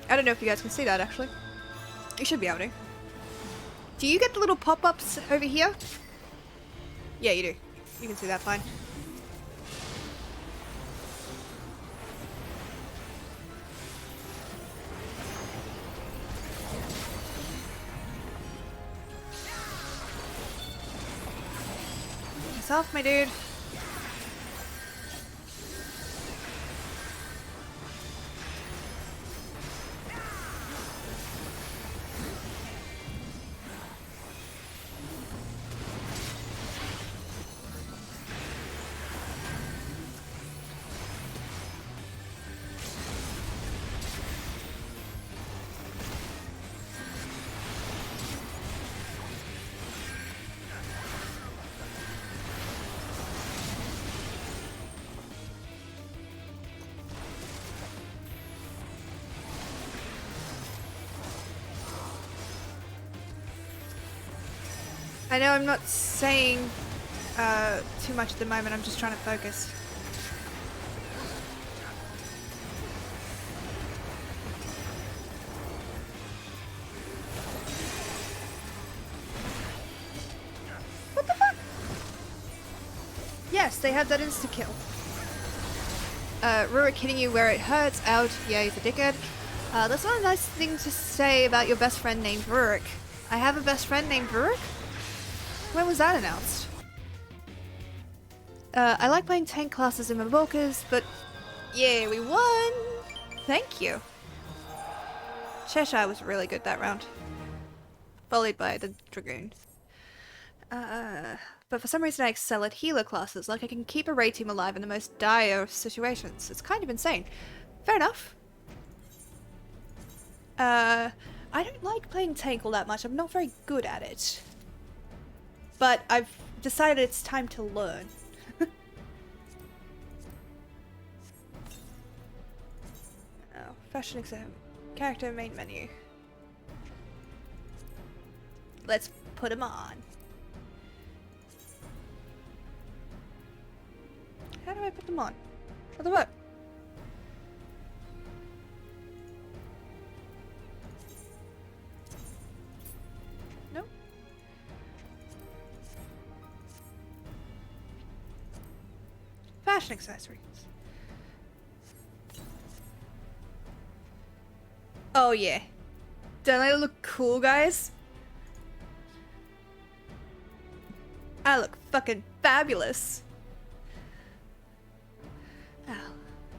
I don't know if you guys can see that, actually. You should be able to. Do you get the little pop-ups over here? Yeah, you do. You can see that fine. It's off, my dude. I know I'm not saying too much at the moment, I'm just trying to focus. What the fuck? Yes, they have that insta-kill. Rurik hitting you where it hurts, out, yeah, he's a dickhead. That's not a nice thing to say about your best friend named Rurik. I have a best friend named Rurik? When was that announced? I like playing tank classes in Mabokas, but yeah, we won! Thank you. Cheshire was really good that round. Followed by the Dragoon. But for some reason I excel at healer classes, like I can keep a raid team alive in the most dire of situations. It's kind of insane. Fair enough. I don't like playing tank all that much, I'm not very good at it. But I've decided it's time to learn. Oh, fashion exam. Character main menu. Let's put him on. How do I put them on? What the what? Nope. Fashion accessories. Oh yeah. Don't I look cool, guys? I look fucking fabulous. Oh.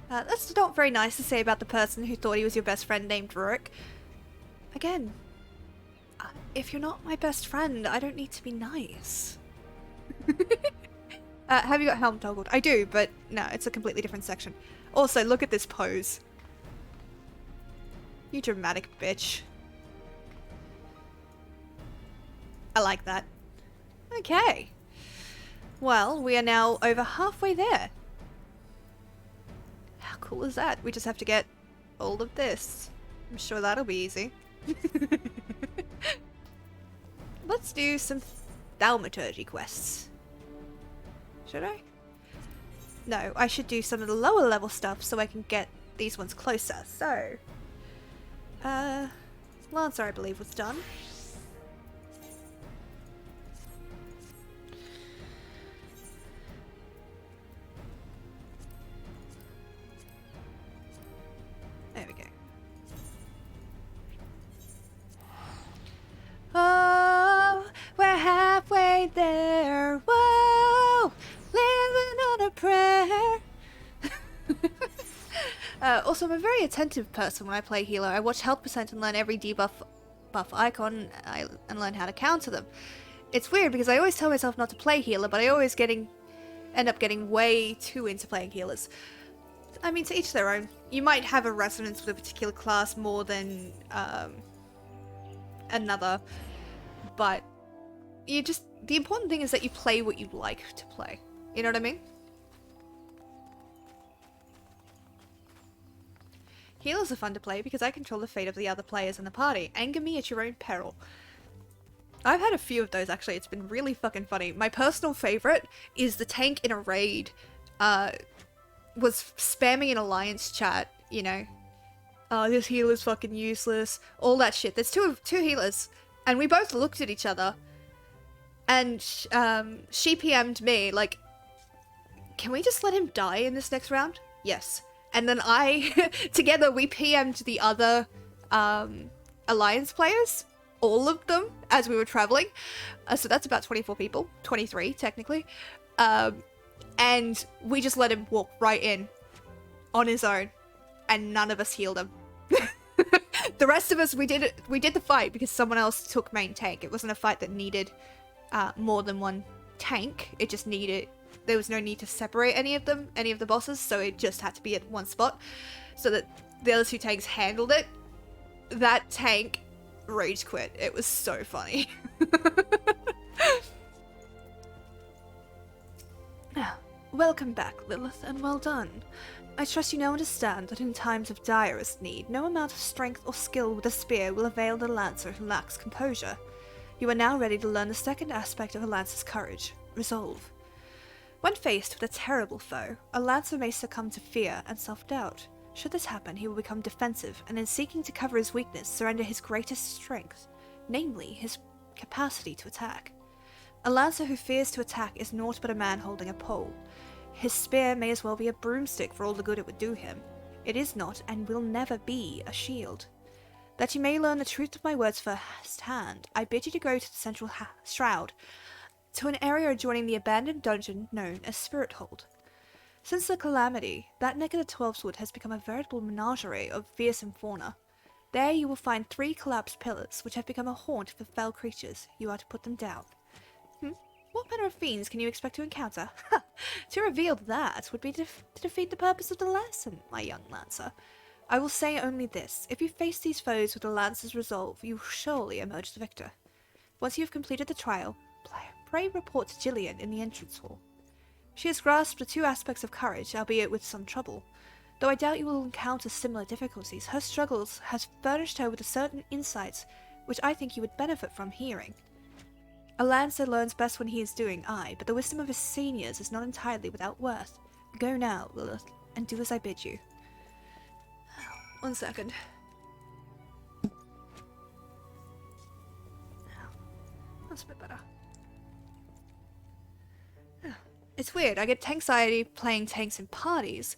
That's not very nice to say about the person who thought he was your best friend named Rurik. Again, if you're not my best friend, I don't need to be nice. Have you got helm toggled? I do, but no, it's a completely different section. Also, look at this pose. You dramatic bitch. I like that. Okay. Well, we are now over halfway there. How cool is that? We just have to get all of this. I'm sure that'll be easy. Let's do some thaumaturgy quests. Should I? No, I should do some of the lower level stuff so I can get these ones closer. So, Lancer, I believe, was done. There we go. Oh, we're halfway there. Whoa, living on a prayer. Also, I'm a very attentive person when I play healer. I watch health percent and learn every debuff buff icon and learn how to counter them. It's weird because I always tell myself not to play healer, but I always end up getting way too into playing healers. I mean, to each their own. You might have a resonance with a particular class more than another, but the important thing is that you play what you like to play. You know what I mean? Healers are fun to play because I control the fate of the other players in the party. Anger me at your own peril. I've had a few of those actually. It's been really fucking funny. My personal favorite is the tank in a raid was spamming an alliance chat, you know. Oh, this healer's fucking useless. All that shit. There's two healers. And we both looked at each other. And she PM'd me, like, can we just let him die in this next round? Yes. And then together we PM'd the other alliance players. All of them, as we were traveling. So that's about 24 people. 23, technically. And we just let him walk right in. On his own. And none of us healed him. The rest of us, we did the fight because someone else took main tank. It wasn't a fight that needed more than one tank. It just needed... There was no need to separate any of the bosses, so it just had to be at one spot. So that the other two tanks handled it. That tank rage quit. It was so funny. Welcome back, Lilith, and well done. I trust you now understand that in times of direst need, no amount of strength or skill with a spear will avail the lancer who lacks composure. You are now ready to learn the second aspect of a lancer's courage, resolve. When faced with a terrible foe, a lancer may succumb to fear and self-doubt. Should this happen, he will become defensive, and in seeking to cover his weakness, surrender his greatest strength, namely his capacity to attack. A lancer who fears to attack is naught but a man holding a pole. His spear may as well be a broomstick for all the good it would do him. It is not, and will never be, a shield. That you may learn the truth of my words first hand, I bid you to go to the central shroud, to an area adjoining the abandoned dungeon known as Spirit Hold. Since the calamity, that neck of the Twelveswood has become a veritable menagerie of fearsome fauna. There you will find 3 collapsed pillars, which have become a haunt for fell creatures. You are to put them down. What manner of fiends can you expect to encounter? To reveal that would be to defeat the purpose of the lesson, my young lancer. I will say only this. If you face these foes with a lancer's resolve, you will surely emerge the victor. Once you have completed the trial, pray report to Gillian in the entrance hall. She has grasped the 2 aspects of courage, albeit with some trouble. Though I doubt you will encounter similar difficulties, her struggles has furnished her with certain insights which I think you would benefit from hearing. A lancer learns best when he is doing, but the wisdom of his seniors is not entirely without worth. Go now, Lilith, and do as I bid you. 1 second. That's a bit better. It's weird, I get tanxiety playing tanks in parties,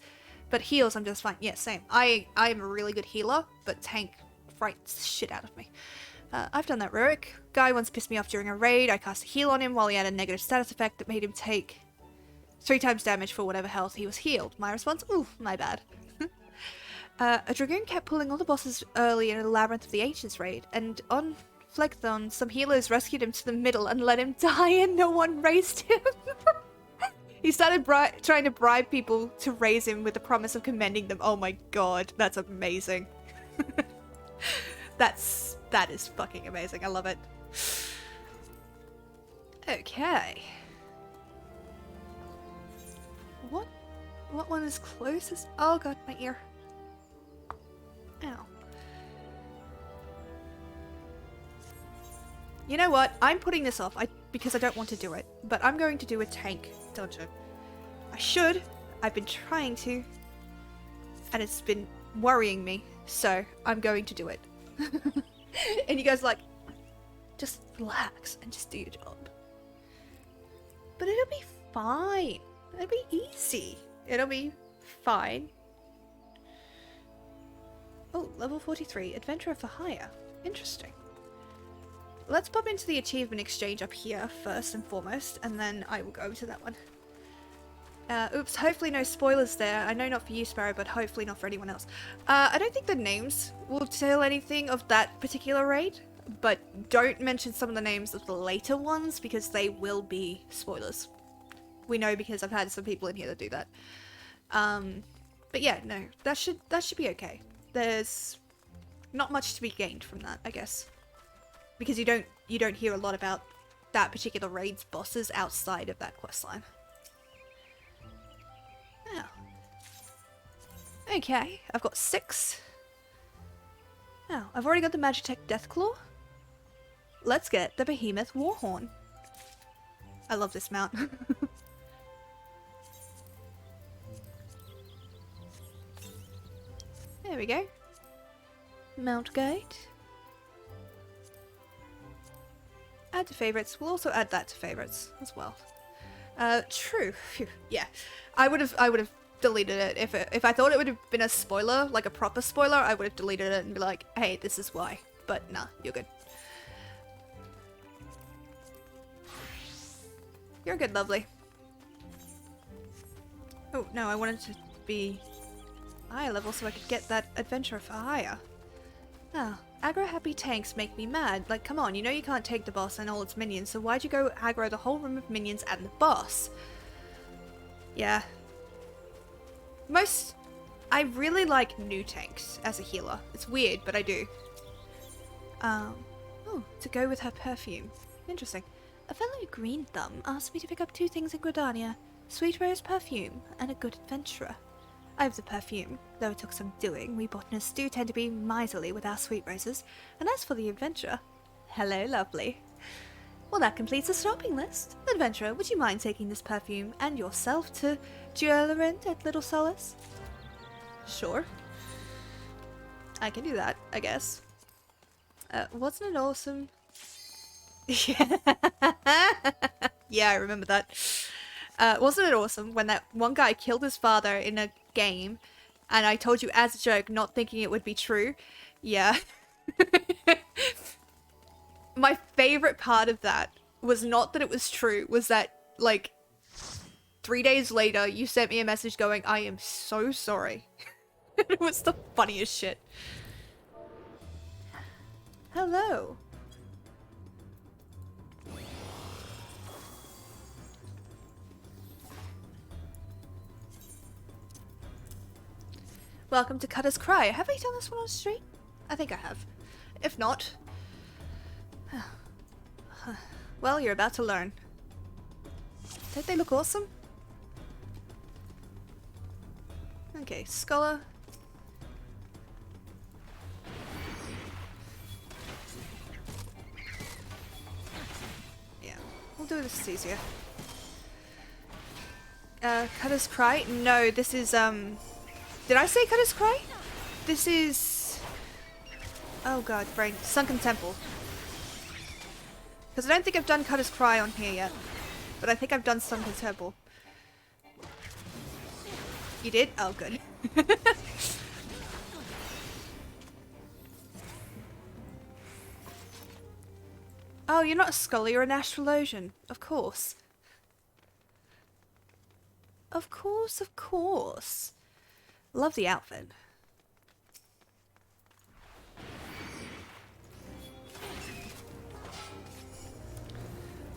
but heals I'm just fine. Yeah, same. I am a really good healer, but tank frights shit out of me. I've done that, Rurik. Guy once pissed me off during a raid. I cast a heal on him while he had a negative status effect that made him take 3 times damage for whatever health he was healed. My response? Ooh, my bad. A dragoon kept pulling all the bosses early in the Labyrinth of the Ancients raid, and on Phlegthon, some healers rescued him to the middle and let him die and no one raised him. He started trying to bribe people to raise him with the promise of commending them. Oh my god, that's amazing. That is fucking amazing. I love it. Okay. What one is closest? Oh god, my ear. Ow. You know what? I'm putting this off because I don't want to do it. But I'm going to do a tank dungeon. I should. I've been trying to. And it's been worrying me. So I'm going to do it. And you guys are like, just relax and just do your job. But it'll be fine. It'll be easy. It'll be fine. Oh, level 43. Adventurer for hire. Interesting. Let's pop into the achievement exchange up here first and foremost, and then I will go to that one. Oops, hopefully no spoilers there. I know not for you, Sparrow, but hopefully not for anyone else. I don't think the names will tell anything of that particular raid, but don't mention some of the names of the later ones because they will be spoilers. We know because I've had some people in here that do that. But yeah, no, that should be okay. There's not much to be gained from that, I guess. Because you don't hear a lot about that particular raid's bosses outside of that questline. Oh. Okay, I've got 6. Oh, I've already got the Magitech Deathclaw. Let's get the Behemoth Warhorn. I love this mount. There we go. Mount guide. Add to favorites. We'll also add that to favorites as well. True. Phew. Yeah, I would have deleted it if I thought it would have been a spoiler, like a proper spoiler. I would have deleted it and be like, "Hey, this is why." But nah, you're good. You're good, lovely. Oh no, I wanted to be higher level so I could get that adventurer for hire. Ah, aggro happy tanks make me mad. Like, come on, you know you can't take the boss and all its minions, so why'd you go aggro the whole room of minions and the boss? Yeah. I really like new tanks as a healer. It's weird, but I do. Oh, to go with her perfume. Interesting. A fellow Green Thumb asked me to pick up 2 things in Gridania. Sweet Rose perfume and a good adventurer. I have the perfume, though it took some doing. We botanists do tend to be miserly with our sweet roses. And as for the adventurer, hello, lovely. Well, that completes the shopping list. Adventurer, would you mind taking this perfume and yourself to Duellerent at Little Solace? Sure. I can do that, I guess. Wasn't it awesome? Yeah. Yeah, I remember that. Wasn't it awesome when that one guy killed his father in a game and I told you as a joke, not thinking it would be true? Yeah. My favorite part of that was not that it was true, was that, like, 3 days later you sent me a message going, I am so sorry. It was the funniest shit. Hello. Welcome to Cutter's Cry. Have I done this one on stream? I think I have. If not... well, you're about to learn. Don't they look awesome? Okay, Scholar. Yeah, we'll do this easier. Cutter's Cry? No, this is, did I say Cutter's Cry? This is... oh god, brain. Sunken Temple. Because I don't think I've done Cutter's Cry on here yet. But I think I've done Sunken Temple. You did? Oh, good. Oh, you're not a scholar, you're an astrologian. Of course. Of course, of course. Love the outfit.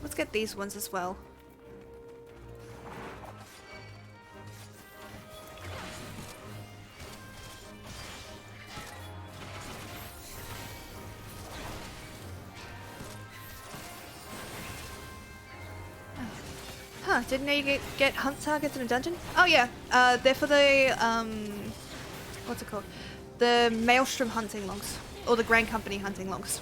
Let's get these ones as well. Huh, didn't know you get hunt targets in a dungeon? Oh yeah, they're for the, what's it called? The Maelstrom hunting logs, or the Grand Company hunting logs.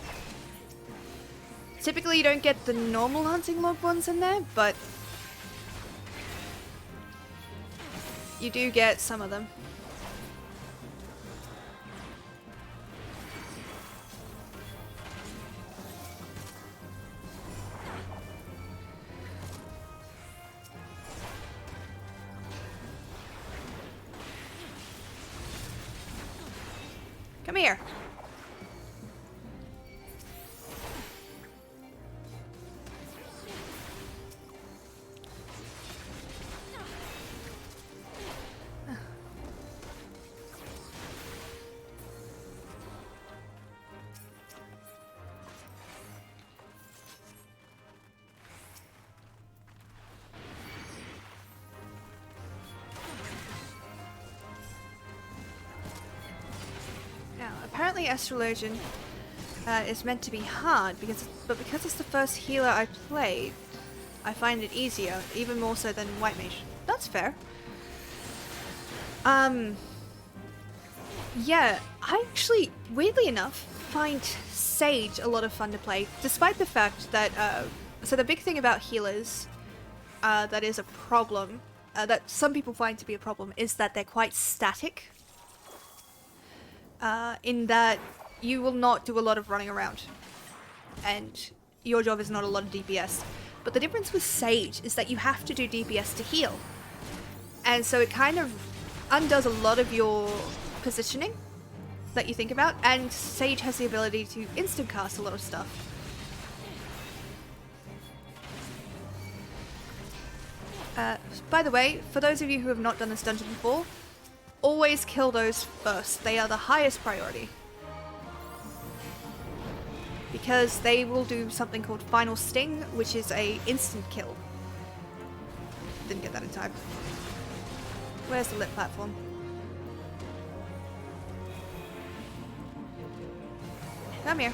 Typically you don't get the normal hunting log ones in there, but you do get some of them. Come here. Apparently Astrologian is meant to be hard, because it's the first healer I played, I find it easier, even more so than White Mage. That's fair. Yeah, I actually, weirdly enough, find Sage a lot of fun to play, despite the fact that, so the big thing about healers that is a problem, that some people find to be a problem, is that they're quite static. In that you will not do a lot of running around, and your job is not a lot of DPS. But the difference with Sage is that you have to do DPS to heal, and so it kind of undoes a lot of your positioning that you think about, and Sage has the ability to instant cast a lot of stuff. By the way, for those of you who have not done this dungeon before, always kill those first. They are the highest priority. Because they will do something called Final Sting, which is a instant kill. Didn't get that in time. Where's the lit platform? Come here.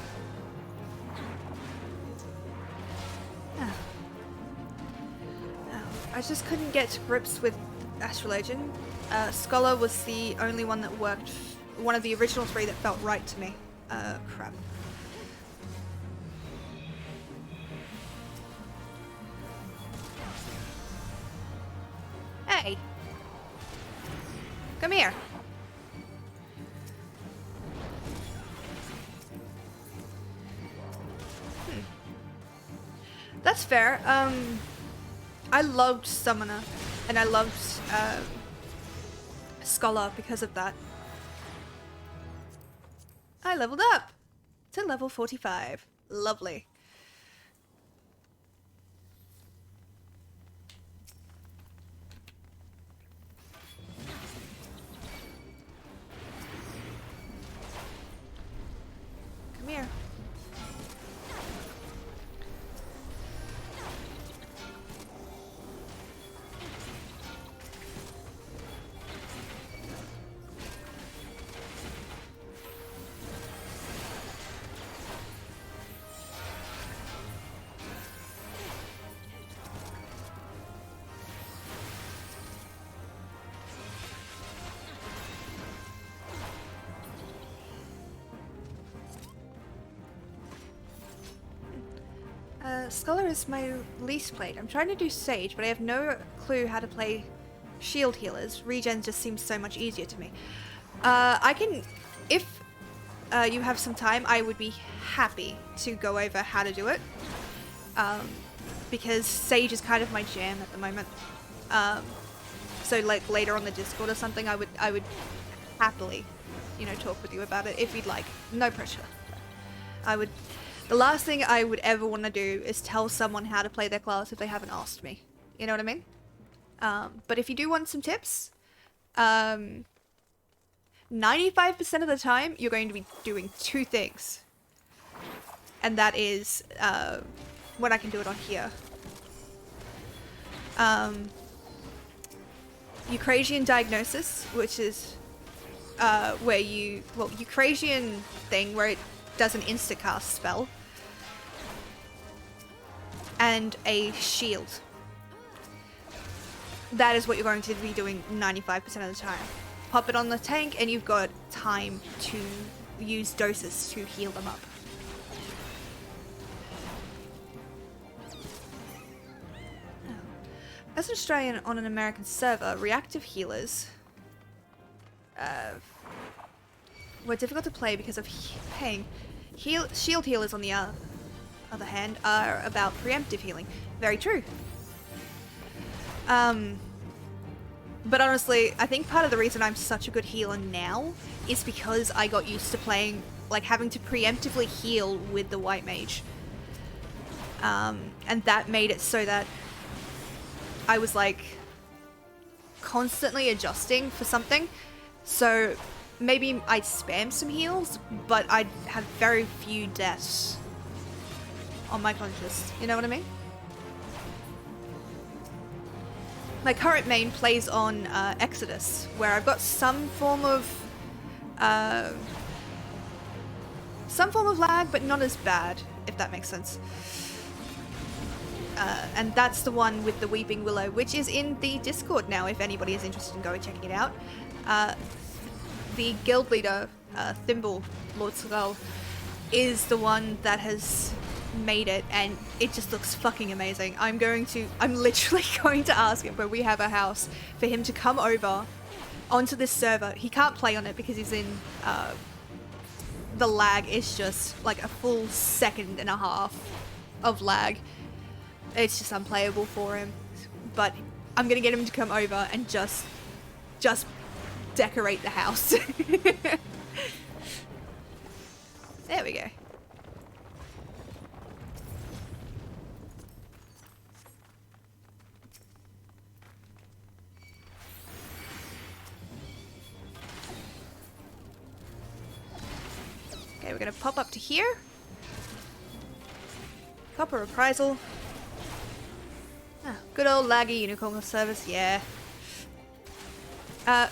I just couldn't get to grips with Astrologian. Scholar was the only one that worked, one of the original three that felt right to me. Crap. Hey! Come here! That's fair. I loved Summoner, and I loved, Scholar because of that. I leveled up to level 45. Lovely. Come here. Scholar is my least played. I'm trying to do Sage, but I have no clue how to play shield healers. Regen just seems so much easier to me. I can, if you have some time, I would be happy to go over how to do it. Because Sage is kind of my jam at the moment. So like later on the Discord or something, I would happily, you know, talk with you about it if you'd like. No pressure. The last thing I would ever want to do is tell someone how to play their class if they haven't asked me. You know what I mean? But if you do want some tips, 95% of the time you're going to be doing two things. And that is, when I can do it on here. Eucrasian Diagnosis, which is where Eucrasian thing where it does an insta-cast spell, and a shield. that is what you're going to be doing 95% of the time. Pop it on the tank and you've got time to use doses to heal them up. As an Australian on an American server, reactive healers were difficult to play because of pain. Shield healers, on the other hand, are about preemptive healing. Very true. But honestly, I think part of the reason I'm such a good healer now is because I got used to playing, like, having to preemptively heal with the white mage. And that made it so that I was, like, constantly adjusting for something. So maybe I'd spam some heals, but I'd have very few deaths on my conscious. You know what I mean? My current main plays on Exodus, where I've got some form of lag, but not as bad, if that makes sense. And that's the one with the Weeping Willow, which is in the Discord now, if anybody is interested in going checking it out. The guild leader, Thimble, Lord Skull, is the one that has made it, and it just looks fucking amazing. I'm literally going to ask him when we have a house for him to come over onto this server. He can't play on it because he's in, the lag is just like a full second and a half of lag. It's just unplayable for him. But I'm gonna get him to come over and just decorate the house. There we go. Okay, we're gonna pop up to here. Copper reprisal. Ah, good old laggy unicorn service, yeah.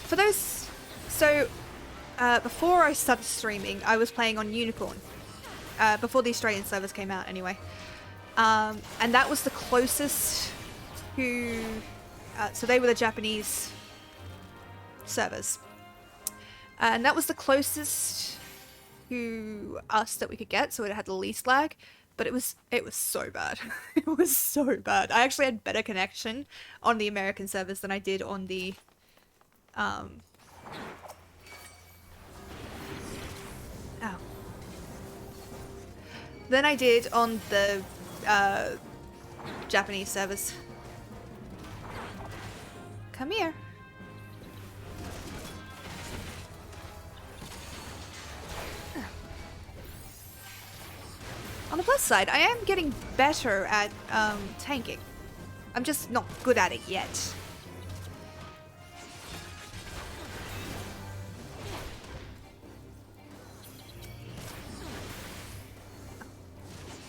For those, so before I started streaming, I was playing on Unicorn. Before the Australian servers came out, anyway. And that was the closest to. So they were the Japanese servers, and that was the closest to us that we could get. So it had the least lag. But it was so bad. It was so bad. I actually had better connection on the American servers than I did on the ow. Than I did on the Japanese servers. Come here. On the plus side, I am getting better at tanking. I'm just not good at it yet.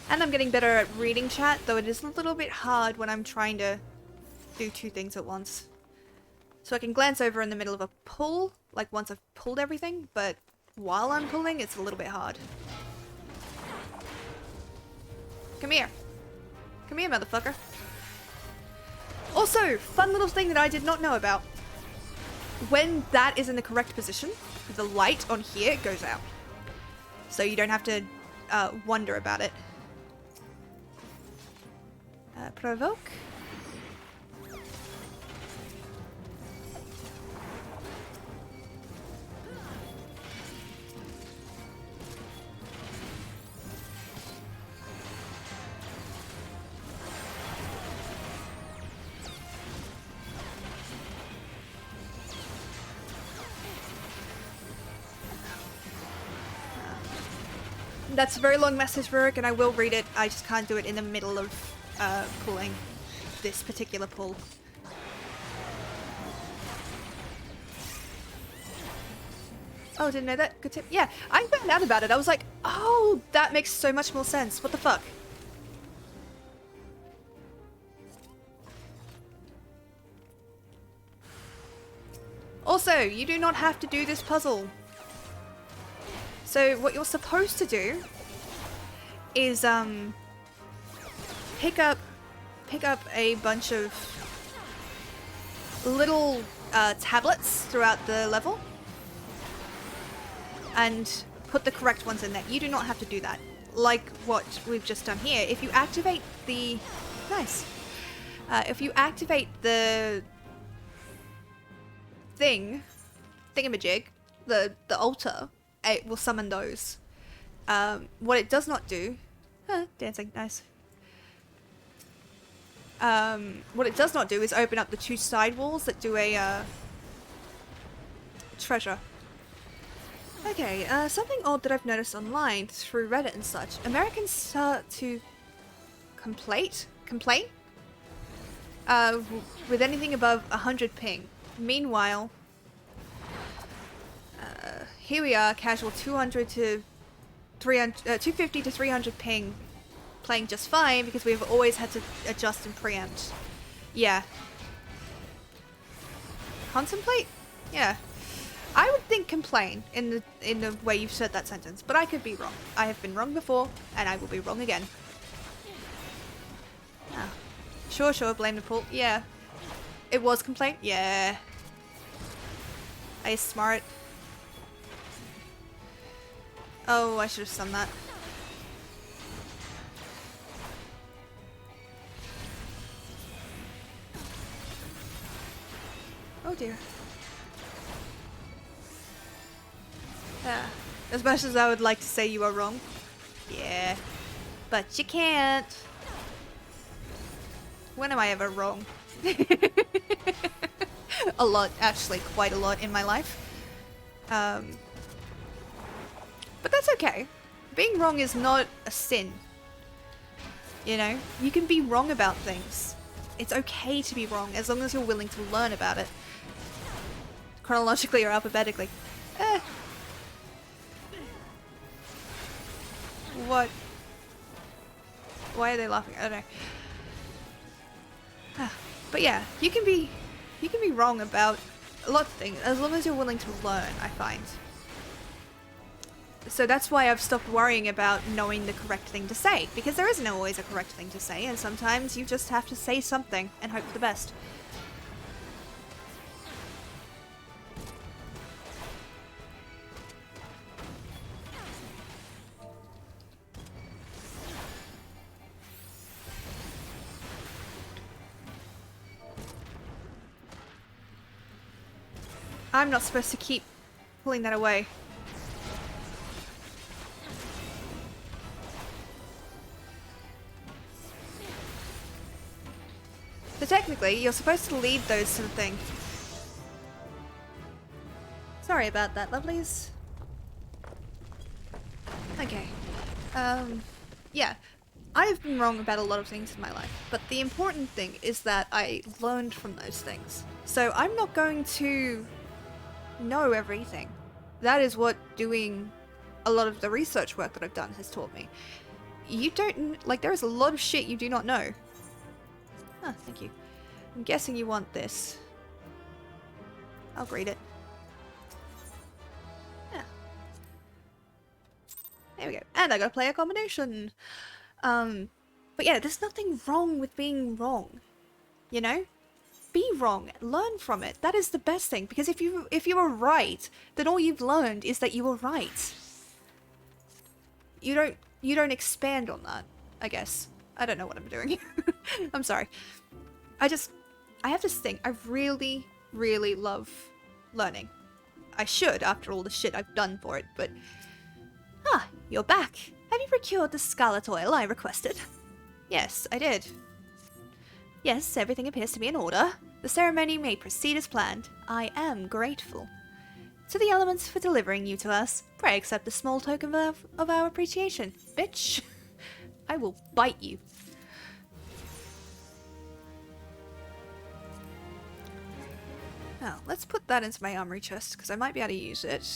And I'm getting better at reading chat, though it is a little bit hard when I'm trying to do two things at once. So I can glance over in the middle of a pull, like once I've pulled everything, but while I'm pulling, it's a little bit hard. Come here. Come here, motherfucker. Also, fun little thing that I did not know about. When that is in the correct position, the light on here goes out. So you don't have to wonder about it. Provoke. That's a very long message, Rurik, and I will read it. I just can't do it in the middle of pulling this particular pull. Oh, didn't know that. Good tip. Yeah, I found out about it. I was like, oh, that makes so much more sense. What the fuck? Also, you do not have to do this puzzle. So what you're supposed to do is pick up a bunch of little tablets throughout the level and put the correct ones in there. You do not have to do that. Like what we've just done here. If you activate the... Nice. If you activate the thingamajig, the altar, it will summon those. What it does not do... dancing, nice. What it does not do is open up the 2 side walls that do a treasure. Okay, something odd that I've noticed online through Reddit and such. Americans start to complain with anything above 100 ping. Meanwhile, here we are, casual 200 to 300, 250 to 300 ping, playing just fine because we've always had to adjust and preempt. Yeah. Contemplate? Yeah. I would think complain in the way you've said that sentence, but I could be wrong. I have been wrong before, and I will be wrong again. Ah. Sure, blame the pool. Yeah. It was complaint? Yeah. I smart. Oh, I should have done that. Oh dear. Yeah. As much as I would like to say you are wrong. Yeah. But you can't. When am I ever wrong? A lot, actually, quite a lot in my life. But that's okay. Being wrong is not a sin. You know? You can be wrong about things. It's okay to be wrong as long as you're willing to learn about it. Chronologically or alphabetically. What? Why are they laughing? I don't know. But yeah, you can be wrong about a lot of things as long as you're willing to learn, I find. So that's why I've stopped worrying about knowing the correct thing to say, because there isn't always a correct thing to say, and sometimes you just have to say something and hope for the best. I'm not supposed to keep pulling that away. So technically, you're supposed to leave those to the thing. Sorry about that, lovelies. Okay. Yeah. I have been wrong about a lot of things in my life, but the important thing is that I learned from those things. So I'm not going to know everything. That is what doing a lot of the research work that I've done has taught me. You don't, like, there is a lot of shit you do not know. Ah, thank you. I'm guessing you want this. I'll read it. Yeah. There we go. And I gotta play a combination. But yeah, there's nothing wrong with being wrong. You know? Be wrong. Learn from it. That is the best thing. Because if you are right, then all you've learned is that you were right. You don't expand on that, I guess. I don't know what I'm doing. I'm sorry. I have this thing. I really, really love learning. I should, after all the shit I've done for it, but... Ah, you're back. Have you procured the scarlet oil I requested? Yes, I did. Yes, everything appears to be in order. The ceremony may proceed as planned. I am grateful. To the elements for delivering you to us, pray accept a small token of our appreciation. Bitch. I will bite you. Now, let's put that into my armory chest, because I might be able to use it.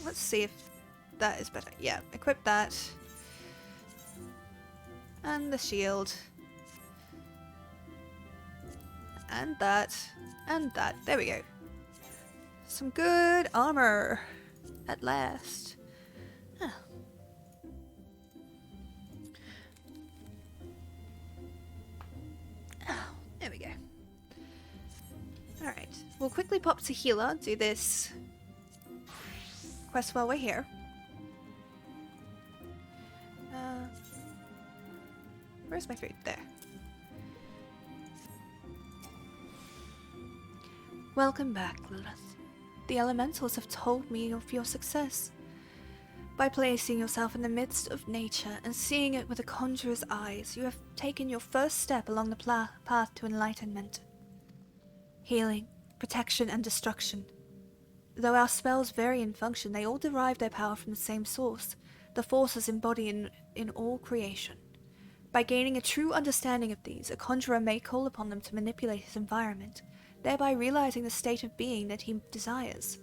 Let's see if that is better. Yeah, equip that. And the shield. And that. And that. There we go. Some good armor. At last. Huh. we'll quickly pop to healer, do this quest while we're here. Where's my food? There. Welcome back, Lilith. The elementals have told me of your success. By placing yourself in the midst of nature and seeing it with a conjurer's eyes, you have taken your first step along the path to enlightenment. Healing, protection, and destruction. Though our spells vary in function, they all derive their power from the same source, the forces embodied in all creation. By gaining a true understanding of these, a conjurer may call upon them to manipulate his environment, thereby realizing the state of being that he desires.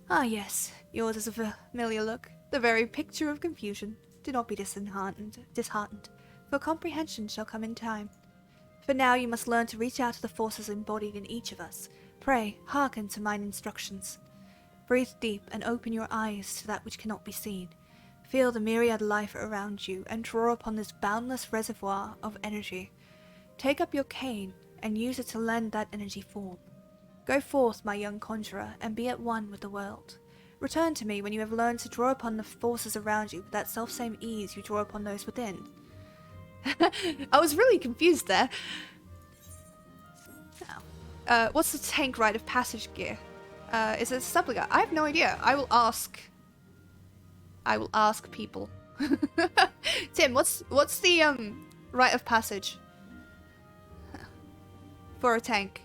Ah yes, yours is a familiar look, the very picture of confusion. Do not be disheartened, for comprehension shall come in time. For now you must learn to reach out to the forces embodied in each of us. Pray, hearken to mine instructions. Breathe deep and open your eyes to that which cannot be seen. Feel the myriad life around you and draw upon this boundless reservoir of energy. Take up your cane and use it to lend that energy form. Go forth, my young conjurer, and be at one with the world. Return to me when you have learned to draw upon the forces around you with that selfsame ease you draw upon those within. I was really confused there. What's the tank rite of passage gear? Is it a supplica? I have no idea. I will ask people. Tim, what's the rite of passage for a tank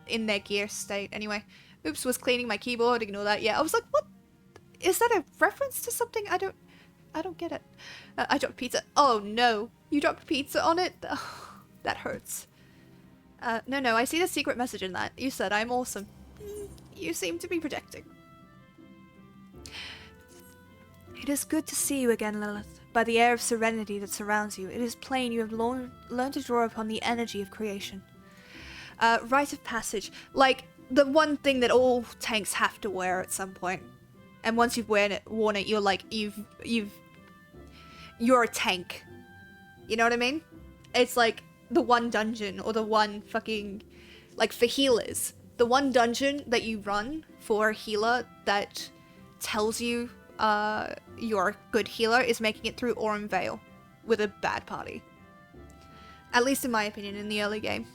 in their gear state? Anyway, oops, was cleaning my keyboard. Ignore that. Yeah, I was like, what? Is that a reference to something? I don't get it. I dropped pizza. Oh no, you dropped pizza on it. Oh, that hurts. No, I see the secret message in that. You said I'm awesome. You seem to be projecting. It is good to see you again, Lilith. By the air of serenity that surrounds you, it is plain you have learned to draw upon the energy of creation. Rite of passage. Like, the one thing that all tanks have to wear at some point. And once you've worn it, you're like, you're a tank. You know what I mean? It's like the one dungeon, or the one fucking, like, for healers. The one dungeon that you run for a healer that tells you you're a good healer is making it through Aurum Vale with a bad party. At least in my opinion, in the early game.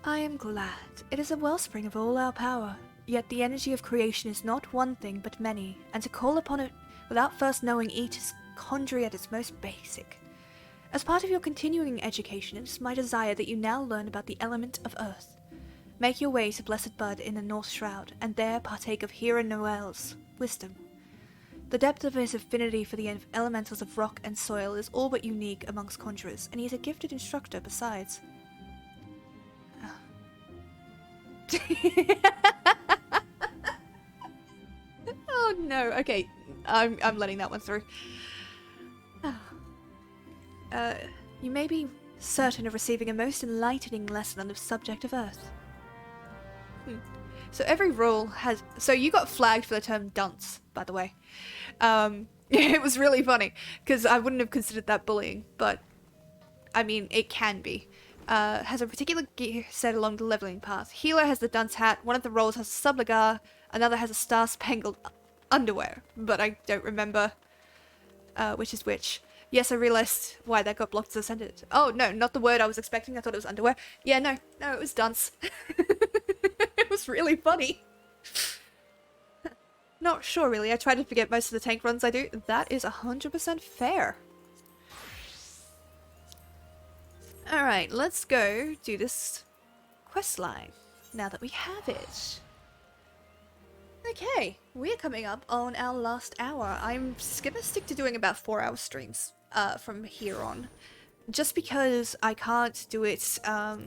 I am glad. It is a wellspring of all our power. Yet the energy of creation is not one thing but many, and to call upon it without first knowing each is conjuring at its most basic. As part of your continuing education, it is my desire that you now learn about the element of earth. Make your way to Blessed Bud in the North Shroud, and there partake of Hera Noel's wisdom. The depth of his affinity for the elementals of rock and soil is all but unique amongst conjurers, and he is a gifted instructor besides. Oh no, okay, I'm letting that one through. You may be certain of receiving a most enlightening lesson on the subject of Earth. So every rule has... So you got flagged for the term dunce, by the way. It was really funny, because I wouldn't have considered that bullying, but... I mean, it can be. Has a particular gear set along the leveling path. Healer has the dunce hat, one of the roles has a subligar, another has a star-spangled underwear, but I don't remember which is which. Yes, I realized why that got blocked as a sentence. Oh, no, not the word I was expecting. I thought it was underwear. Yeah, no, it was dunce. It was really funny. Not sure, really. I try to forget most of the tank runs I do. That is 100% fair. Alright, let's go do this quest line, now that we have it. Okay, we're coming up on our last hour. I'm gonna stick to doing about 4-hour streams from here on. Just because I can't do it, I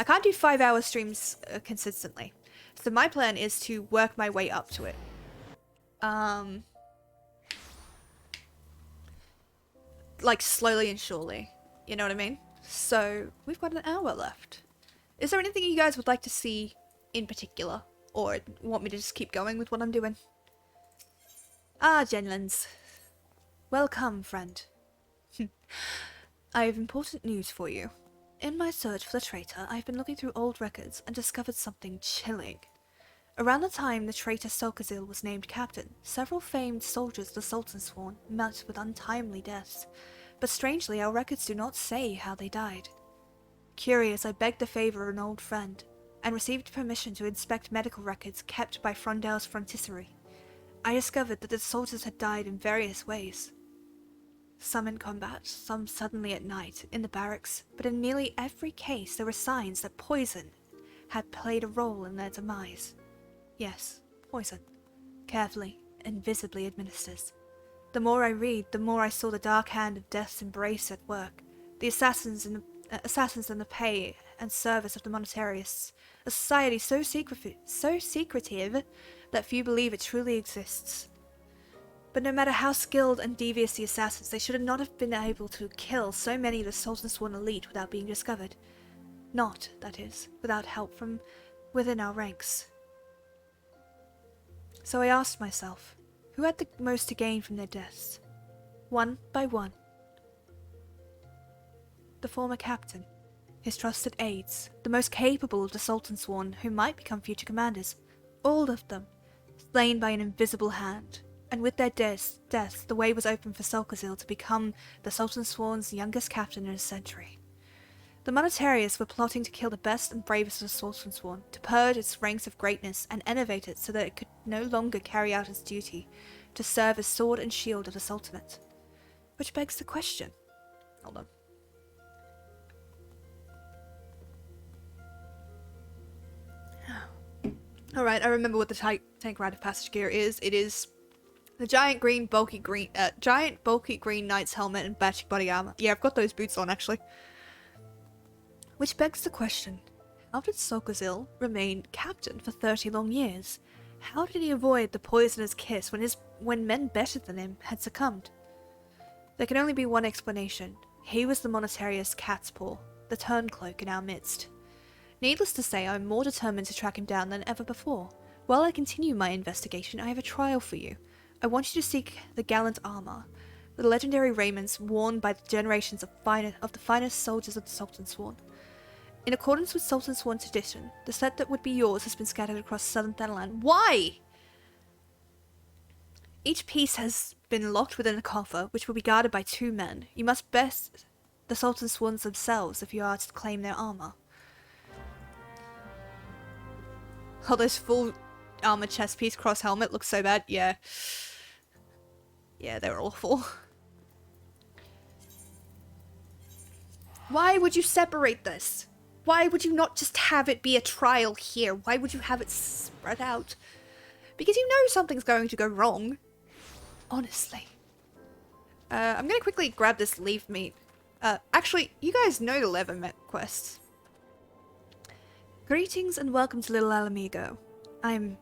can't do 5-hour streams consistently. So my plan is to work my way up to it. Like slowly and surely, you know what I mean? So we've got an hour left. Is there anything you guys would like to see in particular? Or want me to just keep going with what I'm doing? Ah, Genlands. Welcome, friend. I have important news for you. In my search for the traitor, I've been looking through old records and discovered something chilling. Around the time the traitor Solkazil was named captain, several famed soldiers of the Sultan Sworn met with untimely deaths, but strangely our records do not say how they died. Curious, I begged the favour of an old friend, and received permission to inspect medical records kept by Frondale's frontispiece. I discovered that the soldiers had died in various ways. Some in combat, some suddenly at night, in the barracks, but in nearly every case there were signs that poison had played a role in their demise. Yes, poison. Carefully and visibly administered. The more I read, the more I saw the dark hand of death's embrace at work. The assassins in the pay and service of the monetarists, a society so secretive that few believe it truly exists. But no matter how skilled and devious the assassins, they should not have been able to kill so many of the Sultan Sworn elite without being discovered. Not, that is, without help from within our ranks. So I asked myself, who had the most to gain from their deaths? One by one. The former captain, his trusted aides, the most capable of the Sultan Sworn who might become future commanders, all of them, slain by an invisible hand. And with their deaths, the way was open for Solkazil to become the Sultan Sworn's youngest captain in a century. The monetarists were plotting to kill the best and bravest of the Sultan Sworn, to purge its ranks of greatness and innovate it so that it could no longer carry out its duty to serve as sword and shield of the Sultanate. Which begs the question. Hold on. Alright, I remember what the tank rite of passage gear is. It is the giant bulky green knight's helmet and batched body armor. Yeah, I've got those boots on, actually. Which begs the question, how did Solkazil remain captain for 30 long years? How did he avoid the poisoner's kiss when men better than him had succumbed? There can only be one explanation. He was the monetariist's cat's paw, the turncloak in our midst. Needless to say, I am more determined to track him down than ever before. While I continue my investigation, I have a trial for you. I want you to seek the gallant armor, the legendary raiments worn by the generations of the finest soldiers of the Sultan Sworn. In accordance with Sultan Sworn tradition, the set that would be yours has been scattered across southern Thanalan. Why? Each piece has been locked within a coffer, which will be guarded by 2 men. You must best the Sultan Sworns themselves if you are to claim their armor. Oh, this full armor chest piece cross helmet looks so bad. Yeah. Yeah, they're awful. Why would you separate this? Why would you not just have it be a trial here? Why would you have it spread out? Because you know something's going to go wrong. Honestly. I'm gonna quickly grab this leaf meat. Actually, you guys know the leather quest. Greetings and welcome to Little Alamigo.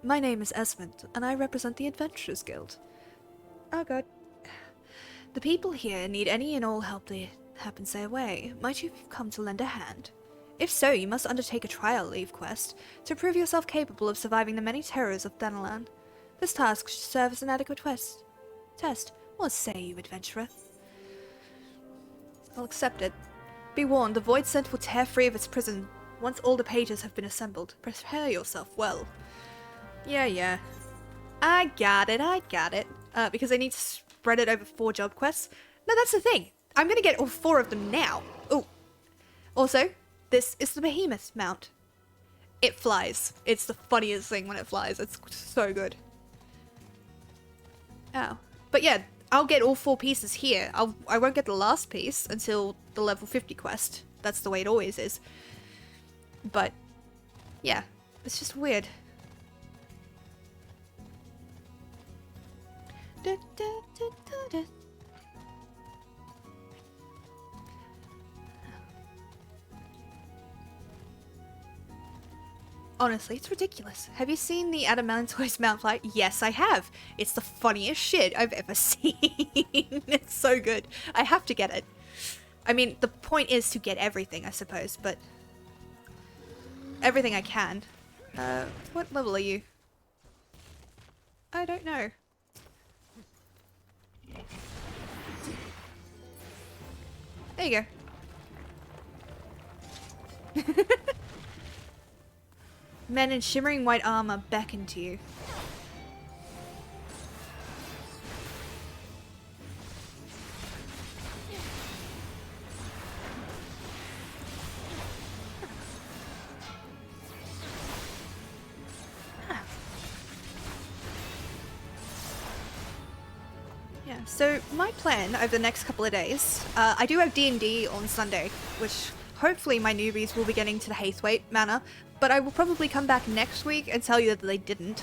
My name is Esmond, and I represent the Adventurers Guild. Oh god. The people here need any and all help they happen their way. Might you come to lend a hand? If so, you must undertake a trial leave quest to prove yourself capable of surviving the many terrors of Thanalan. This task should serve as an adequate test. What say you, adventurer? I'll accept it. Be warned, the Void Scent will tear free of its prison once all the pages have been assembled. Prepare yourself well. Yeah. I got it. Because I need to spread it over 4 job quests. No, that's the thing. I'm gonna get all 4 of them now. Oh. Also, this is the Behemoth mount. It flies. It's the funniest thing when it flies. It's so good. Oh. But yeah, I'll get all 4 pieces here. I won't get the last piece until the level 50 quest. That's the way it always is. But, yeah. It's just weird. Honestly, it's ridiculous. Have you seen the Adamantoise mount flight? Yes, I have. It's the funniest shit I've ever seen. It's so good. I have to get it. I mean, the point is to get everything, I suppose, but everything I can. What level are you? I don't know. There you go. Men in shimmering white armor beckon to you. Yeah, so my plan over the next couple of days, I do have D&D on Sunday, which hopefully my newbies will be getting to the Hathwaite Manor, but I will probably come back next week and tell you that they didn't.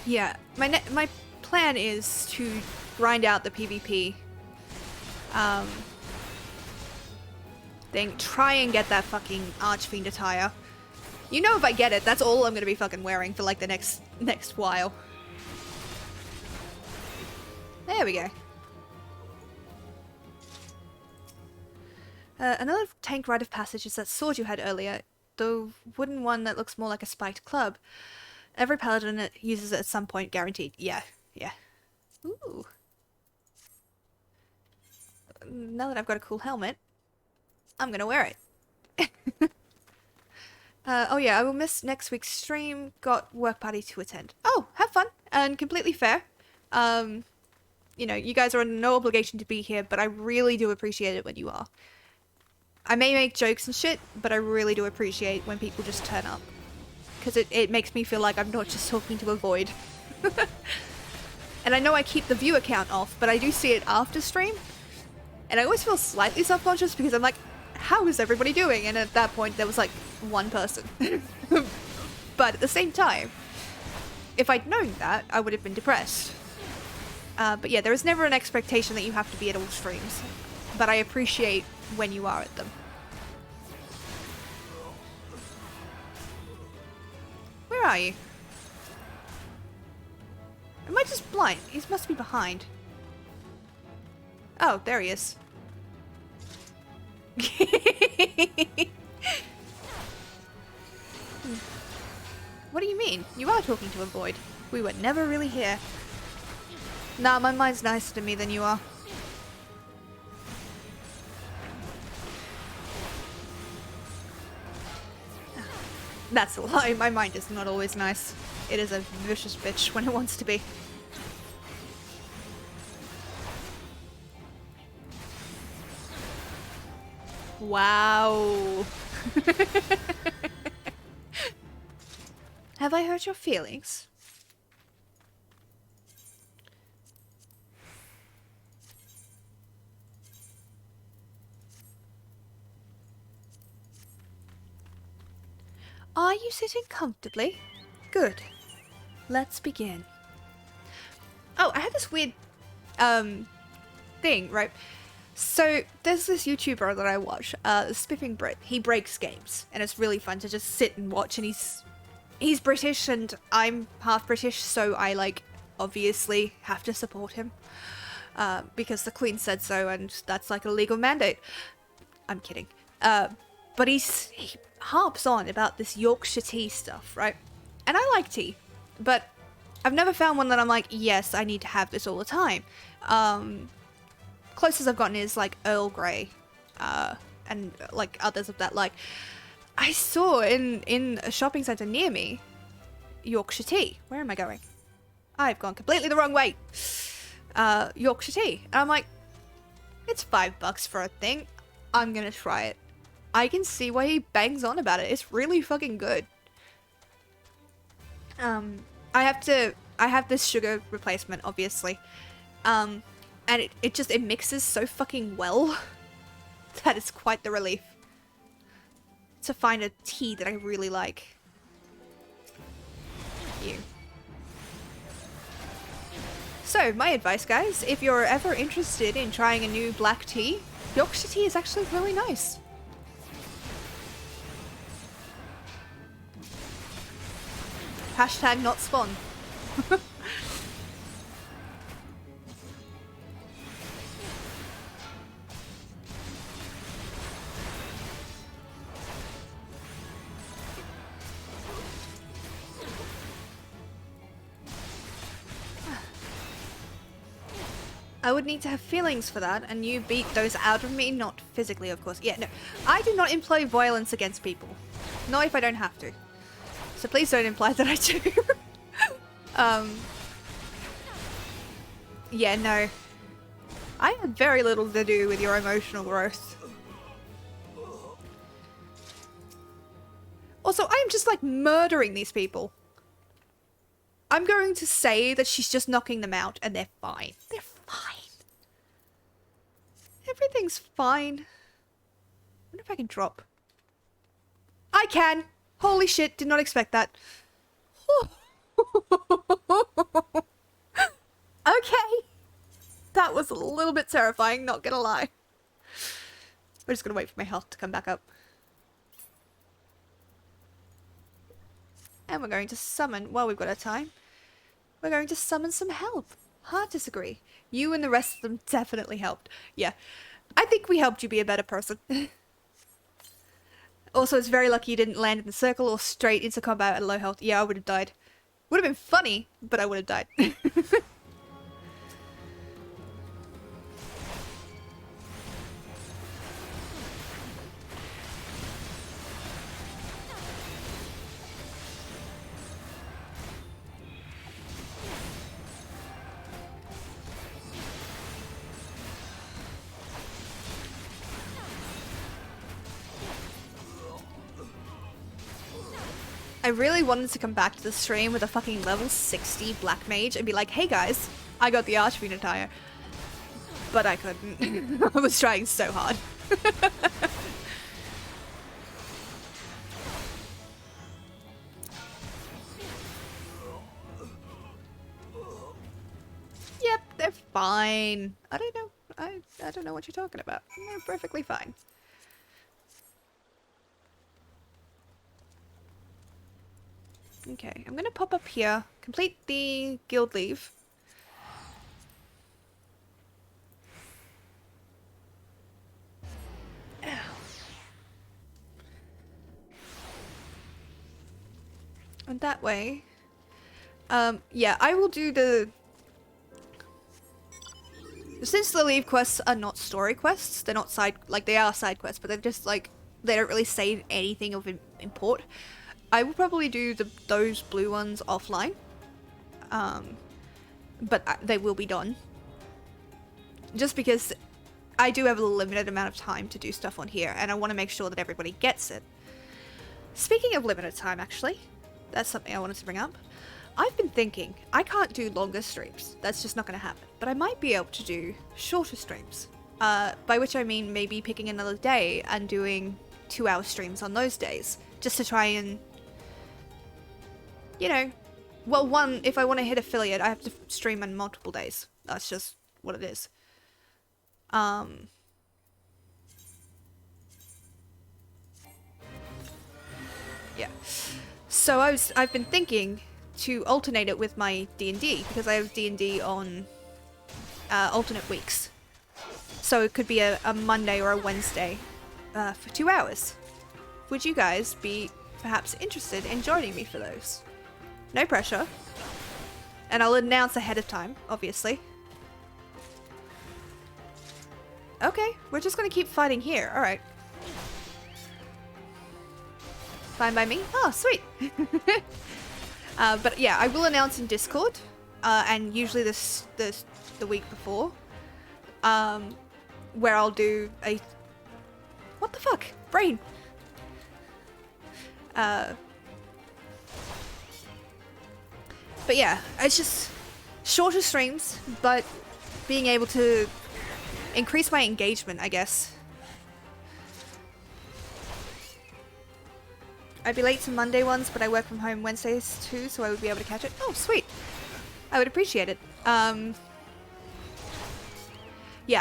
Yeah, my plan is to grind out the PvP thing, try and get that fucking Archfiend attire. You know, if I get it, that's all I'm gonna be fucking wearing for like the next while. There we go. Another tank rite of passage is that sword you had earlier, the wooden one that looks more like a spiked club. Every paladin uses it at some point, guaranteed. Yeah, yeah. Ooh. Now that I've got a cool helmet, I'm gonna wear it. Oh yeah, I will miss next week's stream. Got work party to attend. Oh, have fun. And completely fair. You know, you guys are under no obligation to be here, but I really do appreciate it when you are. I may make jokes and shit, but I really do appreciate when people just turn up. Because it makes me feel like I'm not just talking to a void. And I know I keep the viewer count off, but I do see it after stream. And I always feel slightly self-conscious because I'm like, how is everybody doing? And at that point, there was like one person. But at the same time, if I'd known that, I would have been depressed. But yeah, there is never an expectation that you have to be at all streams. But I appreciate when you are at them. Where are you? Am I just blind? He must be behind. Oh, there he is. What do you mean? You are talking to a void. We were never really here. Nah, my mind's nicer to me than you are. That's a lie. My mind is not always nice. It is a vicious bitch when it wants to be. Wow. Have I hurt your feelings? Are you sitting comfortably? Good. Let's begin. Oh, I had this weird thing, right? So there's this YouTuber that I watch, Spiffing Brit. He breaks games, and it's really fun to just sit and watch. And he's British, and I'm half British, so I like obviously have to support him because the Queen said so, and that's like a legal mandate. I'm kidding. But he harps on about this Yorkshire tea stuff, right? And I like tea, but I've never found one that I'm like, yes, I need to have this all the time. Closest I've gotten is like Earl Grey, and like others of that. Like, I saw in a shopping centre near me, Yorkshire tea. Where am I going? I've gone completely the wrong way. Yorkshire tea. And I'm like, it's $5 for a thing. I'm gonna try it. I can see why he bangs on about it. It's really fucking good. I have this sugar replacement, obviously. And it mixes so fucking well that it's quite the relief to find a tea that I really like. You. So, my advice, guys, if you're ever interested in trying a new black tea, Yorkshire tea is actually really nice. Hashtag not spawn. I would need to have feelings for that, and you beat those out of me, not physically, of course. Yeah, no. I do not employ violence against people. Not if I don't have to. So please don't imply that I do. Yeah, no. I have very little to do with your emotional growth. Also, I am just like murdering these people. I'm going to say that she's just knocking them out and they're fine. They're fine. Everything's fine. I wonder if I can drop. I can! Holy shit, did not expect that. Okay. That was a little bit terrifying, not gonna lie. We're just gonna wait for my health to come back up. And we're going to summon, while we've got our time, we're going to summon some help. Hard to disagree. You and the rest of them definitely helped. Yeah. I think we helped you be a better person. Also, it's very lucky you didn't land in the circle or straight into combat at low health. Yeah, I would have died. Would have been funny, but I would have died. I really wanted to come back to the stream with a fucking level 60 black mage and be like, hey guys, I got the Archfiend attire. But I couldn't. I was trying so hard. Yep, they're fine. I don't know. I don't know what you're talking about. They're perfectly fine. Okay, I'm gonna pop up here, complete the guild leave. Ow. And that way, yeah, I will do the... Since the leave quests are not story quests, they're not side, like they are side quests, but they're just like, they don't really say anything of import. I will probably do those blue ones offline, but they will be done. Just because I do have a limited amount of time to do stuff on here, and I want to make sure that everybody gets it. Speaking of limited time, actually, that's something I wanted to bring up. I've been thinking, I can't do longer streams, that's just not going to happen, but I might be able to do shorter streams. By which I mean maybe picking another day and doing 2-hour streams on those days, just to try and... You know, well, one, if I want to hit affiliate, I have to stream on multiple days. That's just what it is. Yeah. So I've been thinking to alternate it with my D&D, because I have D&D on alternate weeks. So it could be a Monday or a Wednesday for 2 hours. Would you guys be perhaps interested in joining me for those? No pressure. And I'll announce ahead of time, obviously. Okay, we're just gonna keep fighting here. Alright. Fine by me? Oh, sweet. But yeah, I will announce in Discord. And usually the week before. Where I'll do a... What the fuck? Brain! But yeah, it's just shorter streams, but being able to increase my engagement, I guess. I'd be late to Monday ones, but I work from home Wednesdays too, so I would be able to catch it. Oh, sweet. I would appreciate it. Yeah,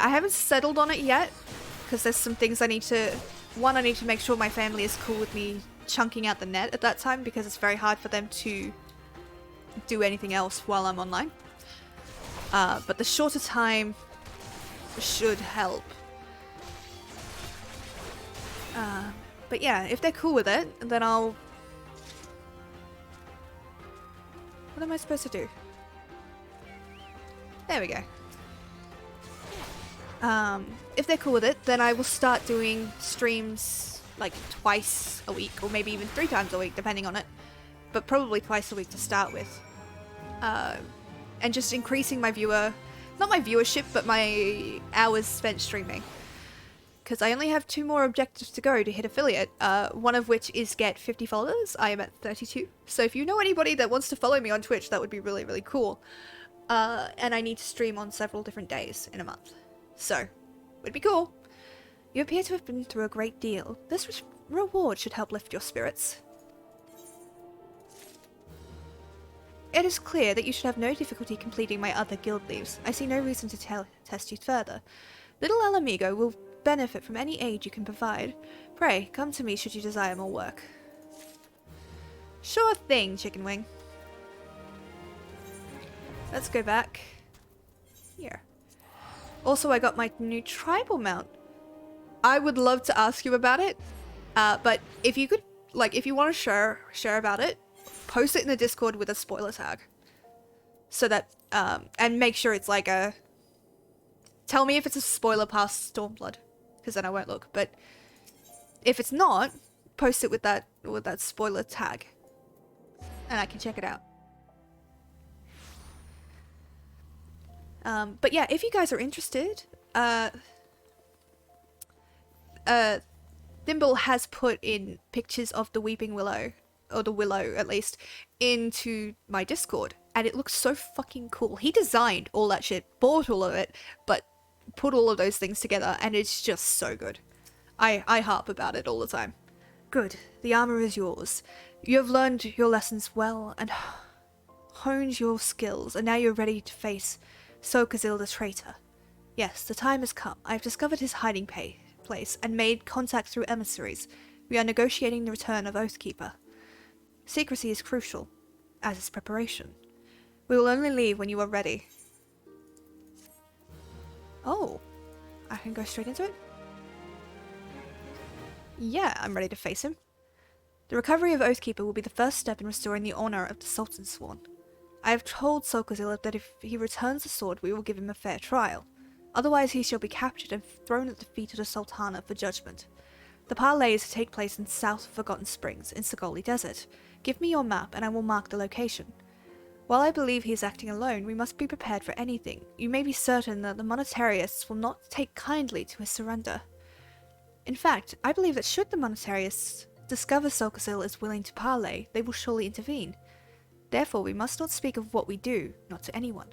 I haven't settled on it yet, because there's some things I need to... One, I need to make sure my family is cool with me chunking out the net at that time, because it's very hard for them to do anything else while I'm online. But the shorter time should help. But yeah, if they're cool with it, then I'll... What am I supposed to do? There we go. If they're cool with it, then I will start doing streams like twice a week, or maybe even 3 times a week, depending on it. But probably twice a week to start with. And just increasing my not my viewership, but my hours spent streaming. Because I only have 2 more objectives to go to hit affiliate, one of which is get 50 followers. I am at 32. So if you know anybody that wants to follow me on Twitch, that would be really, really cool. And I need to stream on several different days in a month. So, would be cool. You appear to have been through a great deal. This reward should help lift your spirits. It is clear that you should have no difficulty completing my other guild leaves. I see no reason to test you further. Little Alamigo will benefit from any aid you can provide. Pray, come to me should you desire more work. Sure thing, Chicken Wing. Let's go back here. Also, I got my new tribal mount. I would love to ask you about it, but if you could, like, if you want to share about it, post it in the Discord with a spoiler tag. So that, and make sure it's like a, tell me if it's a spoiler past Stormblood, because then I won't look, but if it's not, post it with that spoiler tag, and I can check it out. But yeah, if you guys are interested, Thimble has put in pictures of the Weeping Willow, or the Willow at least, into my Discord, and it looks so fucking cool. He designed all that shit, bought all of it, but put all of those things together, and it's just so good. I harp about it all the time. Good, the armor is yours. You have learned your lessons well, and honed your skills, and now you're ready to face Sokazil the traitor. Yes, the time has come. I've discovered his hiding place and made contact through emissaries. We are negotiating the return of Oathkeeper. Secrecy is crucial, as is preparation. We will only leave when you are ready. Oh, I can go straight into it? Yeah, I'm ready to face him. The recovery of Oathkeeper will be the first step in restoring the honor of the Sultan's Sworn. I have told Sokazil that if he returns the sword, we will give him a fair trial. Otherwise, he shall be captured and thrown at the feet of the Sultana for judgment. The parley is to take place in South Forgotten Springs, in Sagoli Desert. Give me your map, and I will mark the location. While I believe he is acting alone, we must be prepared for anything. You may be certain that the monetarists will not take kindly to his surrender. In fact, I believe that should the monetarists discover Sokazil is willing to parley, they will surely intervene. Therefore, we must not speak of what we do, not to anyone.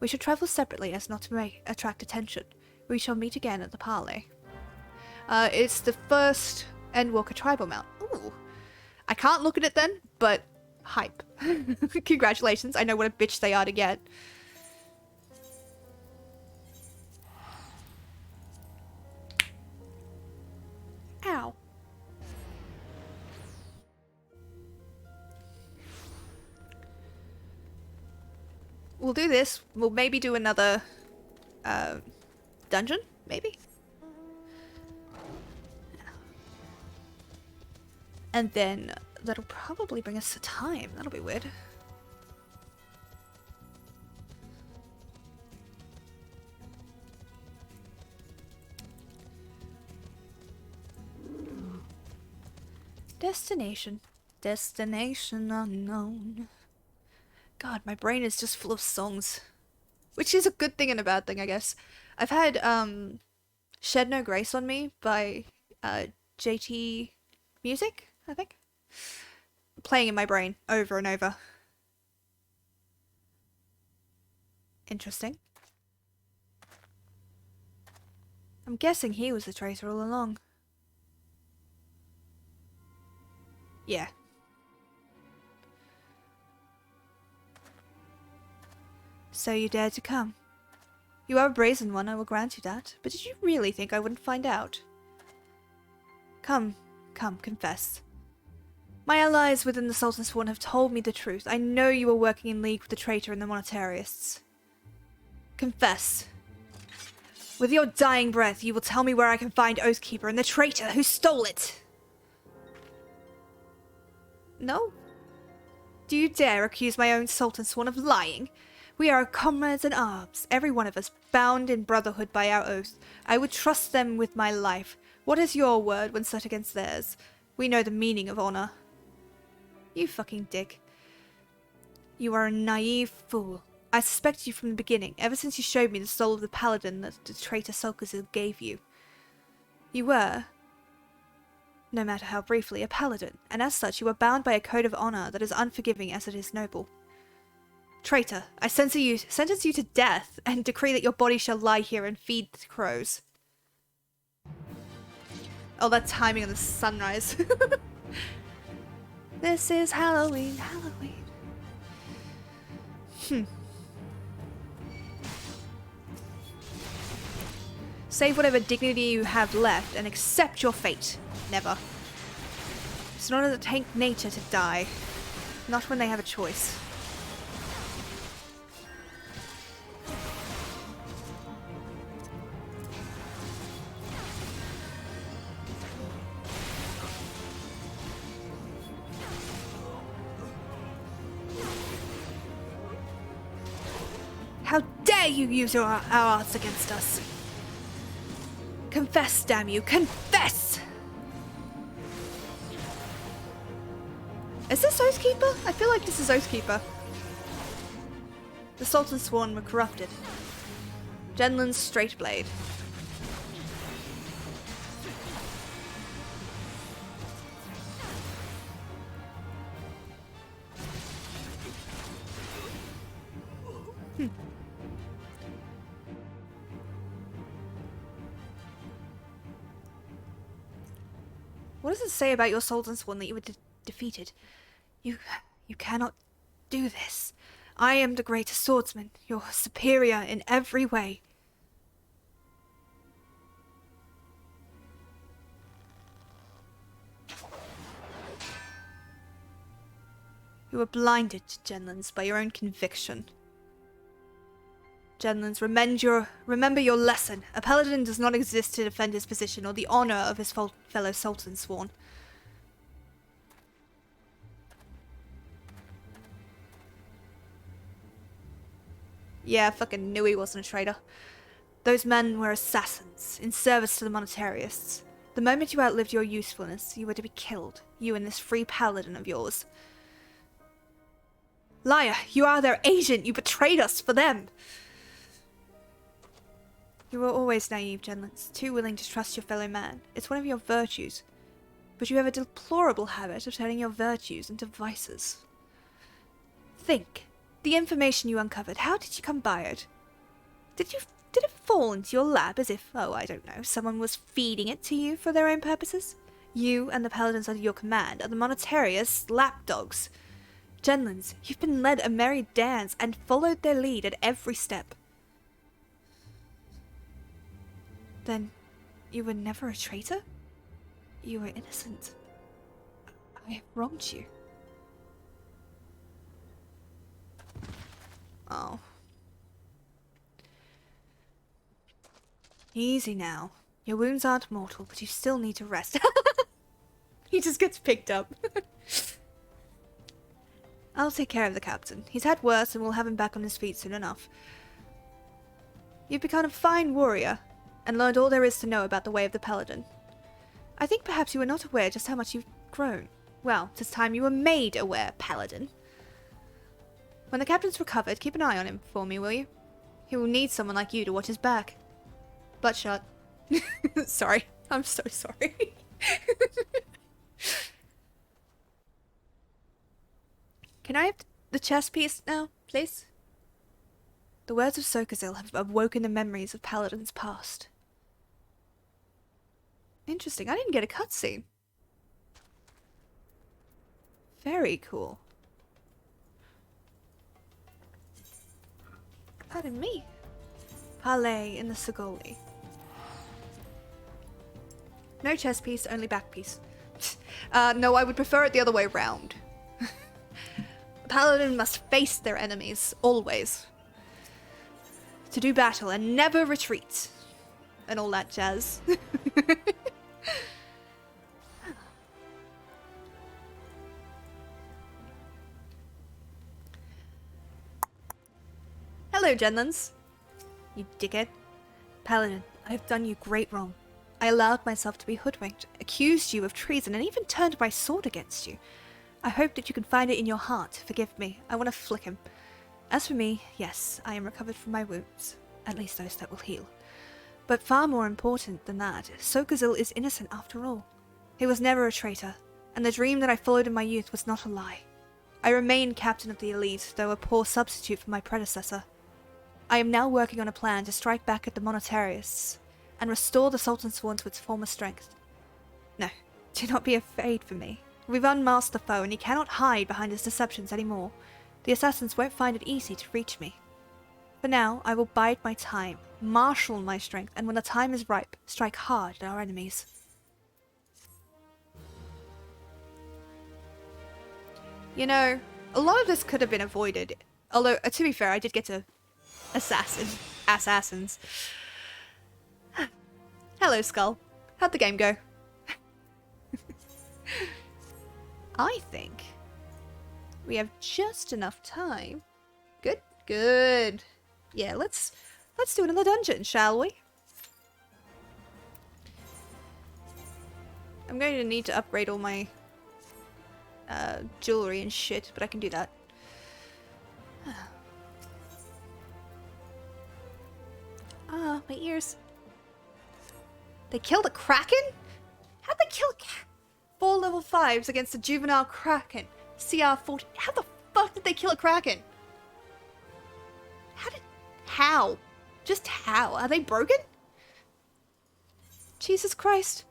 We should travel separately as not to attract attention. We shall meet again at the parley. It's the first Endwalker tribal mount. Ooh. I can't look at it then, but hype. Congratulations, I know what a bitch they are to get. Ow. We'll do this. We'll maybe do another dungeon, maybe? And then that'll probably bring us to time. That'll be weird. Destination. Destination unknown. God, my brain is just full of songs. Which is a good thing and a bad thing, I guess. I've had Shed No Grace on Me by JT Music, I think. Playing in my brain over and over. Interesting. I'm guessing he was the traitor all along. Yeah. So you dared to come. You are a brazen one, I will grant you that. But did you really think I wouldn't find out? Come, confess. My allies within the Sultan's Sworn have told me the truth. I know you are working in league with the traitor and the monetarists. Confess. With your dying breath, you will tell me where I can find Oathkeeper and the traitor who stole it. No? Do you dare accuse my own Sultan's Sworn of lying? We are comrades in arms, every one of us, bound in brotherhood by our oath. I would trust them with my life. What is your word when set against theirs? We know the meaning of honor. You fucking dick. You are a naive fool. I suspected you from the beginning, ever since you showed me the soul of the paladin that the traitor Sulcazil gave you. You were, no matter how briefly, a paladin, and as such you are bound by a code of honor that is unforgiving as it is noble. Traitor, I sentence you to death, and decree that your body shall lie here and feed the crows. Oh, that timing on the sunrise. This is Halloween, Halloween. Save whatever dignity you have left and accept your fate. Never. It's not a tank nature to die. Not when they have a choice. How dare you use our arts against us? Confess, damn you, confess! Is this Oathkeeper? I feel like this is Oathkeeper. The Sultan's Sworn were corrupted. Genlin's Straight Blade. What does it say about your Sultan's Sworn that you were defeated? You cannot do this. I am the greatest swordsman, your superior in every way. You were blinded, Genlins, by your own conviction. Genlins, remember your lesson. A paladin does not exist to defend his position or the honor of his fellow Sultan Sworn. Yeah, I fucking knew he wasn't a traitor. Those men were assassins, in service to the monetarists. The moment you outlived your usefulness, you were to be killed. You and this free paladin of yours. Liar, you are their agent. You betrayed us for them. You were always naive, Genlins, too willing to trust your fellow man. It's one of your virtues. But you have a deplorable habit of turning your virtues into vices. Think. The information you uncovered, how did you come by it? Did it fall into your lap as if, oh, I don't know, someone was feeding it to you for their own purposes? You and the paladins under your command are the monetarists' lapdogs. Genlins, you've been led a merry dance and followed their lead at every step. Then, you were never a traitor? You were innocent. I have wronged you. Oh. Easy now. Your wounds aren't mortal, but you still need to rest. He just gets picked up. I'll take care of the captain. He's had worse and we'll have him back on his feet soon enough. You've become a fine warrior, and learned all there is to know about the way of the paladin. I think perhaps you were not aware just how much you've grown. Well, 'tis time you were made aware, paladin. When the captain's recovered, keep an eye on him for me, will you? He will need someone like you to watch his back. Bloodshot. Sorry. I'm so sorry. Can I have the chess piece now, please? The words of Sulcazil have awoken the memories of paladins past. Interesting. I didn't get a cutscene. Very cool. Pardon me. Parley in the Sagoli. No chess piece, only back piece. No, I would prefer it the other way round. Paladin must face their enemies, always. To do battle and never retreat. And all that jazz. Hello, Genlands. You dickhead. Paladin, I have done you great wrong. I allowed myself to be hoodwinked, accused you of treason, and even turned my sword against you. I hope that you can find it in your heart to forgive me. I want to flick him. As for me, yes, I am recovered from my wounds. At least those that will heal. But far more important than that, Sokazil is innocent after all. He was never a traitor, and the dream that I followed in my youth was not a lie. I remain captain of the elite, though a poor substitute for my predecessor. I am now working on a plan to strike back at the Monetarists and restore the Sultan's Sworn to its former strength. No, do not be afraid for me. We've unmasked the foe, and he cannot hide behind his deceptions anymore. The assassins won't find it easy to reach me. For now, I will bide my time, marshal my strength, and when the time is ripe, strike hard at our enemies. You know, a lot of this could have been avoided. Although, to be fair, I did get to assassins. Hello, Skull. How'd the game go? I think we have just enough time. Good, good. Yeah, let's do another dungeon, shall we? I'm going to need to upgrade all my jewelry and shit, but I can do that. Ah, my ears. They killed a kraken? How'd they kill 4 level 5s against a juvenile kraken? CR40. How the fuck did they kill a kraken? How? Just how? Are they broken? Jesus Christ.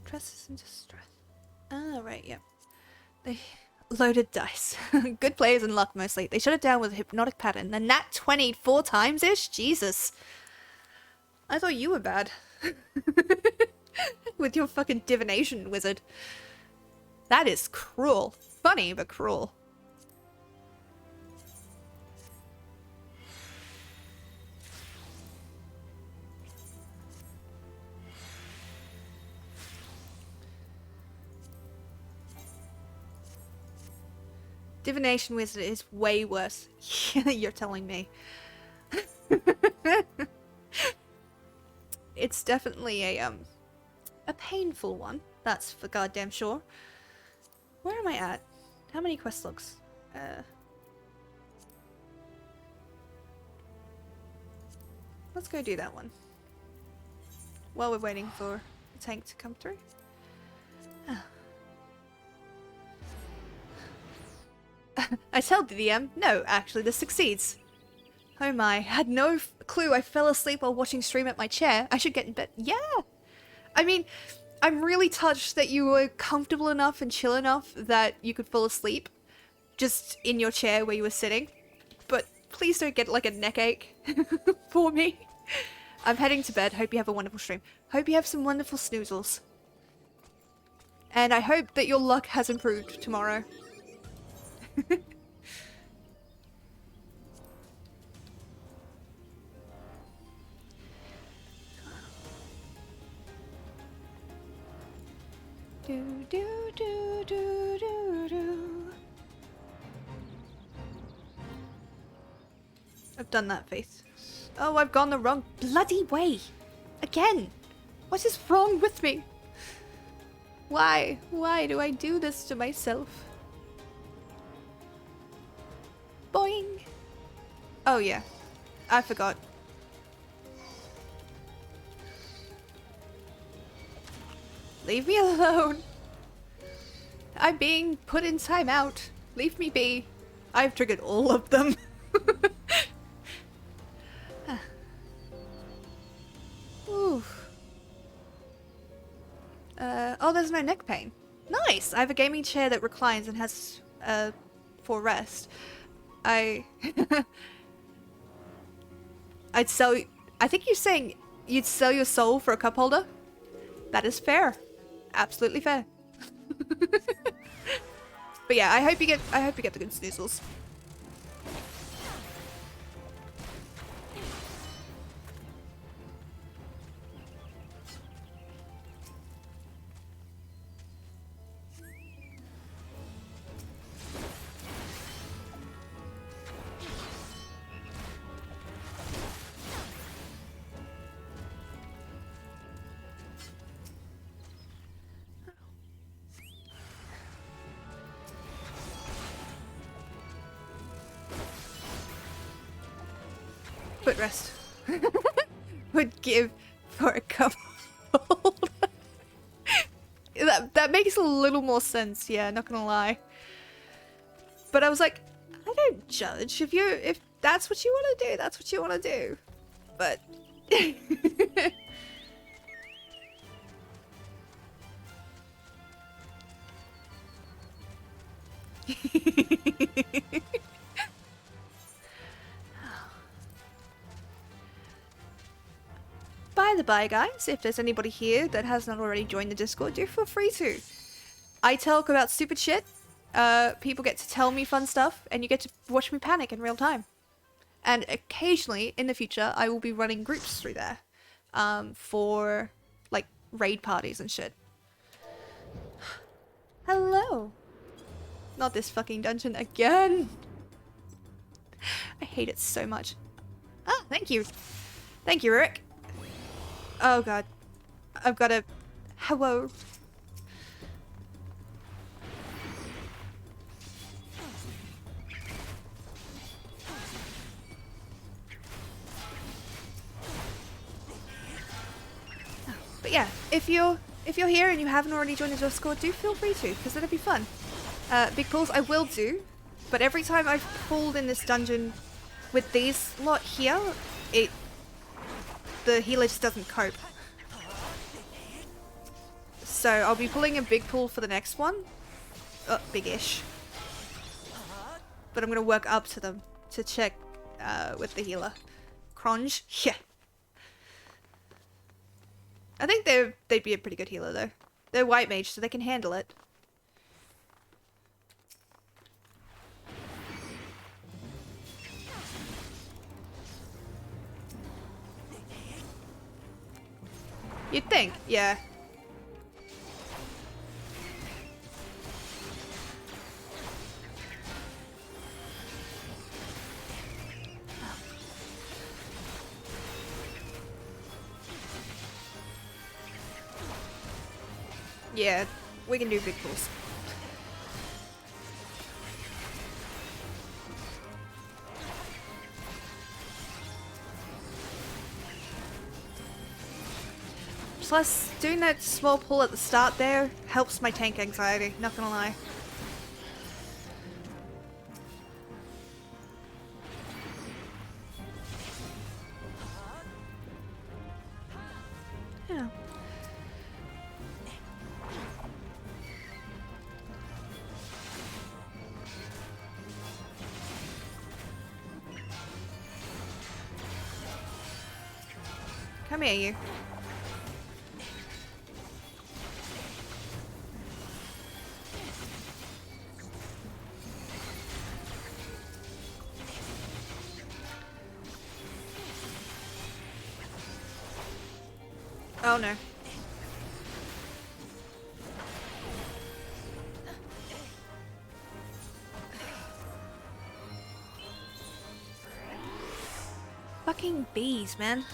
Trust and distress. Ah, right, yep. They loaded dice. Good players and luck mostly. They shut it down with a hypnotic pattern. The nat 20 4 times-ish? Jesus. I thought you were bad. With your fucking divination wizard. That is cruel. Funny, but cruel. Divination wizard is way worse. You're telling me. It's definitely a painful one. That's for goddamn sure. Where am I at? How many quest logs? Let's go do that one. While we're waiting for the tank to come through. I tell the DM, no, actually this succeeds. Oh my, had no clue I fell asleep while watching stream at my chair. I should get in bed. Yeah! I mean, I'm really touched that you were comfortable enough and chill enough that you could fall asleep just in your chair where you were sitting. But please don't get like a neck ache for me. I'm heading to bed. Hope you have a wonderful stream. Hope you have some wonderful snoozles. And I hope that your luck has improved tomorrow. Do, do, do, do, do, do. I've done that, Faith. Oh, I've gone the wrong bloody way. Again. What is wrong with me? Why? Why do I do this to myself? Boing. Oh yeah. I forgot. Leave me alone. I'm being put in timeout. Leave me be. I've triggered all of them. Oof. Oh, there's no neck pain. Nice! I have a gaming chair that reclines and has, for rest. I'd sell... I think you're saying you'd sell your soul for a cup holder? That is fair. Absolutely fair. But yeah, I hope you get the good snoozles. Footrest. Would give for a couple. that makes a little more sense, yeah, not gonna lie. But I was like, I don't judge. If that's what you want to do, that's what you want to do. But by the by, guys, if there's anybody here that has not already joined the Discord, do feel free to. I talk about stupid shit. People get to tell me fun stuff, and you get to watch me panic in real time. And occasionally, in the future, I will be running groups through there, for like raid parties and shit. Hello. Not this fucking dungeon again. I hate it so much. Ah, thank you. Thank you, Rick. Oh god. I've got a... Hello. But yeah, if you're here and you haven't already joined the Discord, do feel free to, because that'd be fun. Big pulls I will do, but every time I've pulled in this dungeon with these lot here, the healer just doesn't cope. So I'll be pulling a big pull for the next one. Big-ish. But I'm gonna work up to them to check with the healer. Cronge? Yeah. I think they'd be a pretty good healer though. They're white mage, so they can handle it. You'd think, yeah. Yeah, we can do big pulls. Plus, doing that small pull at the start there helps my tank anxiety, not gonna lie. Yeah. Come here, you. Oh no. Fucking bees, man.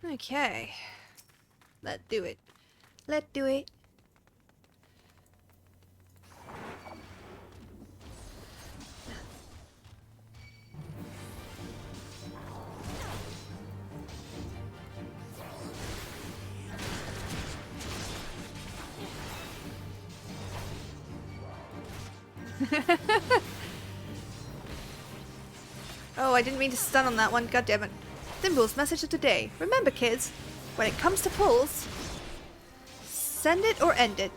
Okay. Let's do it. Let's do it. Oh, I didn't mean to stun on that one. God damn it. Thimble's message of today. Remember, kids, when it comes to pulls, send it or end it.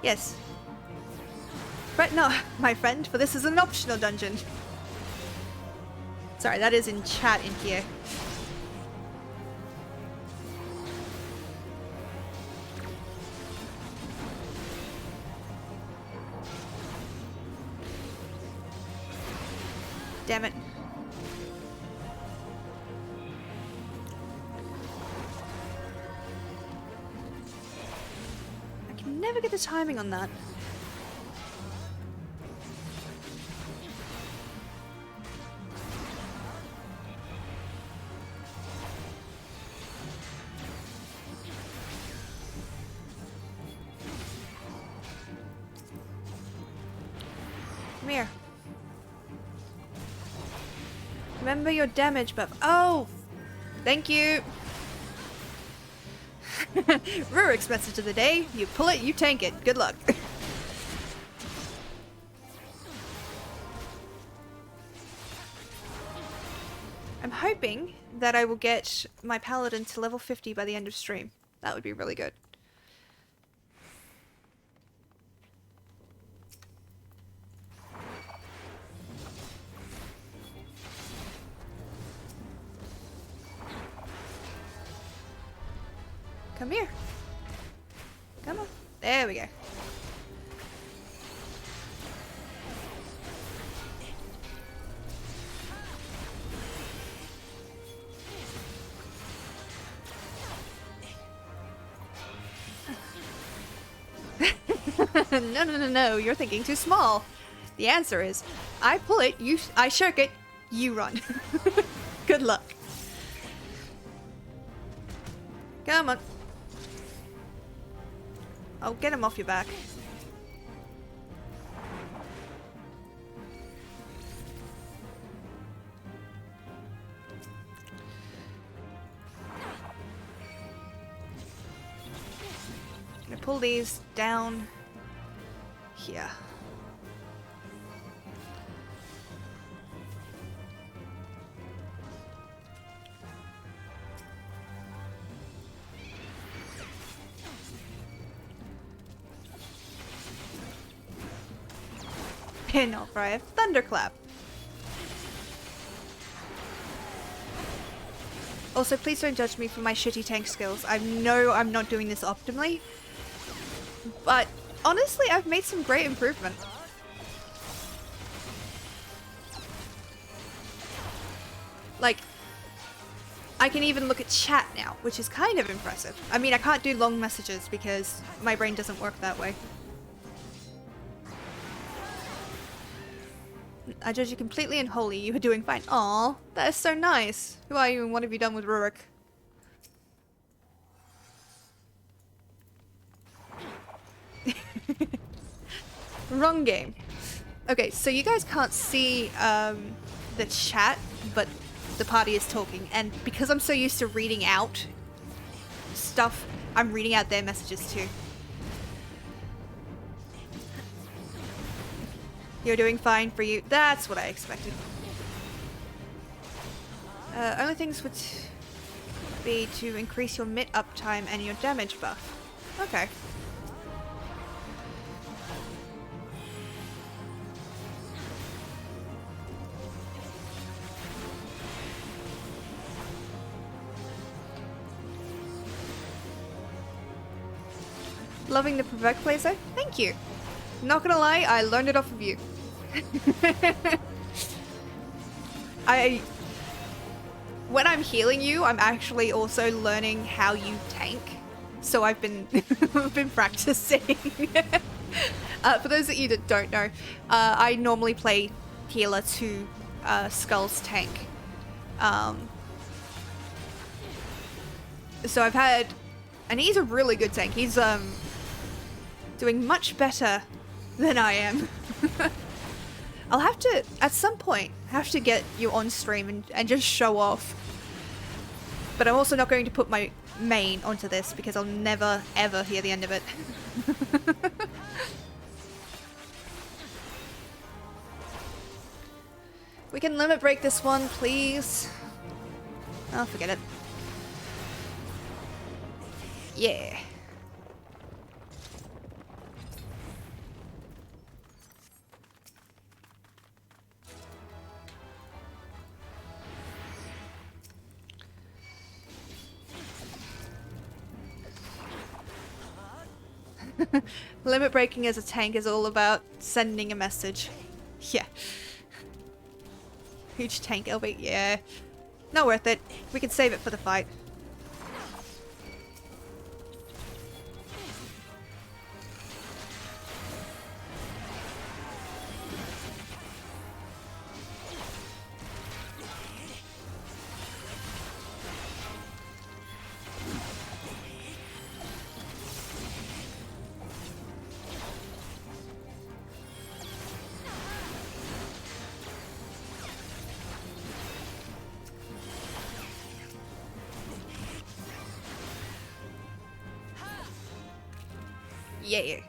Yes. Fret not, my friend, for this is an optional dungeon. Sorry, that is in chat in here. Damn it. I can never get the timing on that. Come here. Remember your damage buff. Oh! Thank you! Rurik's message of the day. You pull it, you tank it. Good luck. I'm hoping that I will get my paladin to level 50 by the end of stream. That would be really good. Come here. Come on. There we go. No, you're thinking too small. The answer is, I pull it, I shirk it, you run. Good luck. Come on. Oh, get him off your back. I'm gonna pull these down here. And I'll try a thunderclap. Also, please don't judge me for my shitty tank skills. I know I'm not doing this optimally, but honestly, I've made some great improvement. Like, I can even look at chat now, which is kind of impressive. I mean, I can't do long messages because my brain doesn't work that way. I judge you completely and wholly. You are doing fine. Aw, that is so nice. Who are you and what have you done with Rurik? Wrong game. Okay, so you guys can't see the chat, but the party is talking. And because I'm so used to reading out stuff, I'm reading out their messages too. You're doing fine for you. That's what I expected. Only things would be to increase your mid uptime and your damage buff. Okay. Loving the provoke playset? Thank you. Not gonna lie, I learned it off of you. When I'm healing you, I'm actually also learning how you tank. So I've been been practicing. For those of you that don't know, I normally play healer to Skull's tank. So I've had, and he's a really good tank. He's doing much better than I am. I'll have to, at some point, have to get you on stream and just show off. But I'm also not going to put my main onto this because I'll never, ever hear the end of it. We can limit break this one, please. Oh, forget it. Yeah. Limit breaking as a tank is all about sending a message. Yeah. Huge tank LB. Yeah. Not worth it. We can save it for the fight. Yeah.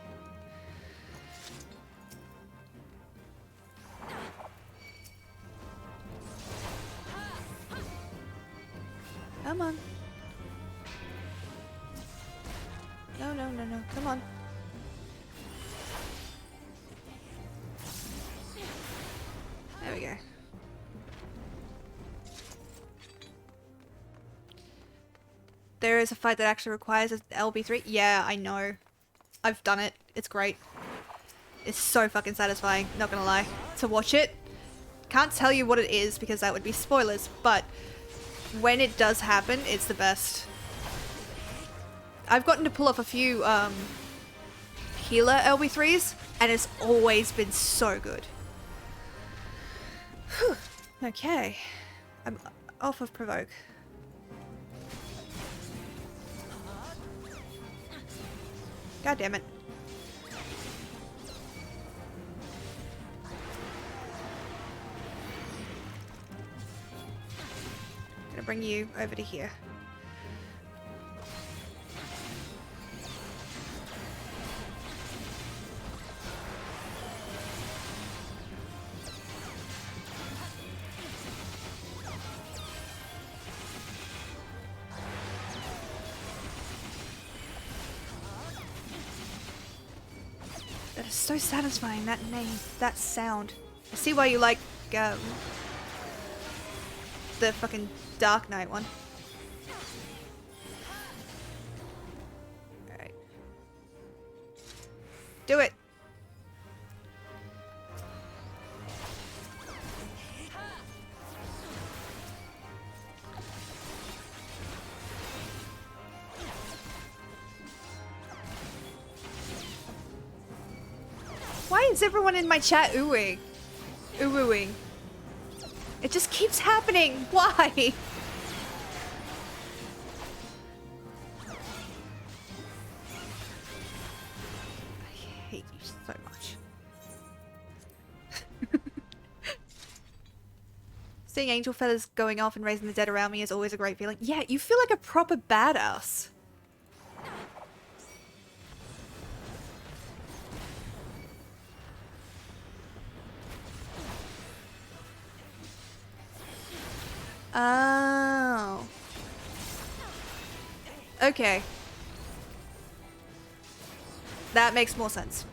Come on. No, no, no, no. Come on. There we go. There is a fight that actually requires an LB3. Yeah, I know. I've done it. It's great. It's so fucking satisfying, not gonna lie. To watch it. Can't tell you what it is because that would be spoilers, but when it does happen, it's the best. I've gotten to pull off a few healer LB3s, and it's always been so good. Whew. Okay. I'm off of provoke. God damn it. I'm gonna bring you over to here. That is so satisfying, that name, that sound. I see why you like, the fucking Dark Knight one. Alright. Do it! Why is everyone in my chat oohing? Oohing. It just keeps happening. Why? I hate you so much. Seeing angel feathers going off and raising the dead around me is always a great feeling. Yeah, you feel like a proper badass. Oh. Okay. That makes more sense.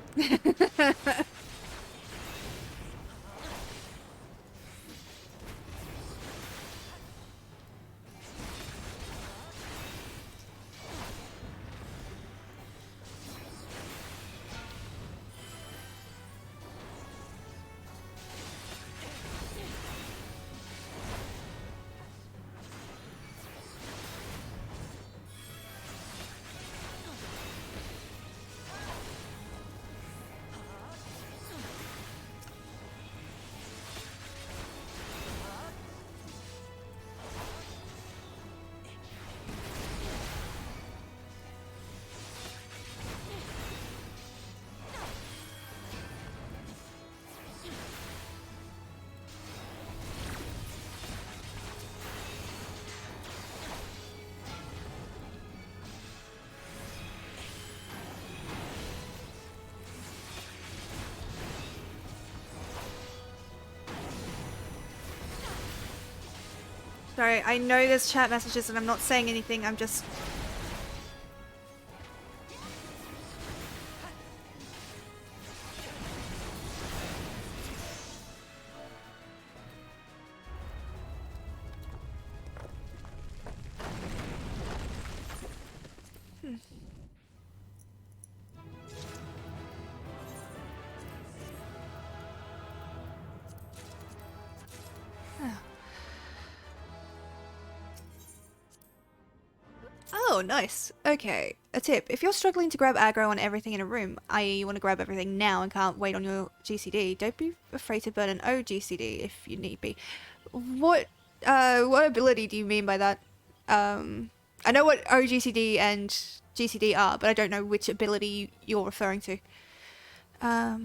Sorry, I know there's chat messages and I'm not saying anything, I'm just... Oh, nice. Okay, a tip. If you're struggling to grab aggro on everything in a room, i.e. you want to grab everything now and can't wait on your GCD, don't be afraid to burn an OGCD if you need be. What ability do you mean by that? I know what OGCD and GCD are, but I don't know which ability you're referring to. Oh,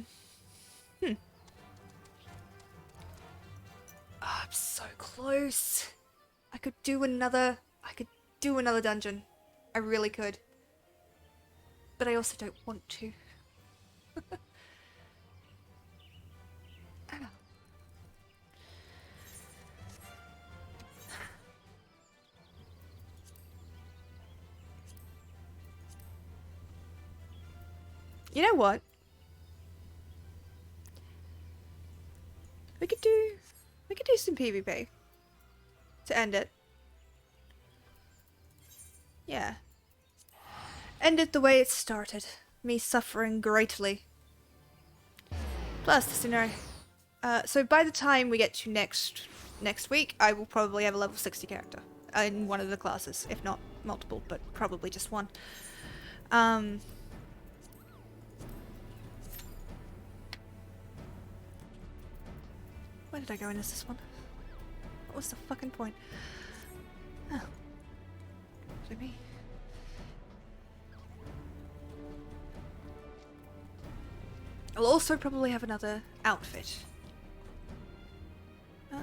I'm so close. I could do another dungeon. I really could. But I also don't want to. You know what? We could do some PvP to end it. Yeah. End it the way it started. Me suffering greatly. Plus, you know, so by the time we get to next week, I will probably have a level 60 character in one of the classes, if not multiple, but probably just one. Where did I go in this one? What was the fucking point? Oh. What did I mean? I'll also probably have another outfit. I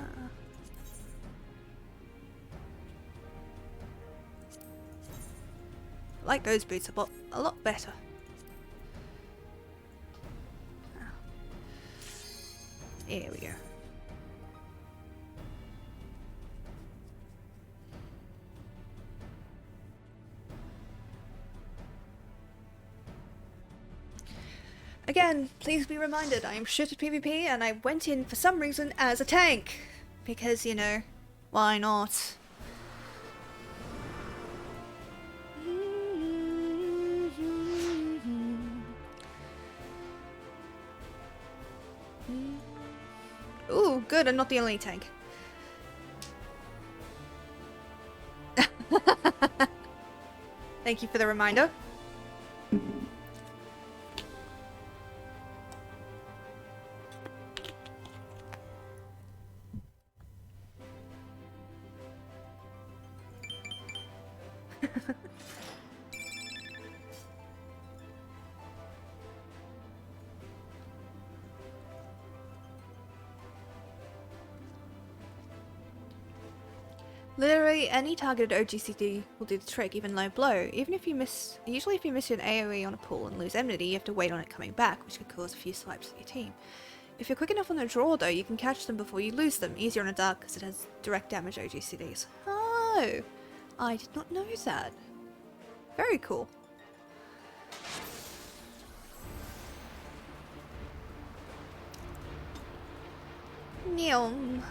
like those boots a lot better. Here we go. Again, please be reminded, I am shit at PvP and I went in for some reason as a tank. Because, you know, why not? Ooh, good, I'm not the only tank. Thank you for the reminder. Literally any targeted OGCD will do the trick, even low blow. Usually if you miss an AoE on a pull and lose enmity, you have to wait on it coming back, which could cause a few swipes of your team. If you're quick enough on the draw though, you can catch them before you lose them, easier on a dark because it has direct damage OGCDs. Oh, I did not know that. Very cool. Neom.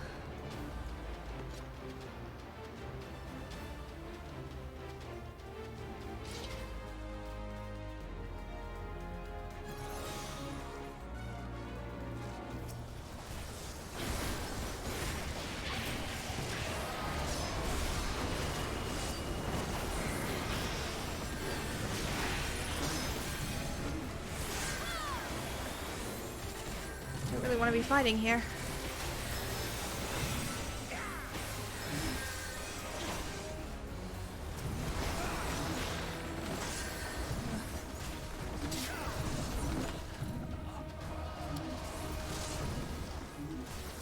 Don't really want to be fighting here.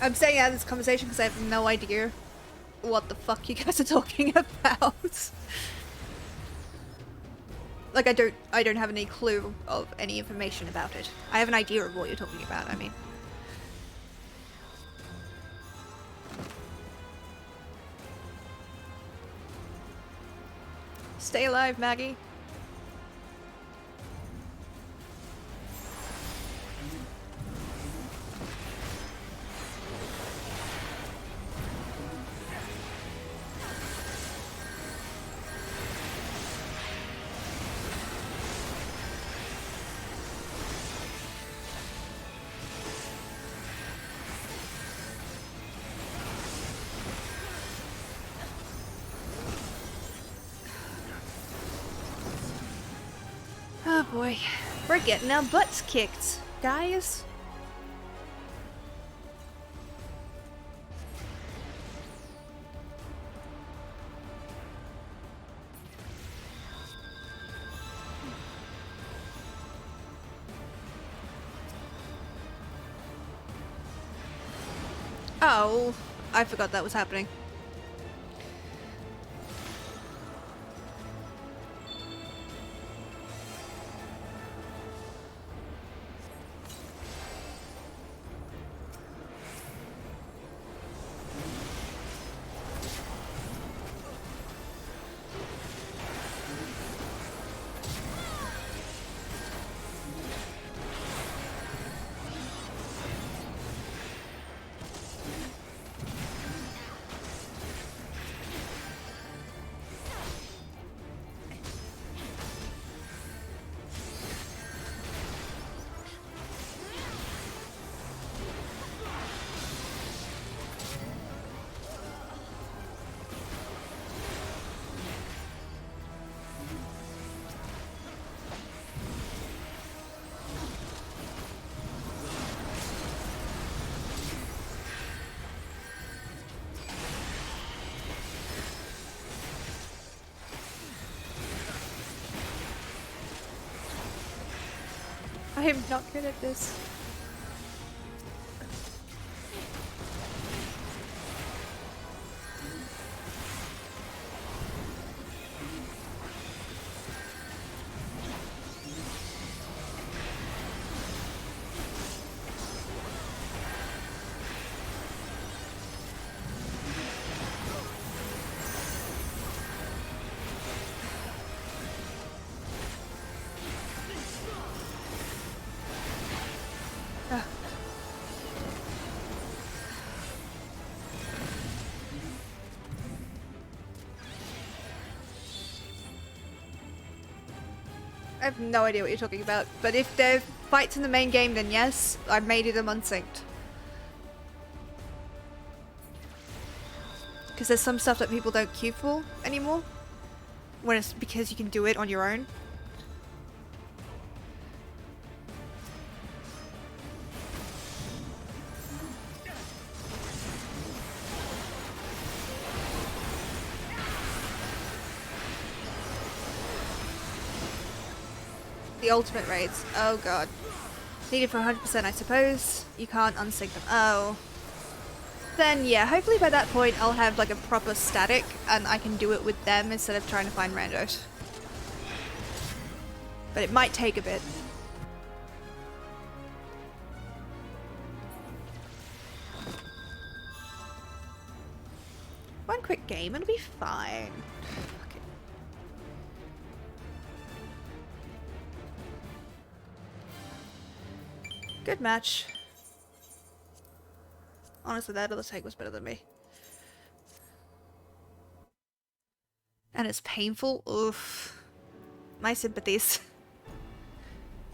I'm staying out of this conversation because I have no idea what the fuck you guys are talking about. Like, I don't have any clue of any information about it. I have an idea of what you're talking about, I mean. Stay alive, Maggie. boy. We're getting our butts kicked, guys. Oh, I forgot that was happening. I am not good at this. I have no idea what you're talking about, but if there are fights in the main game, then yes, I made them unsynced. Because there's some stuff that people don't queue for anymore, when it's because you can do it on your own. The ultimate raids. Oh god. Needed for 100%, I suppose. You can't unsync them. Oh. Then yeah, hopefully by that point I'll have like a proper static and I can do it with them instead of trying to find randos. But it might take a bit. One quick game, it'll be fine. Good match. Honestly, that other take was better than me. And it's painful. Oof. My sympathies.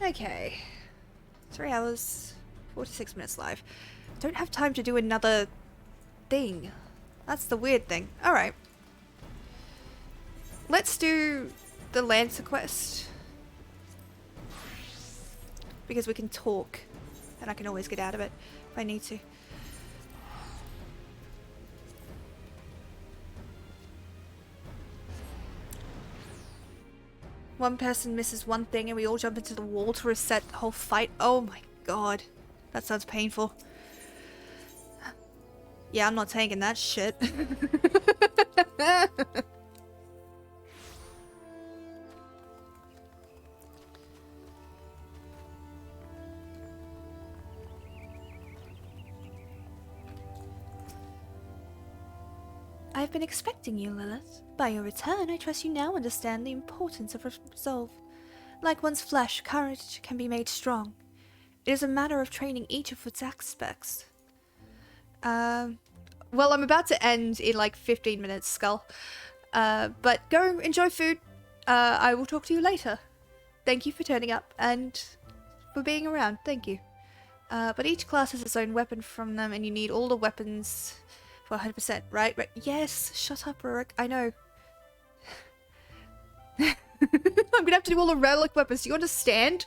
Okay. 3 hours, 46 minutes live. Don't have time to do another thing. That's the weird thing. Alright. Let's do the Lancer quest. Because we can talk. And I can always get out of it if I need to. One person misses one thing and we all jump into the wall to reset the whole fight. Oh my god. That sounds painful. Yeah, I'm not taking that shit. I've been expecting you, Lilith. By your return, I trust you now understand the importance of resolve. Like one's flesh, courage can be made strong. It is a matter of training each of its aspects. Well, I'm about to end in like 15 minutes, Skull. But go enjoy food. I will talk to you later. Thank you for turning up and for being around. Thank you. But each class has its own weapon from them, and you need all the weapons for 100%, right? Right? Yes, shut up, Rurik. I know. I'm gonna have to do all the relic weapons. Do you understand?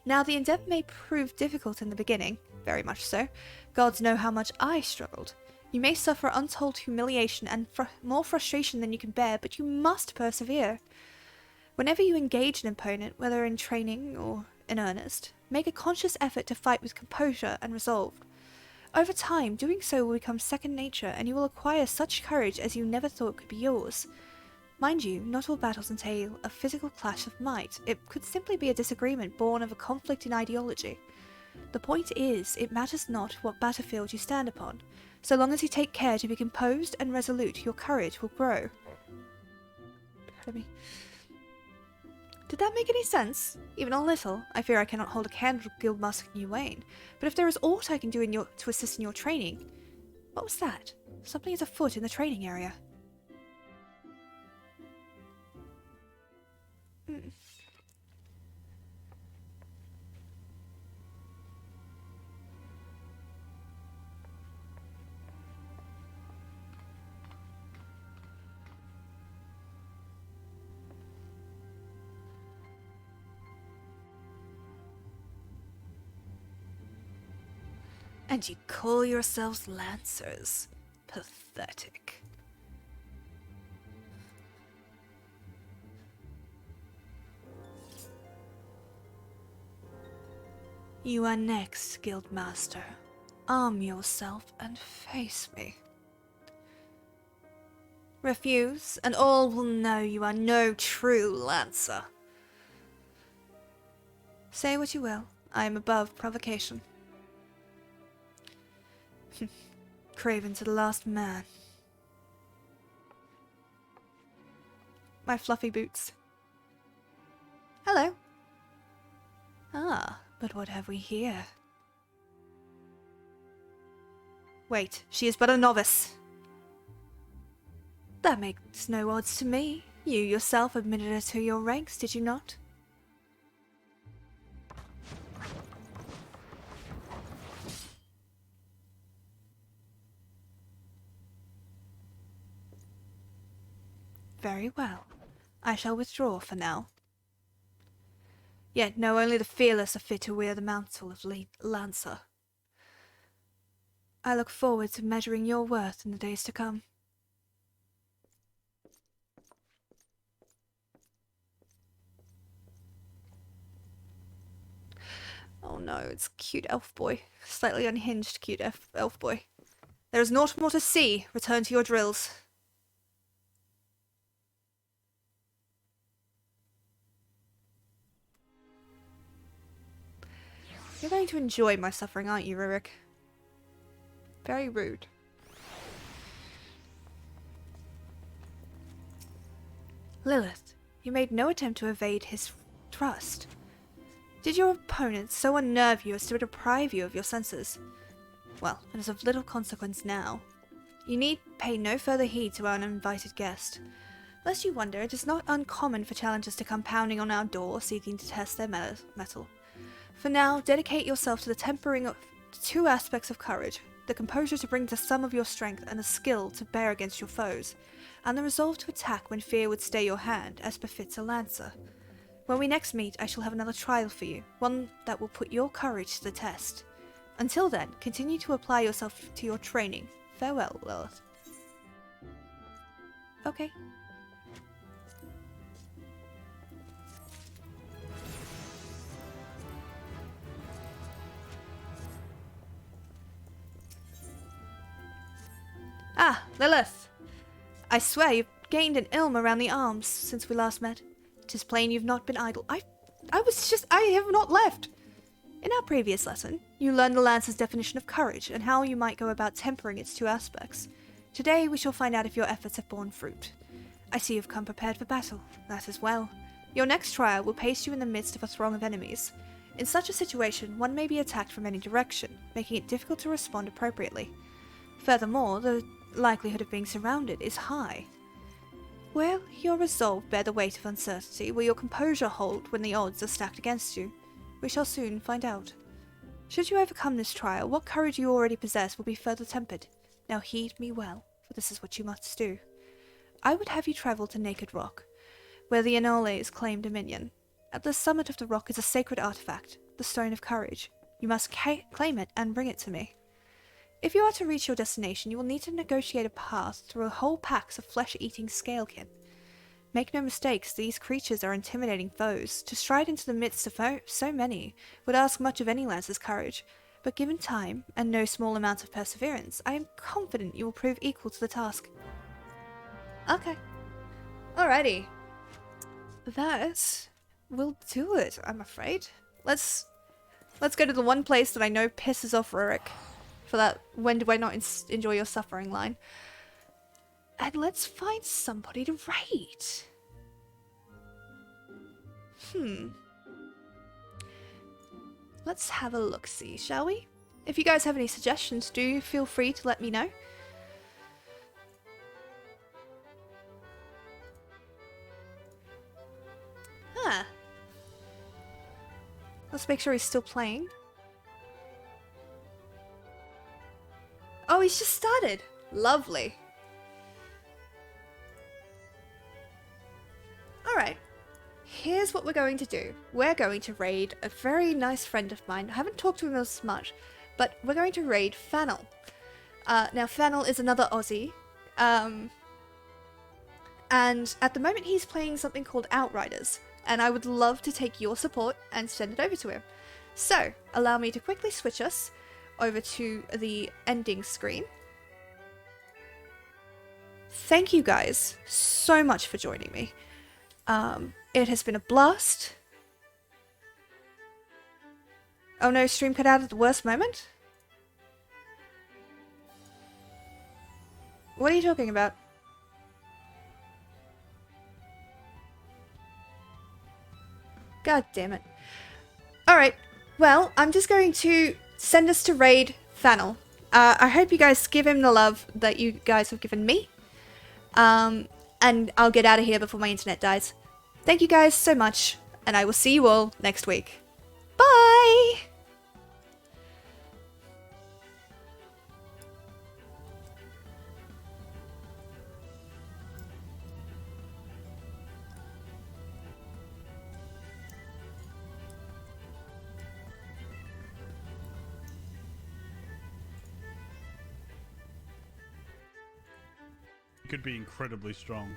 Now, the endeavor may prove difficult in the beginning. Very much so. Gods know how much I struggled. You may suffer untold humiliation and more frustration than you can bear, but you must persevere. Whenever you engage an opponent, whether in training or in earnest, make a conscious effort to fight with composure and resolve. Over time, doing so will become second nature, and you will acquire such courage as you never thought could be yours. Mind you, not all battles entail a physical clash of might. It could simply be a disagreement born of a conflict in ideology. The point is, it matters not what battlefield you stand upon. So long as you take care to be composed and resolute, your courage will grow. Did that make any sense? Even a little. I fear I cannot hold a candle to Guildmaster New Wayne, but if there is aught I can do to assist in your training... What was that? Something is afoot in the training area. And you call yourselves Lancers. Pathetic. You are next, Guildmaster. Arm yourself and face me. Refuse, and all will know you are no true Lancer. Say what you will, I am above provocation. Craven to the last man. My fluffy boots. Hello. Ah, but what have we here? Wait, she is but a novice. That makes no odds to me. You yourself admitted her to your ranks, did you not? Very well. I shall withdraw for now. Yet know only the fearless are fit to wear the mantle of Lancer. I look forward to measuring your worth in the days to come. Oh no, it's cute elf boy. Slightly unhinged cute elf boy. There is naught more to see. Return to your drills. You're going to enjoy my suffering, aren't you, Rurik? Very rude. Lillith, you made no attempt to evade his trust. Did your opponent so unnerve you as to deprive you of your senses? Well, it is of little consequence now. You need pay no further heed to our uninvited guest. Lest you wonder, it is not uncommon for challengers to come pounding on our door seeking to test their metal. For now, dedicate yourself to the tempering of two aspects of courage, the composure to bring the sum of your strength and the skill to bear against your foes, and the resolve to attack when fear would stay your hand, as befits a Lancer. When we next meet, I shall have another trial for you, one that will put your courage to the test. Until then, continue to apply yourself to your training. Farewell, Lillith. Okay. Ah, Lillith! I swear you've gained an ilm around the arms since we last met. 'Tis plain you've not been idle. I have not left! In our previous lesson, you learned the Lancer's definition of courage and how you might go about tempering its two aspects. Today we shall find out if your efforts have borne fruit. I see you've come prepared for battle. That is well. Your next trial will place you in the midst of a throng of enemies. In such a situation, one may be attacked from any direction, making it difficult to respond appropriately. Furthermore, the likelihood of being surrounded is high. Will your resolve bear the weight of uncertainty? Will your composure hold when the odds are stacked against you? We shall soon find out. Should you overcome this trial, what courage you already possess will be further tempered. Now heed me well, for this is what you must do. I would have you travel to Naked Rock. where the Anoles claim dominion. At the summit of the rock is a sacred artifact, the Stone of Courage. You must claim it and bring it to me. If you are to reach your destination, you will need to negotiate a path through a whole pack of flesh-eating scalekin. Make no mistakes, these creatures are intimidating foes. To stride into the midst of so many would ask much of any lancer's courage, but given time, and no small amount of perseverance, I am confident you will prove equal to the task. Okay. Alrighty. That will do it, I'm afraid. Let's go to the one place that I know pisses off Rurik for that "when do I not enjoy your suffering" line. And let's find somebody to raid. Let's have a look-see, shall we? If you guys have any suggestions, do feel free to let me know. Huh. Let's make sure he's still playing. Oh, he's just started. Lovely. Alright. Here's what we're going to do. We're going to raid a very nice friend of mine. I haven't talked to him as much, but we're going to raid Fannel. Now, Fannel is another Aussie. And at the moment he's playing something called Outriders. And I would love to take your support and send it over to him. So, allow me to quickly switch us over to the ending screen. Thank you guys so much for joining me. It has been a blast. Oh no, stream cut out at the worst moment? What are you talking about? God damn it. Alright, well, I'm just going to send us to raid Fannel. I hope you guys give him the love that you guys have given me. And I'll get out of here before my internet dies. Thank you guys so much, and I will see you all next week. Bye! Could be incredibly strong.